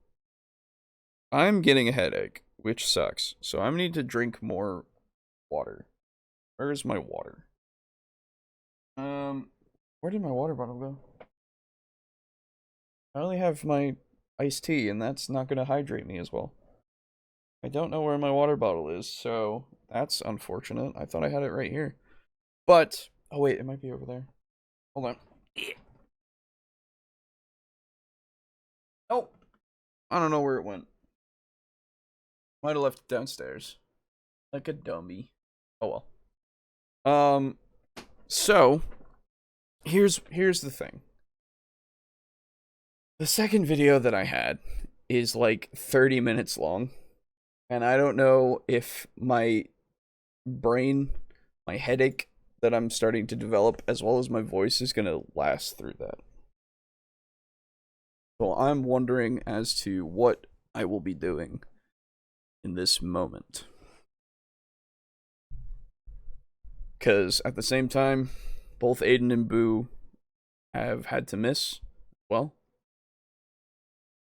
I'm getting a headache, which sucks. So I need to drink more water. Where's my water? Where did my water bottle go? I only have my iced tea, and that's not going to hydrate me as well. I don't know where my water bottle is, so that's unfortunate. I thought I had it right here. But, oh wait, it might be over there. Hold on. Oh, I don't know where it went. Might have left it downstairs. Like a dummy. Oh well. So, here's the thing. The second video that I had is like 30 minutes long. And I don't know if my brain, my headache that I'm starting to develop, as well as my voice, is going to last through that. So I'm wondering as to what I will be doing in this moment. Because at the same time, both Aiden and Boo have had to miss. Well,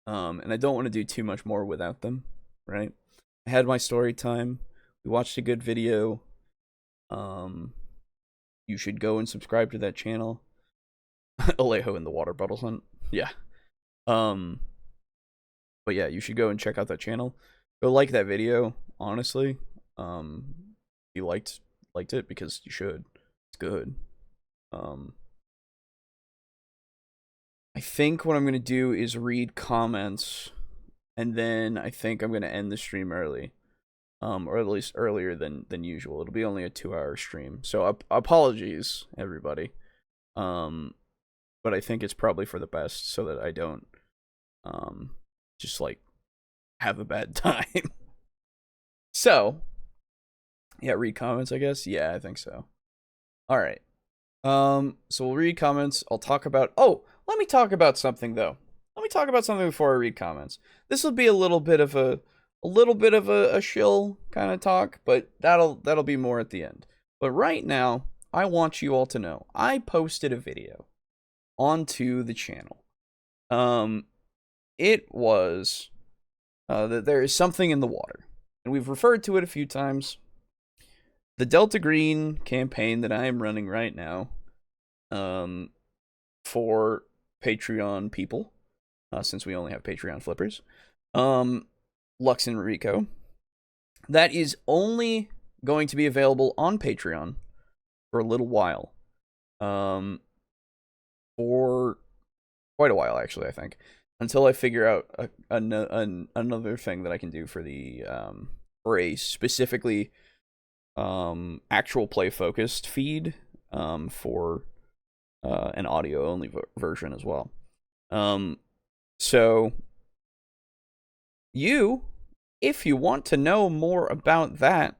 and I don't want to do too much more without them, right? I had my story time. We watched a good video. You should go and subscribe to that channel. Alejo in the water bottle hunt. Yeah. But yeah, you should go and check out that channel. Go like that video, honestly. You liked it because you should. It's good. I think what I'm gonna do is read comments, and then I think I'm gonna end the stream early. Or at least earlier than usual. It'll be only a 2-hour stream. So apologies, everybody. But I think it's probably for the best so that I don't just like have a bad time. So yeah, read comments, I guess. Yeah, I think so. All right. So we'll read comments. I'll talk about let me talk about something though. Let me talk about something before I read comments. This will be a little bit of a shill kind of talk, but that'll be more at the end. But right now, I want you all to know I posted a video onto the channel. It was that there is something in the water, and we've referred to it a few times. The Delta Green campaign that I am running right now, for Patreon people, since we only have Patreon flippers, Lux and Rico, that is only going to be available on Patreon for a little while. For quite a while, actually, I think, until I figure out another thing that I can do for the for a specifically actual play focused feed for an audio only version as well. So if you want to know more about that,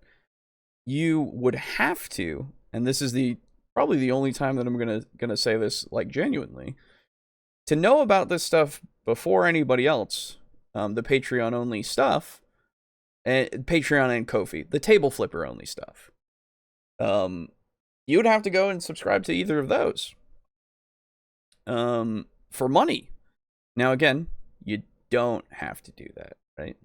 you would have to, and this is probably the only time that I'm gonna say this like genuinely, to know about this stuff before anybody else, the Patreon only stuff, and Patreon and Ko-fi, the table flipper only stuff, you would have to go and subscribe to either of those for money. Now again, you don't have to do that, right?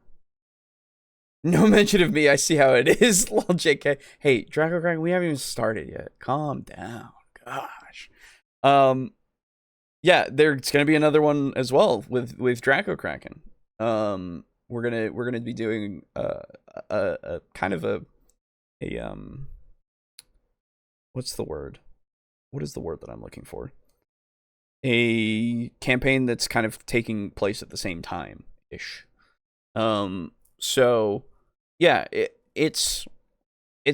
No mention of me. I see how it is. Lol, JK. Hey, Draco Crack, we haven't even started yet. Calm down. Gosh. Yeah, there's gonna be another one as well with Draco Kraken. We're gonna be doing a kind of a what's the word? What is the word that I'm looking for? A campaign that's kind of taking place at the same time ish. So yeah, it's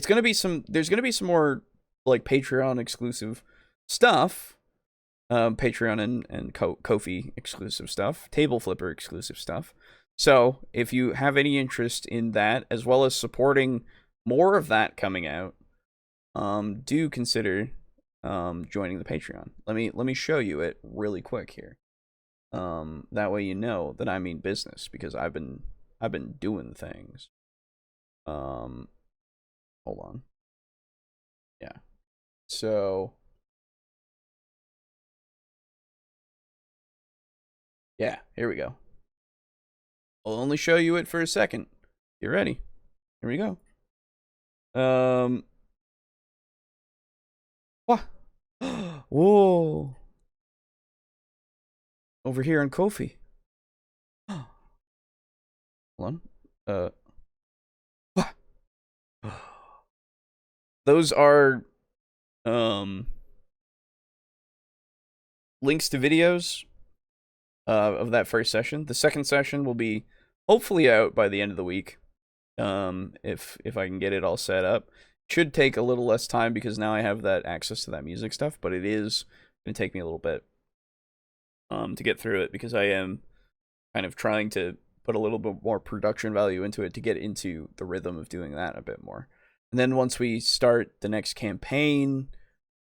gonna be there's gonna be some more like Patreon exclusive stuff, Patreon and Ko-fi exclusive stuff, Table Flipper exclusive stuff. So if you have any interest in that, as well as supporting more of that coming out, do consider joining the Patreon. Let me show you it really quick here. That way you know that I mean business, because I've been doing things. Hold on. Yeah. So yeah, here we go. I'll only show you it for a second. You ready? Here we go. What? Whoa. Over here in Ko-fi. Hold on. What? Those are links to videos of that first session. The second session will be hopefully out by the end of the week. If I can get it all set up. Should take a little less time because now I have that access to that music stuff, but it is going to take me a little bit to get through it, because I am kind of trying to put a little bit more production value into it to get into the rhythm of doing that a bit more. And then once we start the next campaign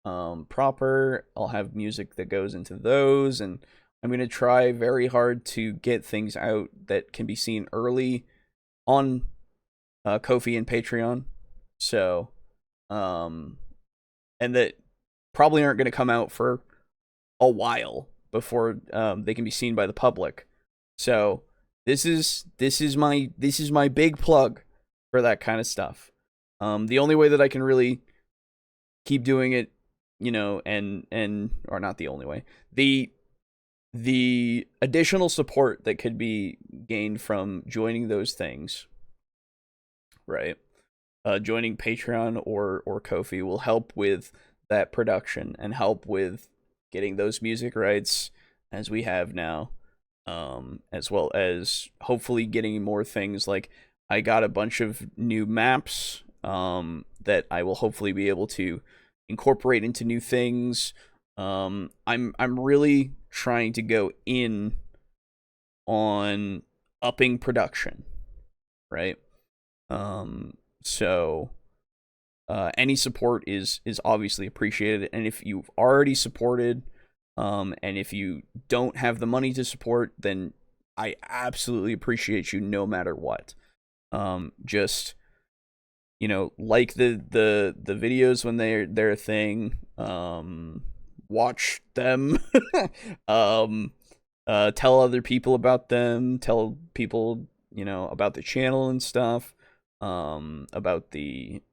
proper, I'll have music that goes into those, and I'm going to try very hard to get things out that can be seen early on Ko-fi and Patreon. So, and that probably aren't going to come out for a while before they can be seen by the public. So this is my big plug for that kind of stuff. The only way that I can really keep doing it, you know, and or not the only way, the additional support that could be gained from joining those things, right? Joining Patreon or Ko-fi will help with that production and help with getting those music rights as we have now, as well as hopefully getting more things. Like, I got a bunch of new maps that I will hopefully be able to incorporate into new things. I'm really trying to go in on upping production, right? So any support is obviously appreciated, and if you've already supported, and if you don't have the money to support, then I absolutely appreciate you no matter what. Just, you know, like the videos when they're a thing. Watch them. Tell other people about them. Tell people, you know, about the channel and stuff. About the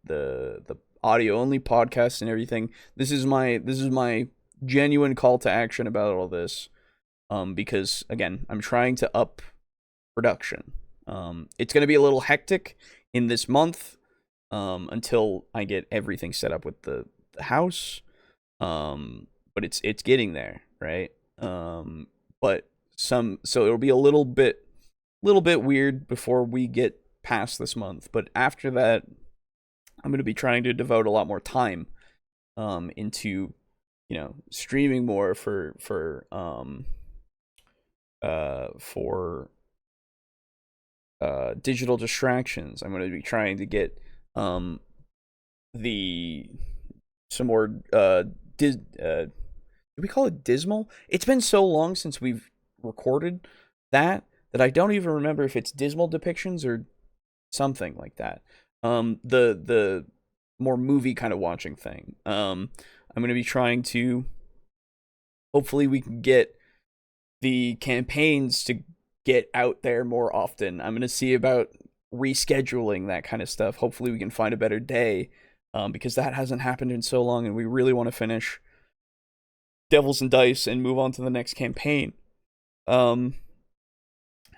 audio only podcast and everything. This is my genuine call to action about all this. Because again, I'm trying to up production. It's gonna be a little hectic in this month. Until I get everything set up with the house. But it's getting there, right? But so it'll be a little bit weird before we get past this month. But after that, I'm going to be trying to devote a lot more time into, you know, streaming more for digital distractions. I'm going to be trying to get some more do we call it dismal? It's been so long since we've recorded that I don't even remember if it's dismal depictions or something like that. The more movie kind of watching thing. I'm going to be trying to, hopefully we can get the campaigns to get out there more often. I'm going to see about rescheduling that kind of stuff. Hopefully we can find a better day, because that hasn't happened in so long, and we really want to finish Devils and Dice and move on to the next campaign.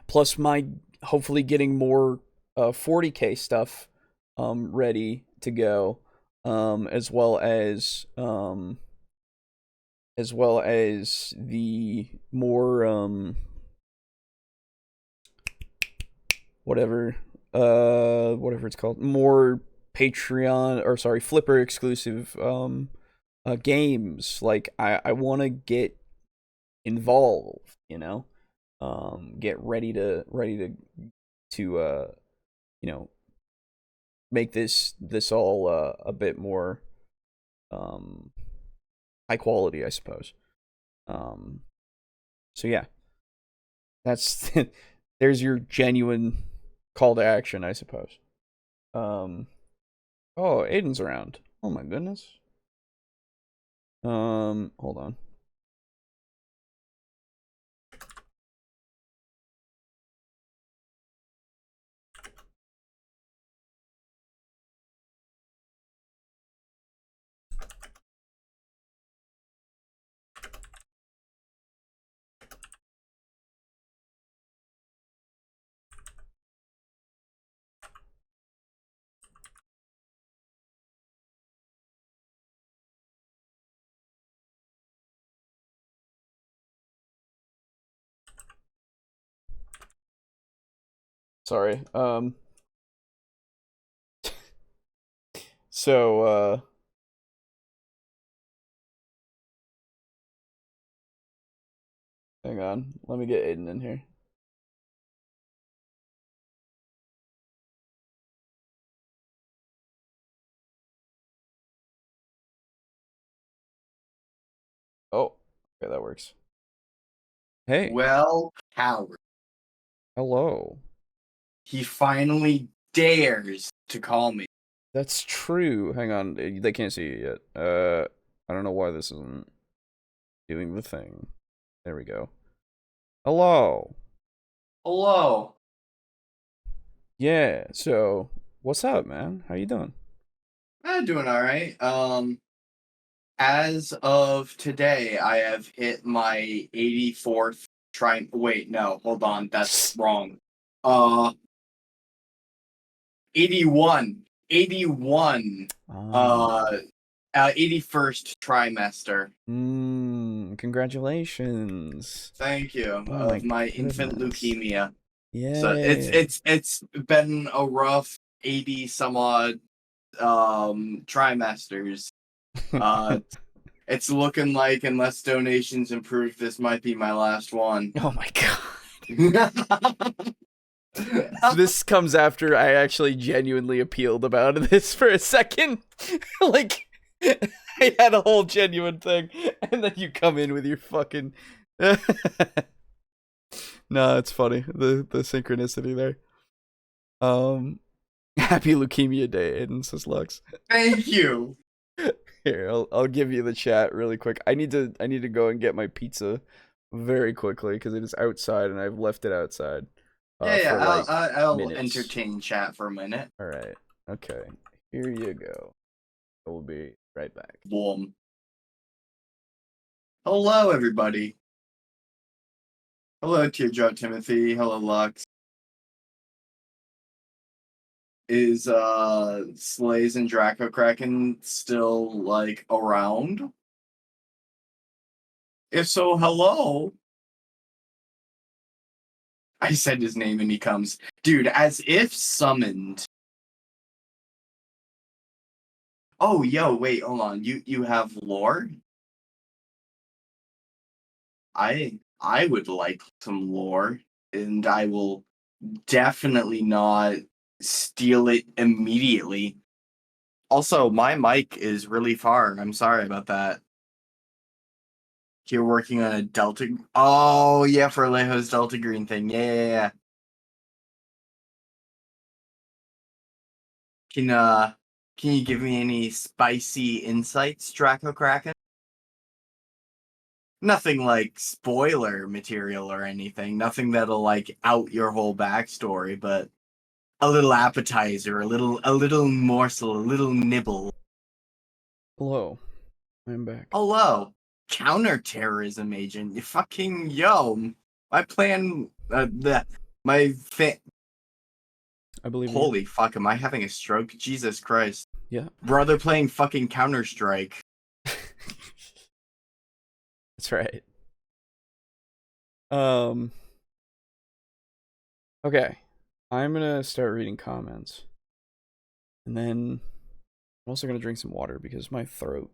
Plus my hopefully getting more 40k stuff ready to go, as well as the more whatever it's called, more Patreon, or sorry, Flipper exclusive games. Like, I want to get involved, you know, get ready to you know, make this all a bit more high quality, I suppose. So yeah, that's there's your genuine call to action, I suppose. Oh, Aiden's around. Oh my goodness. Hold on. Sorry. So hang on. Let me get Aiden in here. Oh, okay, that works. Hey. Well, Howard, Hello. he finally dares to call me. That's true. Hang on. They can't see you yet. I don't know why this isn't doing the thing. There we go. Hello. Hello. Yeah, so what's up, man? How you doing? I'm doing all right. As of today, I have hit my 84th try. Wait, no, hold on, that's wrong. 81, 81. Ah. 81st trimester. Congratulations. Thank you. Oh Of my goodness. infant leukemia. Yeah. So it's been a rough 80 some odd trimesters. It's looking like, unless donations improve, this might be my last one. Oh my god. This comes after I actually genuinely appealed about this for a second. Like, I had a whole genuine thing, and then you come in with your fucking. No, it's funny, the synchronicity there. Happy Leukemia Day, Aiden, says Lux. Thank you. Here, I'll give you the chat really quick. I need to go and get my pizza very quickly because it is outside and I've left it outside. Yeah, for like I'll minutes. entertain chat for a minute. All right. Okay. Here you go. I will be right back. Boom. Hello, everybody. Hello, Teardrop Timothy. Hello, Lux. Is Slays and Draco Kraken still like around? If so, hello. I said his name and he comes. Dude, as if summoned. Oh, yo, wait, hold on. You have lore? I would like some lore, and I will definitely not steal it immediately. Also, my mic is really far. I'm sorry about that. You're working on a Delta. Oh, yeah, for Alejo's Delta Green thing. Yeah. Can you give me any spicy insights, Draco Kraken? Nothing like spoiler material or anything. Nothing that'll like out your whole backstory, but a little appetizer, a little morsel, a little nibble. Hello. I'm back. Hello, counterterrorism agent. You fucking yo. My plan. My fa- I believe you. Holy fuck! Am I having a stroke? Jesus Christ. Yeah. Brother playing fucking Counter-Strike. That's right. Okay. I'm gonna start reading comments. And then I'm also gonna drink some water because my throat.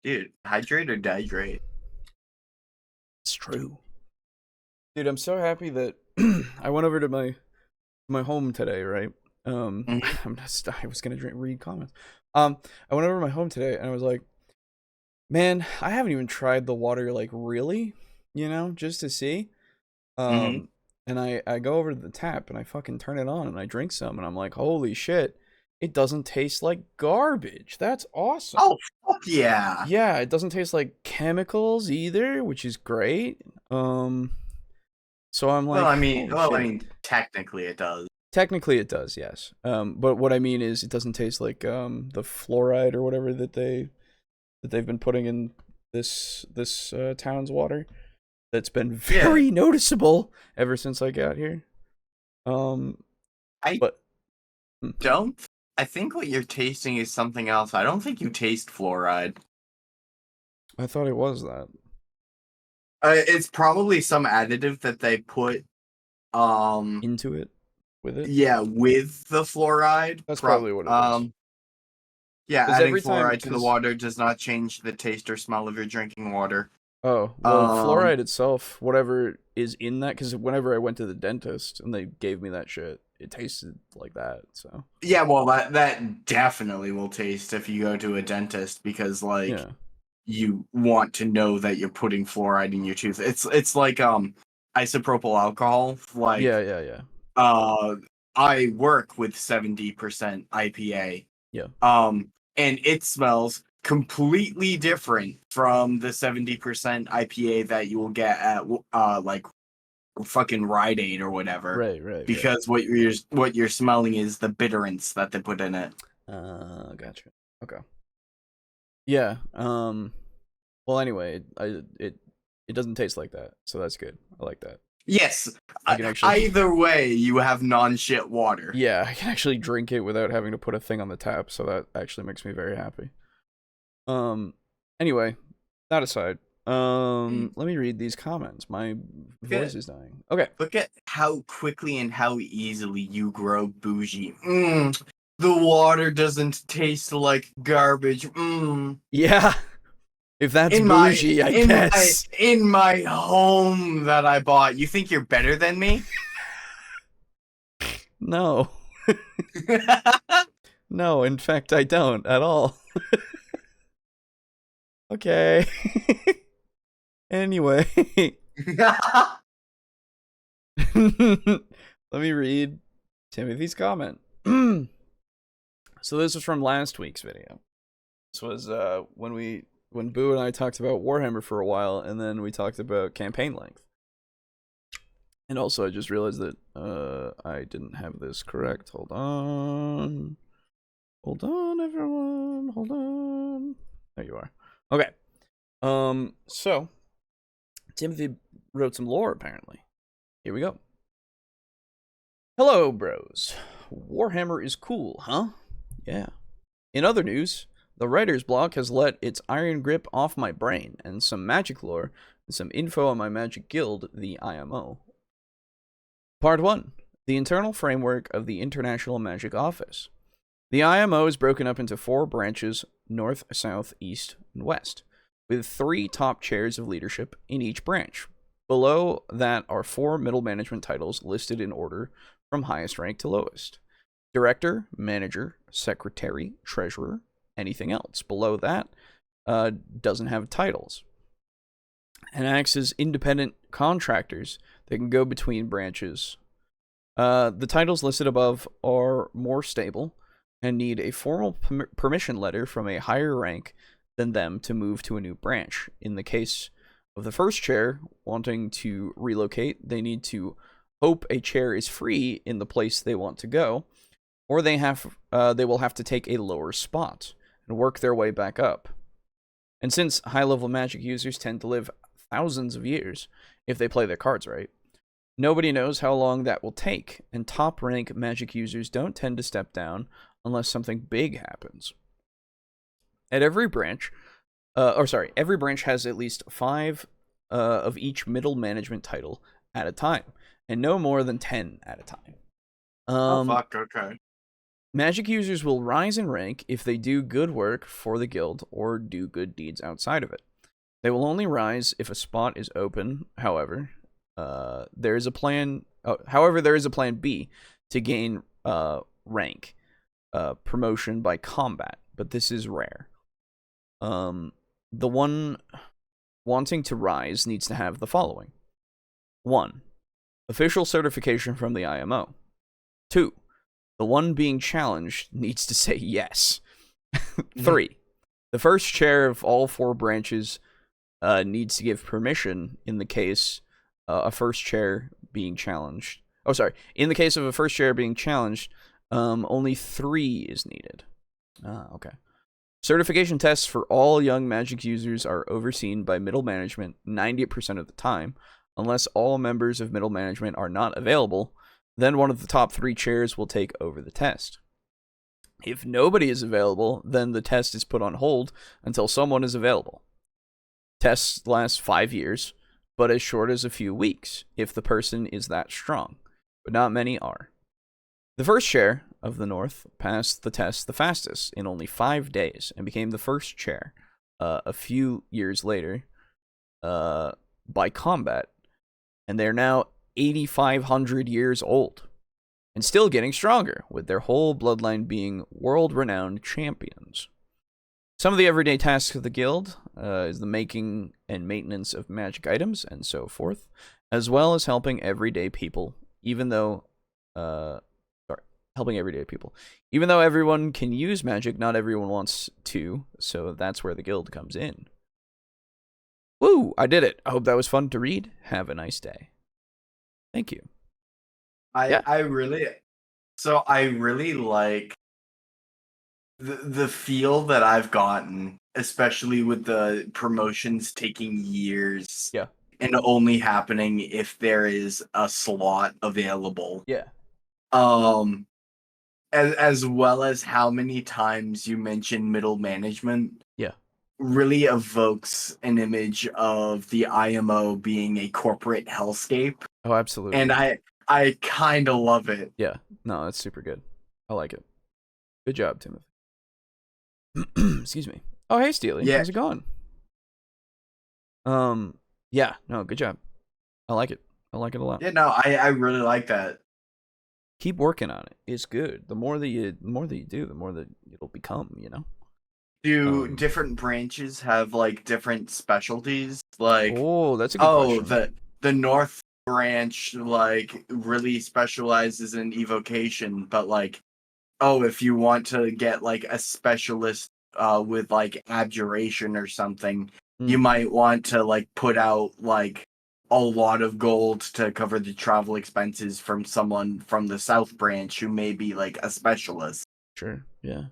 Dude, hydrate or dehydrate? It's true. Dude, I'm so happy that I went over to my home today, right? I was gonna read comments. I went over to my home today and I was like, man, I haven't even tried the water like really, just to see. And I go over to the tap and I fucking turn it on and I drink some and I'm like, holy shit, it doesn't taste like garbage. That's awesome. Oh, fuck yeah. Yeah, it doesn't taste like chemicals either, which is great. So I'm like, Well, I mean, technically it does. Technically it does, yes. But what I mean is it doesn't taste like the fluoride or whatever that they've been putting in this town's water. That's been very noticeable ever since I got here. I think what you're tasting is something else. I don't think you taste fluoride. I thought it was that. It's probably some additive that they put into it with it. Yeah, with the fluoride. That's probably what it is. Yeah, adding fluoride to the water does not change the taste or smell of your drinking water. Oh, well, fluoride itself, whatever is in that, because whenever I went to the dentist and they gave me that shit, it tasted like that. So yeah, well, that definitely will taste if you go to a dentist because you want to know that you're putting fluoride in your tooth. It's like isopropyl alcohol. Like yeah. I work with 70% IPA. Yeah. And it smells completely different from the 70% IPA that you will get at like fucking Rite Aid or whatever. Right. Because what you're smelling is the bitterance that they put in it. Gotcha. Okay. Yeah. Well, anyway, it doesn't taste like that, so that's good. I like that. Yes. I can actually... Either way, you have non-shit water. Yeah, I can actually drink it without having to put a thing on the tap, so that actually makes me very happy. Anyway, that aside, let me read these comments. My voice is dying. Okay. Look at how quickly and how easily you grow bougie. The water doesn't taste like garbage. Yeah. If that's bougie, I guess. In my home that I bought. You think you're better than me? No. No, in fact, I don't at all. Okay. Anyway. Let me read Timothy's comment. So this was from last week's video. This was when Boo and I talked about Warhammer for a while, and then we talked about campaign length. And also, I just realized that I didn't have this correct. Hold on. Hold on, everyone. Hold on. There you are. Okay. So, Timothy wrote some lore, apparently. Here we go. Hello, bros. Warhammer is cool, huh? Yeah. In other news, the writer's block has let its iron grip off my brain, and some magic lore, and some info on my magic guild, the IMO. Part 1. The internal framework of the International Magic Office. The IMO is broken up into 4 branches, north, south, east, and west, with 3 top chairs of leadership in each branch. Below that are 4 middle management titles listed in order from highest rank to lowest. Director, manager, secretary, treasurer, anything else. Below that doesn't have titles. And acts as independent contractors that can go between branches. The titles listed above are more stable and need a formal permission letter from a higher rank than them to move to a new branch. In the case of the first chair wanting to relocate, they need to hope a chair is free in the place they want to go, or they will have to take a lower spot and work their way back up. And since high-level magic users tend to live thousands of years if they play their cards right, nobody knows how long that will take, and top-rank magic users don't tend to step down unless something big happens. At every branch, every branch has at least 5 of each middle management title at a time, and no more than 10 at a time. Okay. Magic users will rise in rank if they do good work for the guild or do good deeds outside of it. They will only rise if a spot is open. However, there is a plan B to gain rank, promotion by combat, but this is rare. The one wanting to rise needs to have the following: 1. Official certification from the IMO. 2. The one being challenged needs to say yes. 3. The first chair of all 4 branches needs to give permission in the case a first chair being challenged. In the case of a first chair being challenged, only 3 is needed. Okay. Certification tests for all young magic users are overseen by middle management 90% of the time. Unless all members of middle management are not available, then one of the top 3 chairs will take over the test. If nobody is available, then the test is put on hold until someone is available. Tests last 5 years, but as short as a few weeks, if the person is that strong, but not many are. The first chair of the North passed the test the fastest in only 5 days and became the first chair a few years later by combat, and they're now 8,500 years old and still getting stronger, with their whole bloodline being world-renowned champions. Some of the everyday tasks of the guild is the making and maintenance of magic items and so forth, as well as helping everyday people, helping everyday people. Even though everyone can use magic, not everyone wants to, so that's where the guild comes in. Woo! I did it. I hope that was fun to read. Have a nice day. Thank you. I really like the feel that I've gotten, especially with the promotions taking years. Yeah. And only happening if there is a slot available. Yeah. As well as how many times you mention middle management. Yeah. Really evokes an image of the IMO being a corporate hellscape. Oh, absolutely. And I kind of love it. Yeah. No, that's super good. I like it. Good job, Timothy. Excuse me. Oh, hey, Steely. Yeah. How's it going? Yeah. No, good job. I like it. I like it a lot. Yeah, no, I really like that. Keep working on it. It's good. The more that you do, the more that it'll become, you know? Do different branches have like different specialties? Like, oh, that's a good question. the North branch like really specializes in evocation, but like, oh, if you want to get like a specialist with like abjuration or something, you might want to like put out like a lot of gold to cover the travel expenses from someone from the South branch who may be like a specialist. Sure, yeah.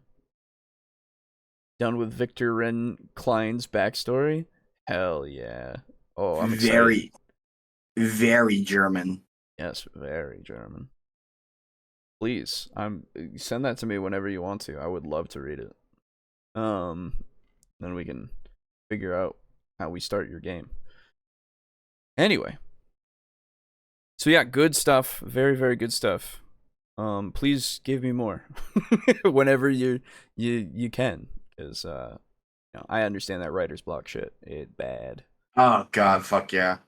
Done with Victor Ren Klein's backstory? Hell yeah. Oh, I'm excited. Very, very German. Yes, very German. Please, send that to me whenever you want to. I would love to read it. Then we can figure out how we start your game. Anyway. So yeah, good stuff. Very, very good stuff. Please give me more whenever you can, because I understand that writer's block shit. It's bad. Oh god, fuck yeah.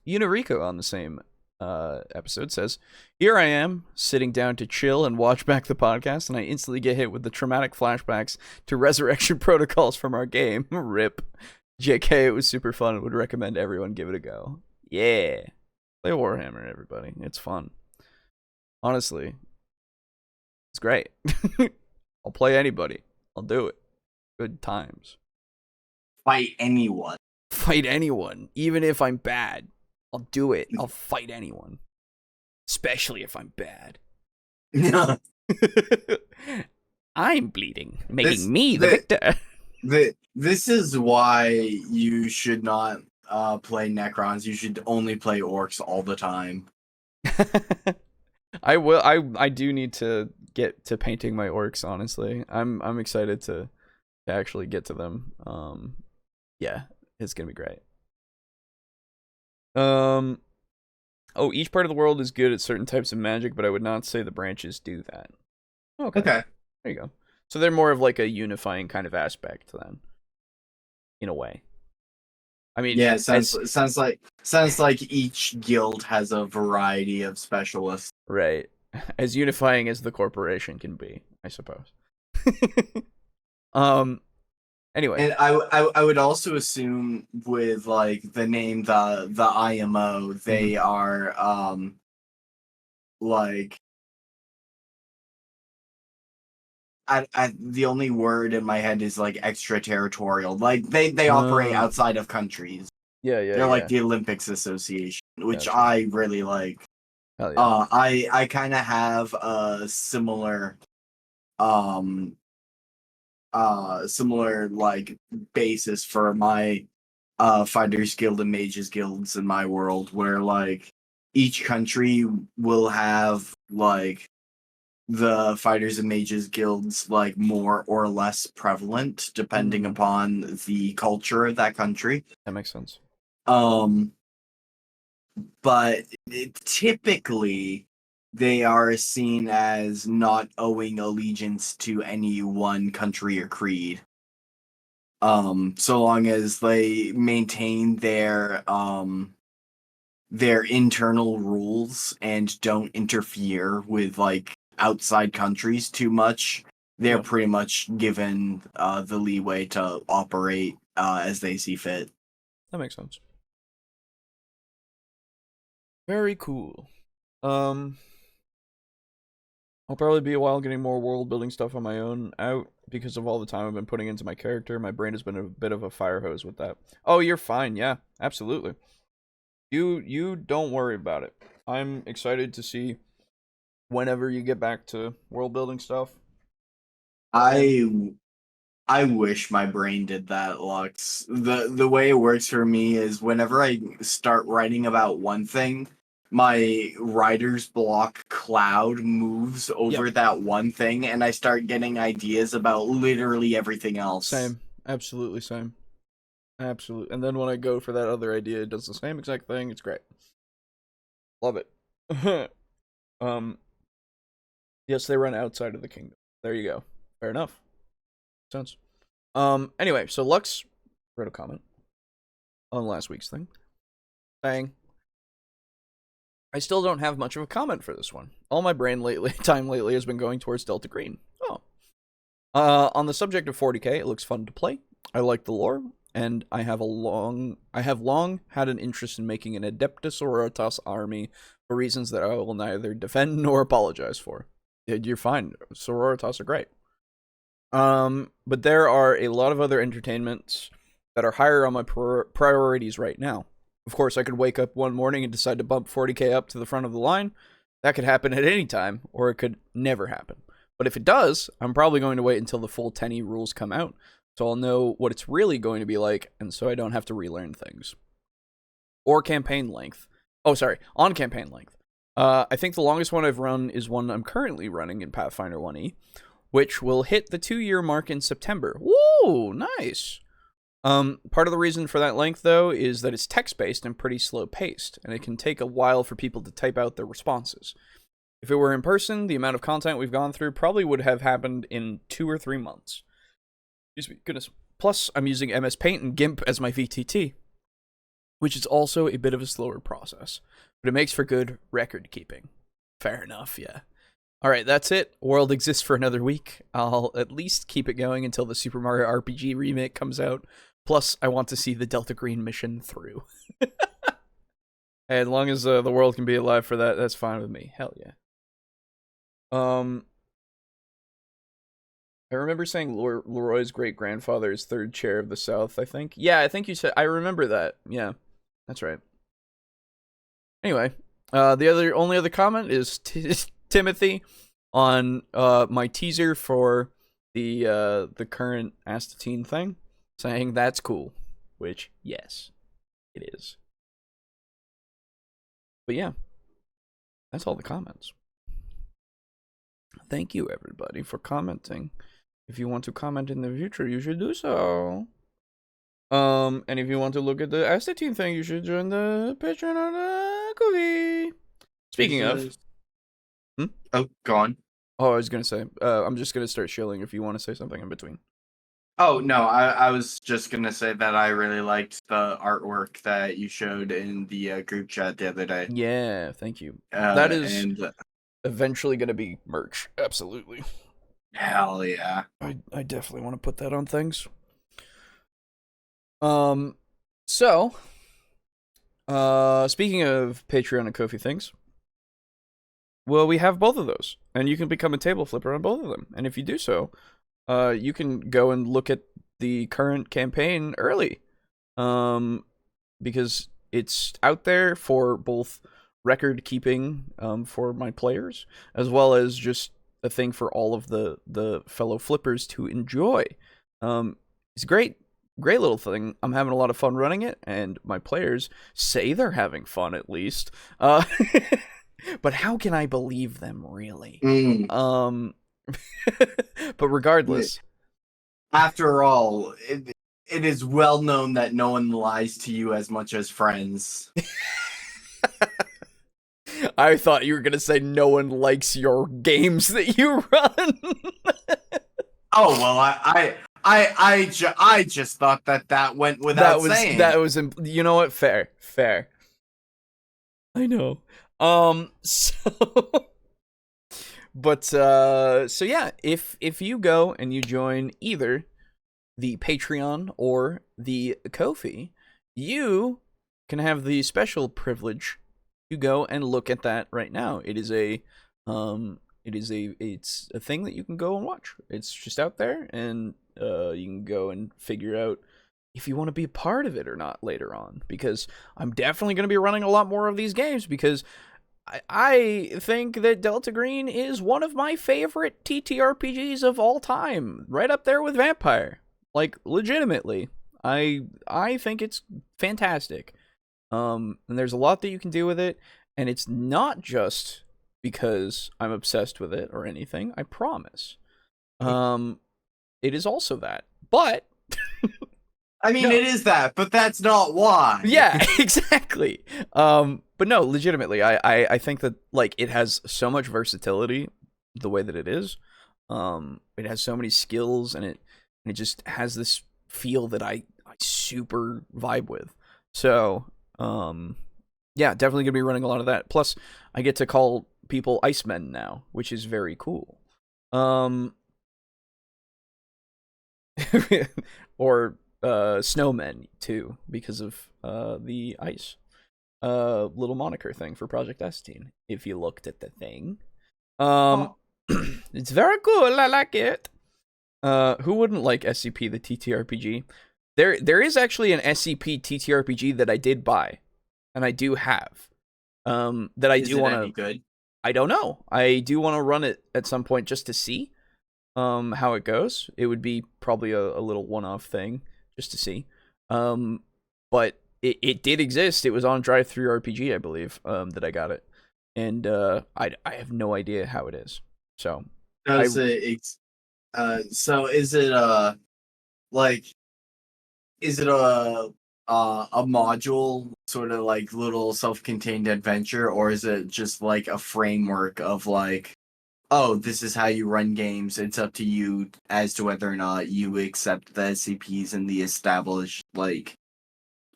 Unirico on the same episode says, "Here I am, sitting down to chill and watch back the podcast, and I instantly get hit with the traumatic flashbacks to resurrection protocols from our game. RIP. JK, it was super fun. Would recommend everyone give it a go. Yeah. Play Warhammer, everybody. It's fun. Honestly, it's great. I'll play anybody. I'll do it. Good times. Fight anyone. Fight anyone, even if I'm bad. I'll do it. I'll fight anyone. Especially if I'm bad. I'm bleeding, making me the victor. This is why you should not play Necrons. You should only play Orcs all the time. I will. I do need to get to painting my Orcs, honestly. I'm excited to actually get to them. Yeah, it's gonna be great. Oh, each part of the world is good at certain types of magic, but I would not say the branches do that. Okay. There you go. So they're more of like a unifying kind of aspect then, in a way. I mean, yeah, sounds like each guild has a variety of specialists. Right. As unifying as the corporation can be, I suppose. Anyway. And I would also assume with like the name the IMO, they are like the only word in my head is like extraterritorial. Like they operate outside of countries. Yeah. They're like the Olympics Association, which Gotcha. I really like. Hell yeah. I kind of have a similar similar like basis for my fighters guild and mages guilds in my world, where like each country will have like the fighters and mages guilds like more or less prevalent depending upon the culture of that country. That makes sense. But typically they are seen as not owing allegiance to any one country or creed. So long as they maintain their internal rules and don't interfere with like outside countries too much, they're pretty much given the leeway to operate as they see fit. That makes sense. Very cool. I'll probably be a while getting more world building stuff on my own out because of all the time I've been putting into my character. My brain has been a bit of a fire hose with that. Oh, you're fine. Yeah, absolutely. You don't worry about it. I'm excited to see whenever you get back to world building stuff. I wish my brain did that, Lux. The way it works for me is whenever I start writing about one thing, my writer's block cloud moves over that one thing, and I start getting ideas about literally everything else. Same. Absolutely same. Absolutely. And then when I go for that other idea, it does the same exact thing. It's great. Love it. Yes, they run outside of the kingdom. There you go. Fair enough. Sense. Anyway, so Lux wrote a comment on last week's thing saying, I still don't have much of a comment for this one. All my brain time lately has been going towards Delta Green. Oh. On the subject of 40k, it looks fun to play. I like the lore, and I have long had an interest in making an Adeptus Sororitas army for reasons that I will neither defend nor apologize for. You're fine. Sororitas are great. But there are a lot of other entertainments that are higher on my priorities right now. Of course, I could wake up one morning and decide to bump 40k up to the front of the line. That could happen at any time, or it could never happen. But if it does, I'm probably going to wait until the full 10e rules come out, so I'll know what it's really going to be like, and so I don't have to relearn things. Or campaign length. Oh, sorry, on campaign length. I think the longest one I've run is one I'm currently running in Pathfinder 1e, which will hit the 2-year mark in September. Woo, nice. Part of the reason for that length, though, is that it's text-based and pretty slow-paced, and it can take a while for people to type out their responses. If it were in person, the amount of content we've gone through probably would have happened in 2 or 3 months. Excuse me, goodness. Plus, I'm using MS Paint and GIMP as my VTT, which is also a bit of a slower process, but it makes for good record-keeping. Fair enough, yeah. Alright, that's it. World exists for another week. I'll at least keep it going until the Super Mario RPG remake comes out. Plus, I want to see the Delta Green mission through. Hey, as long as the world can be alive for that, that's fine with me. Hell yeah. I remember saying Leroy's great-grandfather is 3rd chair of the South, I think. Yeah, I think you said... I remember that. Yeah, that's right. Anyway, the only other comment is Timothy on my teaser for the current Astatine thing, saying that's cool, which, yes, it is. But yeah, that's all the comments. Thank you, everybody, for commenting. If you want to comment in the future, you should do so. And if you want to look at the Astatine thing, you should join the Patreon or the Kofi. Speaking of... Oh, go on. Oh, I was going to say, I'm just going to start shilling if you want to say something in between. Oh, no, I was just going to say that I really liked the artwork that you showed in the group chat the other day. Yeah, thank you. That is eventually going to be merch. Absolutely. Hell yeah. I definitely want to put that on things. So, speaking of Patreon and Ko-fi things, well, we have both of those, and you can become a table flipper on both of them. And if you do so, you can go and look at the current campaign early, because it's out there for both record keeping for my players, as well as just a thing for all of the fellow flippers to enjoy. It's a great little thing. I'm having a lot of fun running it, and my players say they're having fun at least. But how can I believe them, really? But regardless. After all, it is well known that no one lies to you as much as friends. I thought you were going to say no one likes your games that you run. Oh, well, I just thought that went without saying. That was, you know what? Fair. I know. So yeah, if you go and you join either the Patreon or the Ko-fi, you can have the special privilege to go and look at that right now. It is a It's a thing that you can go and watch. It's just out there, and you can go and figure out if you want to be a part of it or not later on. Because I'm definitely going to be running a lot more of these games, because I think that Delta Green is one of my favorite TTRPGs of all time, right up there with Vampire. Like, legitimately, I think it's fantastic. And there's a lot that you can do with it, and it's not just because I'm obsessed with it or anything. I promise. It is also that, but I mean, No. it is that, but that's not why. yeah, exactly. But no, legitimately, I think that like it has so much versatility the way that it is. It has so many skills, and it just has this feel that I super vibe with. So, yeah, definitely gonna be running a lot of that. Plus, I get to call people Icemen now, which is very cool. Or snowmen too, because of the ice little moniker thing for Project Esteen. If you looked at the thing, it's very cool. I like it. Who wouldn't like SCP the TTRPG? There is actually an SCP TTRPG that I did buy, and I do have. That I Is do it want any to. good? I don't know. I do want to run it at some point just to see how it goes. It would be probably a little one-off thing just to see. But it did exist. It was on Drive-Thru RPG, I believe, that I got it. And I have no idea how it is. So Does so is it like is it a module sort of like little self-contained adventure, or is it just like a framework of like, oh, this is how you run games, it's up to you as to whether or not you accept the SCPs in the established like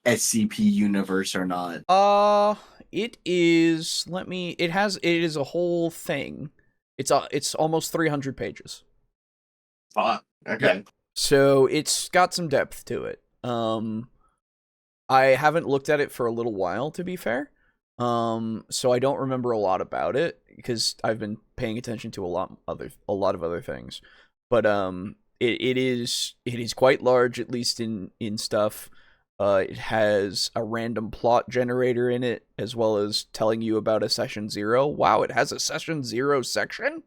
SCP universe or not? it is, it is a whole thing. It's almost 300 pages. Okay. Yeah. So it's got some depth to it. I haven't looked at it for a little while, to be fair. So I don't remember a lot about it because I've been paying attention to a lot of other things. But it is quite large, at least in stuff. It has a random plot generator in it, as well as telling you about a session 0. Wow, it has a session 0 section?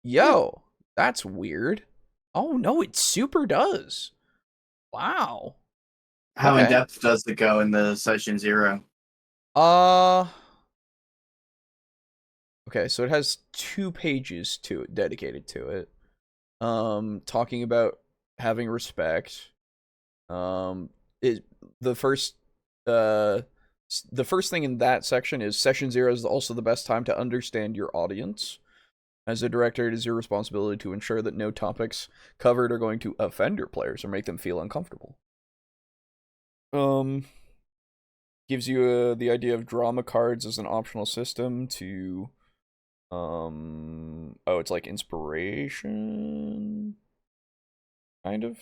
Yo, that's weird. Oh no, it super does. Wow. How in Okay. depth does it go in the session 0? Okay, so it has 2 pages dedicated to it. Talking about having respect. The first thing in that section is session 0 is also the best time to understand your audience. As a director, it is your responsibility to ensure that no topics covered are going to offend your players or make them feel uncomfortable. Gives you the idea of drama cards as an optional system to it's like inspiration, kind of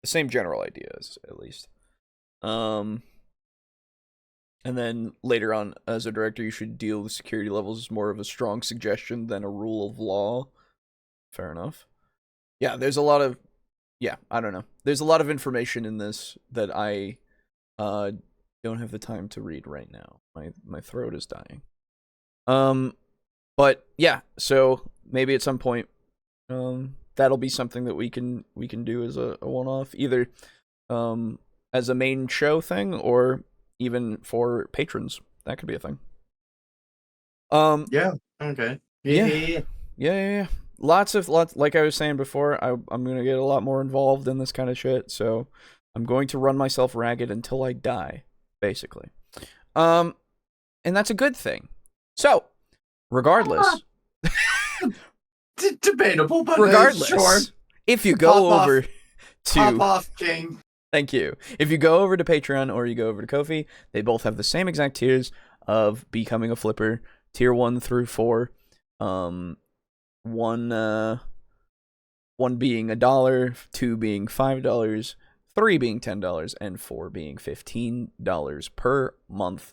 the same general ideas, at least. And then later on, as a director, you should deal with security levels as more of a strong suggestion than a rule of law. Fair enough. Yeah, there's a lot of I don't know. There's a lot of information in this that I don't have the time to read right now. My throat is dying. But yeah, so maybe at some point that'll be something that we can do as a one-off, either as a main show thing or even for patrons. That could be a thing. Yeah. Okay. Yeah. Lots like I was saying before, I'm going to get a lot more involved in this kind of shit, so I'm going to run myself ragged until I die, basically. And that's a good thing. So, regardless, Debatable, but regardless, sure. if you go Pop over off. to Pop off, King. Thank you. If you go over to Patreon or you go over to Ko-fi, they both have the same exact tiers of becoming a flipper. Tier 1 through 4. One being $1, 2 being $5, 3 being $10, and 4 being $15 per month.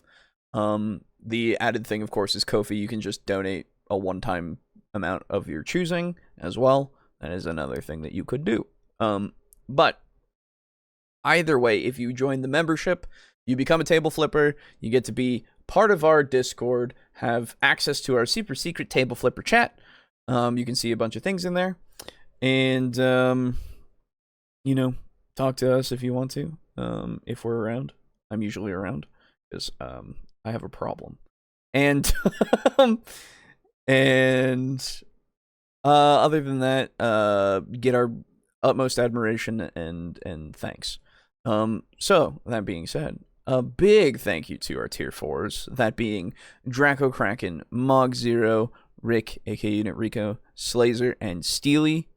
The added thing, of course, is Ko-fi. You can just donate a one-time amount of your choosing as well. That is another thing that you could do. But either way, if you join the membership, you become a table flipper, you get to be part of our Discord, have access to our super secret table flipper chat. You can see a bunch of things in there. And, talk to us if you want to, if we're around. I'm usually around, because I have a problem. And, other than that, get our utmost admiration and thanks. So, that being said, a big thank you to our tier 4s, that being Draco Kraken, Mog Zero, Rick, aka Unit Rico, Slazer, and Steely.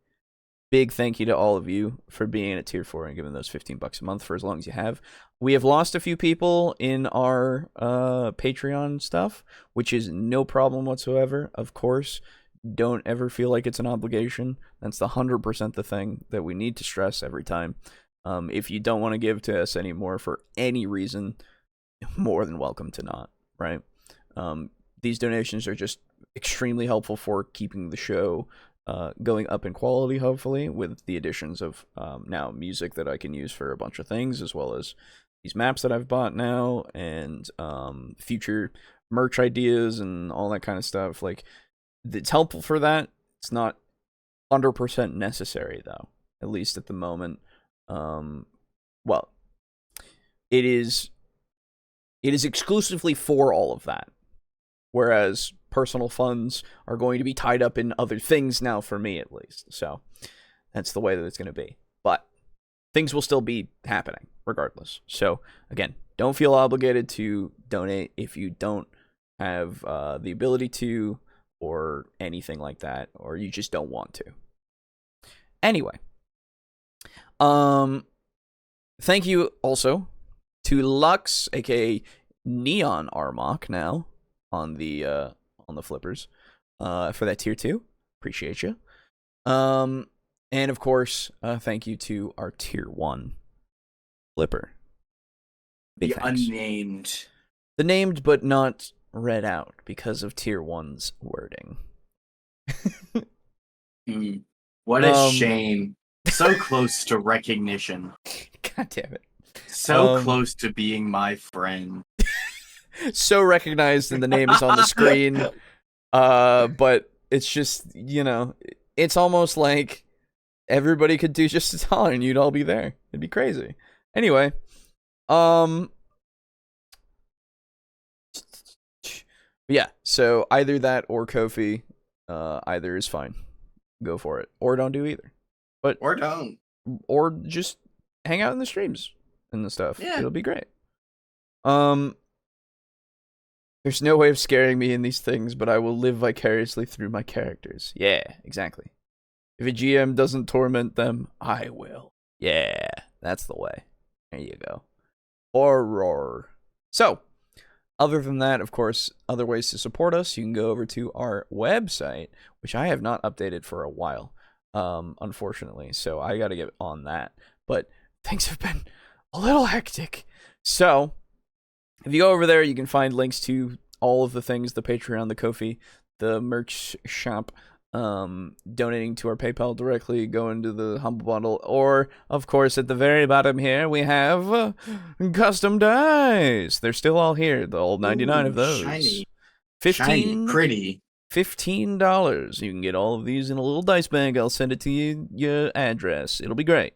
Big thank you to all of you for being at tier 4 and giving those $15 a month for as long as you have. We have lost a few people in our Patreon stuff, which is no problem whatsoever. Of course, don't ever feel like it's an obligation. That's the 100% the thing that we need to stress every time. If you don't want to give to us anymore for any reason, more than welcome to not, right? These donations are just extremely helpful for keeping the show going up in quality, hopefully, with the additions of now music that I can use for a bunch of things, as well as these maps that I've bought now, and future merch ideas and all that kind of stuff. Like, it's helpful for that. It's not 100% necessary, though, at least at the moment. Well, it is exclusively for all of that, whereas personal funds are going to be tied up in other things now, for me at least. So that's the way that it's going to be, but things will still be happening regardless. So again, don't feel obligated to donate if you don't have the ability to, or anything like that, or you just don't want to. Anyway, thank you also to Lux, aka Neon Armok, now on the flippers, for that tier 2. Appreciate you. And of course, thank you to our tier 1 flipper. Big The thanks. unnamed. The named but not read out because of tier 1's wording. What a shame. So close to recognition. God damn it. So close to being my friend. So recognized, and the name is on the screen. But it's just, it's almost like everybody could do just as holler and you'd all be there. It'd be crazy. Anyway, yeah, so either that or Kofi, either is fine. Go for it. Or don't do either. But Or don't. Or just hang out in the streams and the stuff. Yeah. It'll be great. There's no way of scaring me in these things, but I will live vicariously through my characters. Yeah, exactly. If a GM doesn't torment them, I will. Yeah, that's the way. There you go. Horror. So, other than that, of course, other ways to support us, you can go over to our website, which I have not updated for a while, unfortunately, so I gotta get on that. But things have been a little hectic. So, if you go over there, you can find links to all of the things, the Patreon, the Ko-fi, the merch shop, donating to our PayPal directly, going to the Humble Bundle, or, of course, at the very bottom here, we have custom dice. They're still all here, the old 99 of those. Shiny. 15, Shiny, pretty. $15. You can get all of these in a little dice bag. I'll send it to you, your address. It'll be great.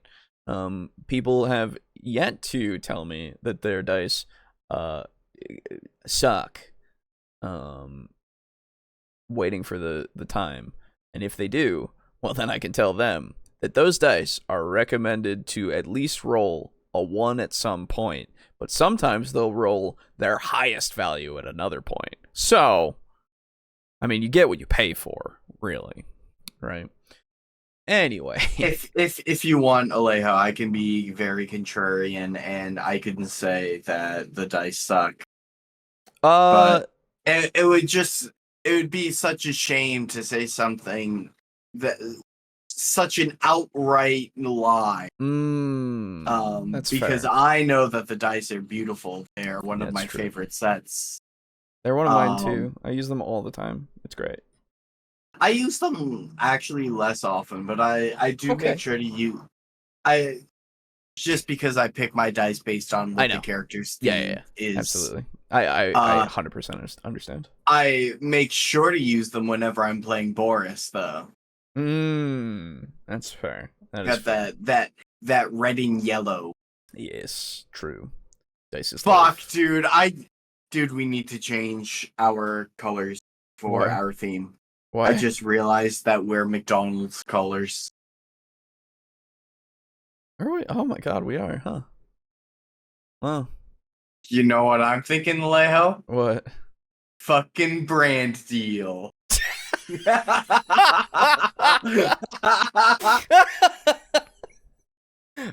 People have yet to tell me that their dice suck. Waiting for the time. And if they do, well, then I can tell them that those dice are recommended to at least roll a 1 at some point, but sometimes they'll roll their highest value at another point. So, I mean, you get what you pay for, really, right? Anyway, if you want, Alejo, I can be very contrarian and I can say that the dice suck. But it would be such a shame to say something that such an outright lie. That's because fair. I know that the dice are beautiful. They're one of That's my true. favorite sets. They're one of mine too. I use them all the time. It's great. I use them actually less often, but I do Okay. make sure to use. I just because I pick my dice based on I what know. the character's Yeah, theme is. absolutely. I 100% understand. I make sure to use them whenever I'm playing Boris, though. That's fair. That is Got fair. that red and yellow. Yes, true. Dice is Fuck, life. dude, we need to change our colors for Why? our theme. Why? I just realized that we're McDonald's colors. Are we? Oh my god, we are, huh? Wow. You know what I'm thinking, Alejo? What? Fucking brand deal.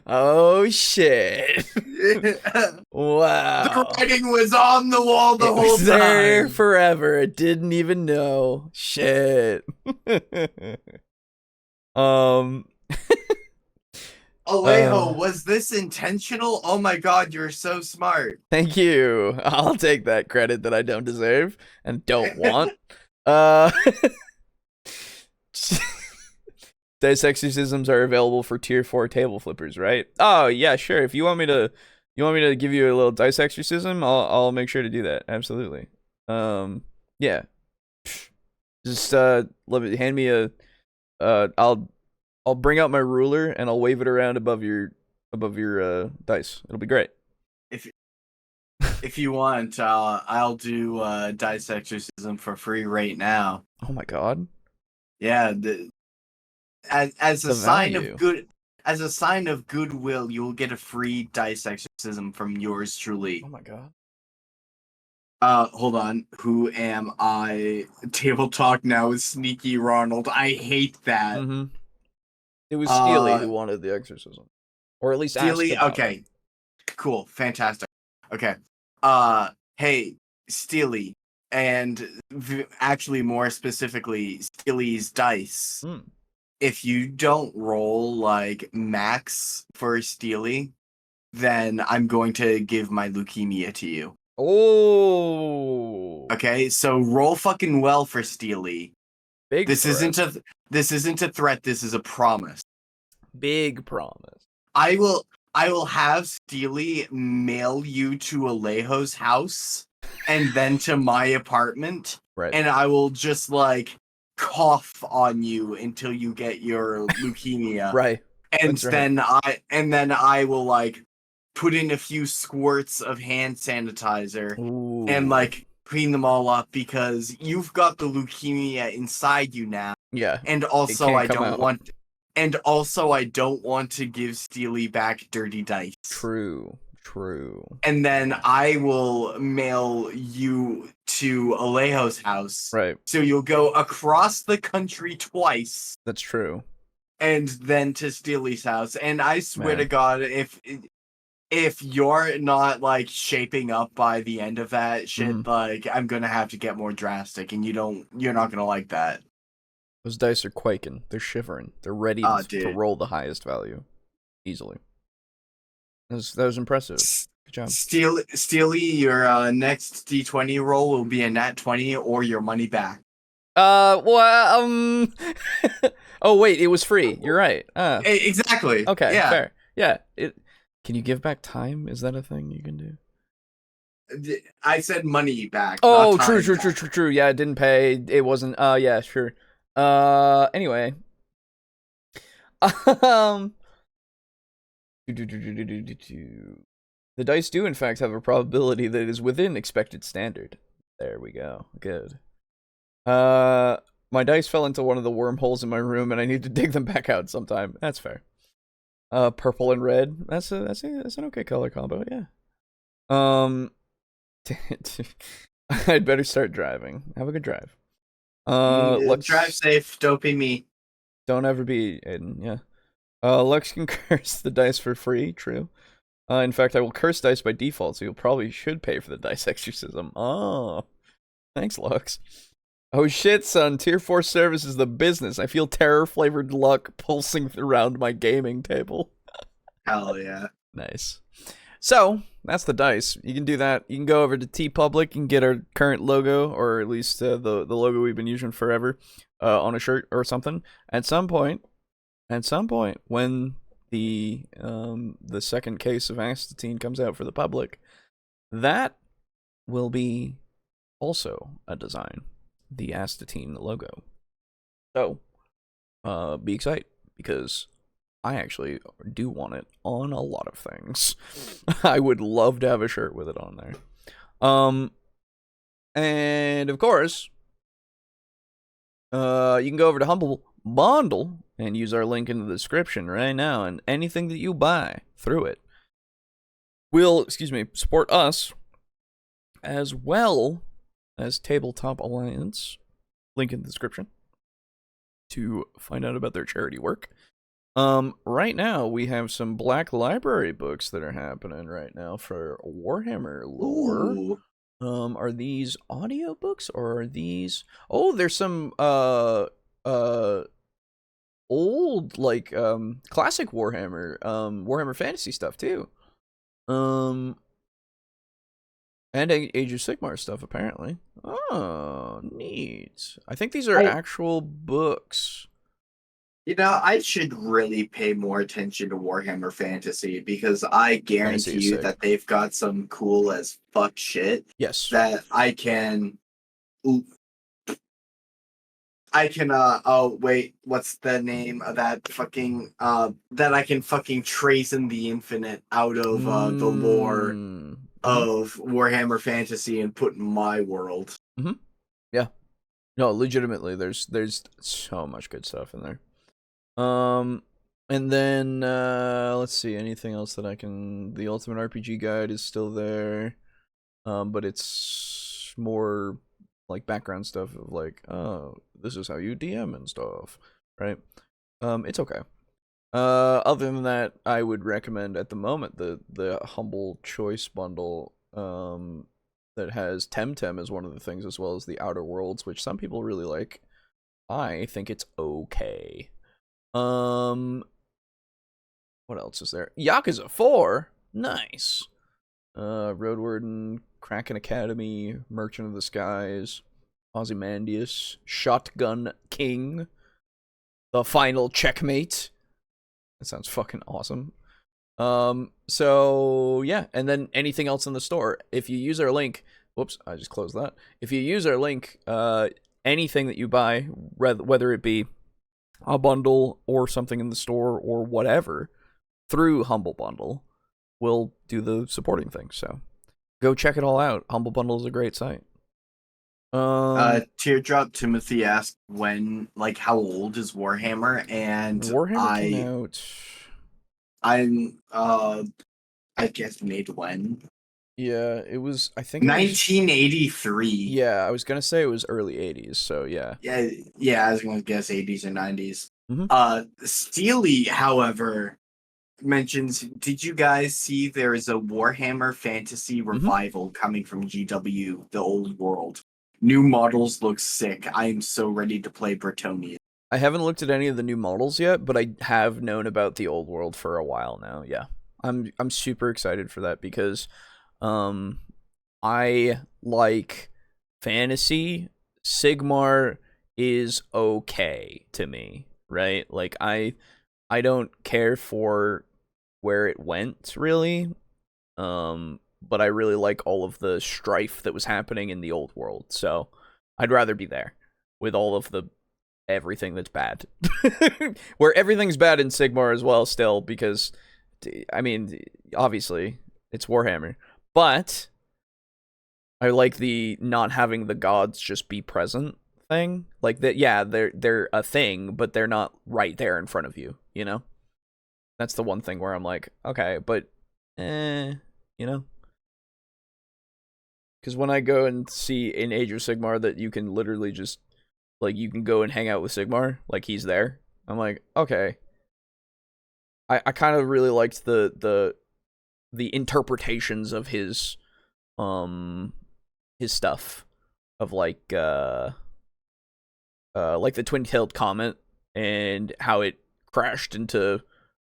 Oh shit. Wow. The writing was on the wall the It whole was there time. forever. I didn't even know. Shit. Alejo, was this intentional? Oh my god, you're so smart. Thank you. I'll take that credit that I don't deserve and don't want. Uh Dice exorcisms are available for tier 4 table flippers, right? Oh, yeah, sure. If you want me to give you a little dice exorcism, I'll make sure to do that. Absolutely. Yeah. Just hand me a I'll bring out my ruler and I'll wave it around above your dice. It'll be great. If you want, I'll do dice exorcism for free right now. Oh my god. Yeah, as a The sign value. of good, as a sign of goodwill, you'll get a free dice exorcism from yours truly. Oh my god. Hold on. Who am I? Table talk now with Sneaky Ronald. I hate that. Mm-hmm. It was Steely who wanted the exorcism. Or at least Steely, asked about okay. it. Cool. Fantastic. Okay. Hey, Steely, and actually more specifically, Steely's dice. If you don't roll like max for Steely, then I'm going to give my leukemia to you. Oh. Okay, so roll fucking well for Steely. Big This isn't a threat, this is a promise. Big promise. I will have Steely mail you to Alejo's house and then to my apartment. Right. And I will just like cough on you until you get your leukemia. Right. And That's then I will like put in a few squirts of hand sanitizer Ooh. and like clean them all up because you've got the leukemia inside you now. Yeah. And also can't I come don't out. want to give Steely back dirty dice. True. And then I will mail you to Alejo's house. Right. So you'll go across the country twice. That's true. And then to Steely's house. And I swear Man. to God, if you're not like shaping up by the end of that shit, like I'm gonna have to get more drastic, and you're not gonna like that. Those dice are quaking. They're shivering. They're ready to roll the highest value easily. That was impressive. Good job. Steely, your next D20 roll will be a nat 20 or your money back. Well, oh wait, it was free. You're right. Exactly. Okay, yeah. fair. Yeah. Can you give back time? Is that a thing you can do? I said money back. Oh, not time true. back. Yeah, it didn't pay. It wasn't. Yeah, sure. Anyway. The dice do in fact have a probability that is within expected standard. There we go. Good. My dice fell into one of the wormholes in my room, and I need to dig them back out sometime. That's fair. Purple and red. That's an okay color combo. Yeah. I'd better start driving. Have a good drive. Drive safe. Don't be me. Don't ever be Aiden. Yeah. Lux can curse the dice for free. True. In fact, I will curse dice by default, so you probably should pay for the dice exorcism. Oh, thanks, Lux. Oh shit, son. Tier 4 service is the business. I feel terror-flavored luck pulsing around my gaming table. Hell yeah. Nice. So that's the dice. You can do that. You can go over to TeePublic and get our current logo, or at least the logo we've been using forever, on a shirt or something. At some point, when the second case of astatine comes out for the public, that will be also a design, the astatine logo. So, be excited, because I actually do want it on a lot of things. I would love to have a shirt with it on there. And of course, you can go over to Humble Bundle and use our link in the description right now, and anything that you buy through it will, support us, as well as Tabletop Alliance, link in the description, to find out about their charity work. Right now we have some Black Library books that are happening right now for Warhammer lore. Ooh. Are these audiobooks, or are these... Oh, there's some old, like, classic Warhammer, Warhammer Fantasy stuff too. And Age of Sigmar stuff, apparently. Oh, neat. I think these are actual books. You know, I should really pay more attention to Warhammer Fantasy, because I guarantee you that they've got some cool as fuck shit. Yes. That I can... oh wait, what's the name of that fucking, that I can fucking trace in the infinite out of, the lore of Warhammer Fantasy and put in my world. Yeah. No, legitimately, there's so much good stuff in there. And then, let's see, anything else that I can... The Ultimate RPG Guide is still there, but it's more like background stuff of like, oh, this is how you DM and stuff, right? It's okay. Other than that, I would recommend at the moment the Humble Choice bundle, that has Temtem as one of the things, as well as the Outer Worlds, which some people really like. I think it's okay. What else is there? Yakuza 4, nice. Road Warden, Kraken Academy, Merchant of the Skies, Ozymandias, Shotgun King, The Final Checkmate. That sounds fucking awesome. So yeah, and then anything else in the store. If you use our link, whoops, I just closed that. If you use our link, anything that you buy, whether it be a bundle or something in the store or whatever, through Humble Bundle, will do the supporting thing. So go check it all out. Humble Bundle is a great site. Teardrop Timothy asked how old is Warhammer, and Warhammer came out... I guess made when? Yeah, it was, I think 1983. Yeah, I was gonna say it was early 80s, so yeah. Yeah, I was gonna guess 80s or 90s. Mm-hmm. Steely, however, mentions, did you guys see there is a Warhammer Fantasy revival coming from GW, the old world? New models look sick. I am so ready to play Bretonnia. I haven't looked at any of the new models yet, but I have known about the old world for a while now. Yeah, I'm super excited for that, because I like fantasy. Sigmar is okay to me, right? Like I don't care for where it went really, but I really like all of the strife that was happening in the old world. So I'd rather be there with all of the everything that's bad. Where everything's bad in Sigmar as well still, because I mean, obviously it's Warhammer, but I like the not having the gods just be present thing. Like that, yeah, they're a thing, but they're not right there in front of you, you know? That's the one thing where I'm like, okay, but you know? Because when I go and see in Age of Sigmar that you can literally just, like, you can go and hang out with Sigmar, like he's there, I'm like, okay. I kind of really liked the interpretations of his stuff, of like the twin-tailed comet and how it crashed into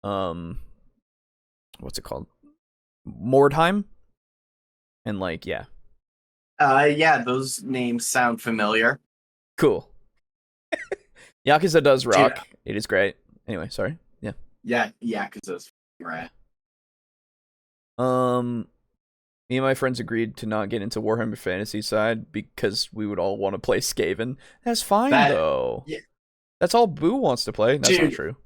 what's it called? Mordheim, and like yeah, Yeah, those names sound familiar. cool. Yakuza does Dude, rock. It is great. Anyway, sorry. Yeah. yeah, Yakuza's right. Me and my friends agreed to not get into Warhammer Fantasy side because we would all want to play Skaven. That's fine though. Yeah. That's all Boo wants to play. That's not true.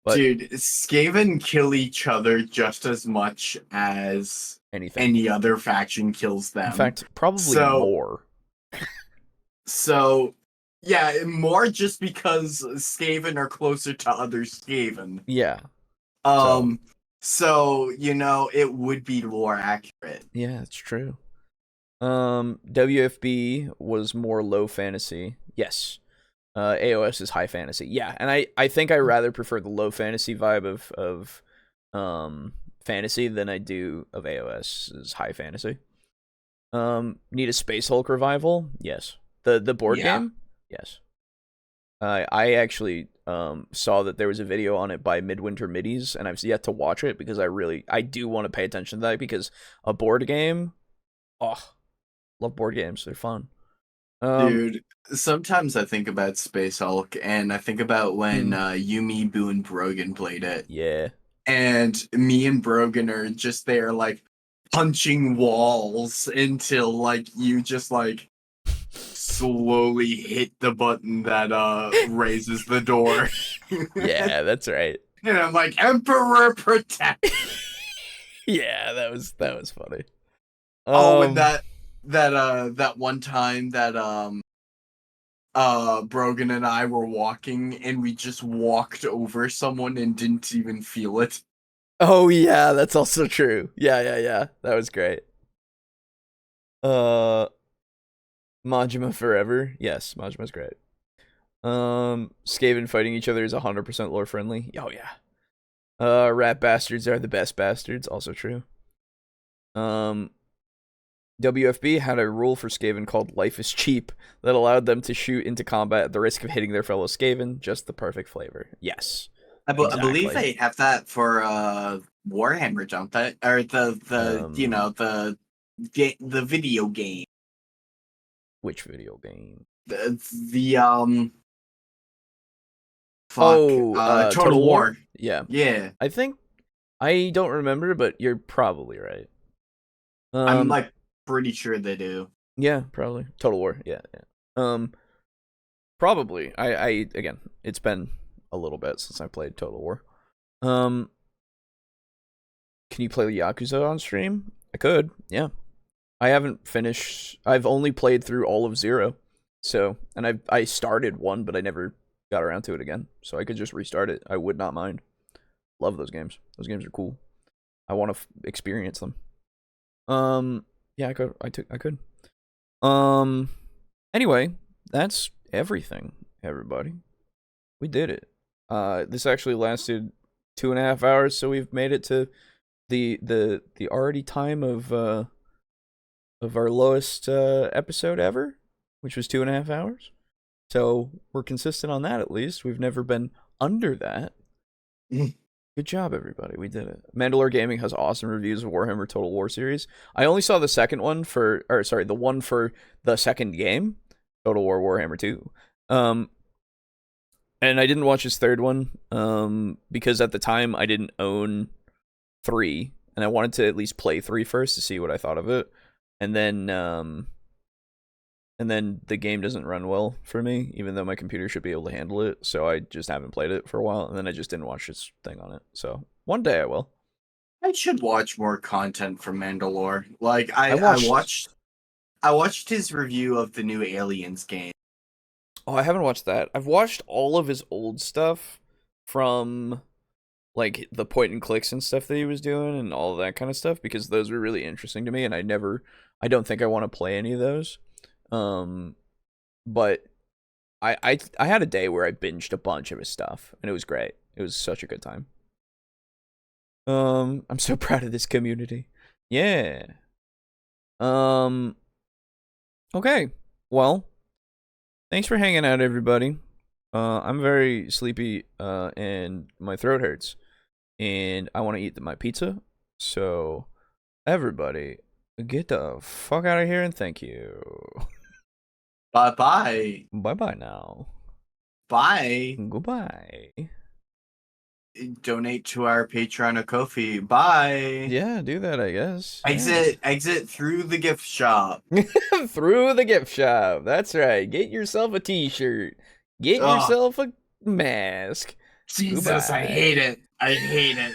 But dude, Skaven kill each other just as much as anything. any other faction kills them. In fact, probably more. So, yeah, more just because Skaven are closer to other Skaven. Yeah. So you know, it would be lore accurate. Yeah, it's true. WFB was more low fantasy. Yes. AOS is high fantasy. Yeah, and I think I rather prefer the low fantasy vibe of fantasy than I do of AOS is high fantasy. Need a Space Hulk revival? Yes. The board game? Yes. I actually saw that there was a video on it by Midwinter Middies, and I've yet to watch it because I do want to pay attention to that because a board game, love board games. They're fun. Dude, sometimes I think about Space Hulk, and I think about when Yumi, Boo, and Brogan played it. Yeah. And me and Brogan are just there, like, punching walls until, like, you just, like, slowly hit the button that raises the door. Yeah, that's right. And I'm like, Emperor protect. Yeah, that was funny. And that one time that Brogan and I were walking and we just walked over someone and didn't even feel it. Oh yeah, that's also true. Yeah. That was great. Majima Forever. Yes, Majima's great. Skaven fighting each other is 100% lore friendly. Oh yeah. Rat bastards are the best bastards. Also true. WFB had a rule for Skaven called Life is Cheap that allowed them to shoot into combat at the risk of hitting their fellow Skaven. Just the perfect flavor. Yes. I believe they have that for Warhammer, don't they? Or the video game. Which video game? Total War. Yeah. Yeah. I don't remember, but you're probably right. I'm like pretty sure they do. Yeah, probably. Total War. Yeah. Probably. I again, it's been a little bit since I played Total War. Can you play the Yakuza on stream? I could. Yeah. I haven't finished. I've only played through all of 0. So, and I started 1, but I never got around to it again. So I could just restart it. I would not mind. Love those games. Those games are cool. I want to experience them. Yeah, I could. Anyway, that's everything, everybody. We did it. This actually lasted 2.5 hours, so we've made it to the already time of our lowest episode ever, which was 2.5 hours. So we're consistent on that at least. We've never been under that. Good job, everybody. We did it. Mandalore Gaming has awesome reviews of Warhammer Total War series. I only saw the one for the second game, Total War Warhammer 2. And I didn't watch his third one, because at the time I didn't own 3, and I wanted to at least play 3 first to see what I thought of it. And then the game doesn't run well for me, even though my computer should be able to handle it. So I just haven't played it for a while, and then I just didn't watch this thing on it. So one day I will. I should watch more content from Mandalore. Like I watched his review of the new Aliens game. Oh, I haven't watched that. I've watched all of his old stuff from like the point and clicks and stuff that he was doing and all of that kind of stuff because those were really interesting to me, and I don't think I want to play any of those. But I had a day where I binged a bunch of his stuff, and it was great. It was such a good time. I'm so proud of this community. Yeah. Okay. Well, thanks for hanging out, everybody. I'm very sleepy, and my throat hurts, and I want to eat my pizza. So everybody, get the fuck out of here and thank you. Bye-bye. Bye-bye now. Bye. Goodbye. Donate to our Patreon or Ko-fi. Bye. Yeah, do that, I guess. Exit through the gift shop. Yeah. Through the gift shop. That's right. Get yourself a t-shirt. Get Ugh. yourself a mask. Jesus, I Goodbye. hate it. I hate it.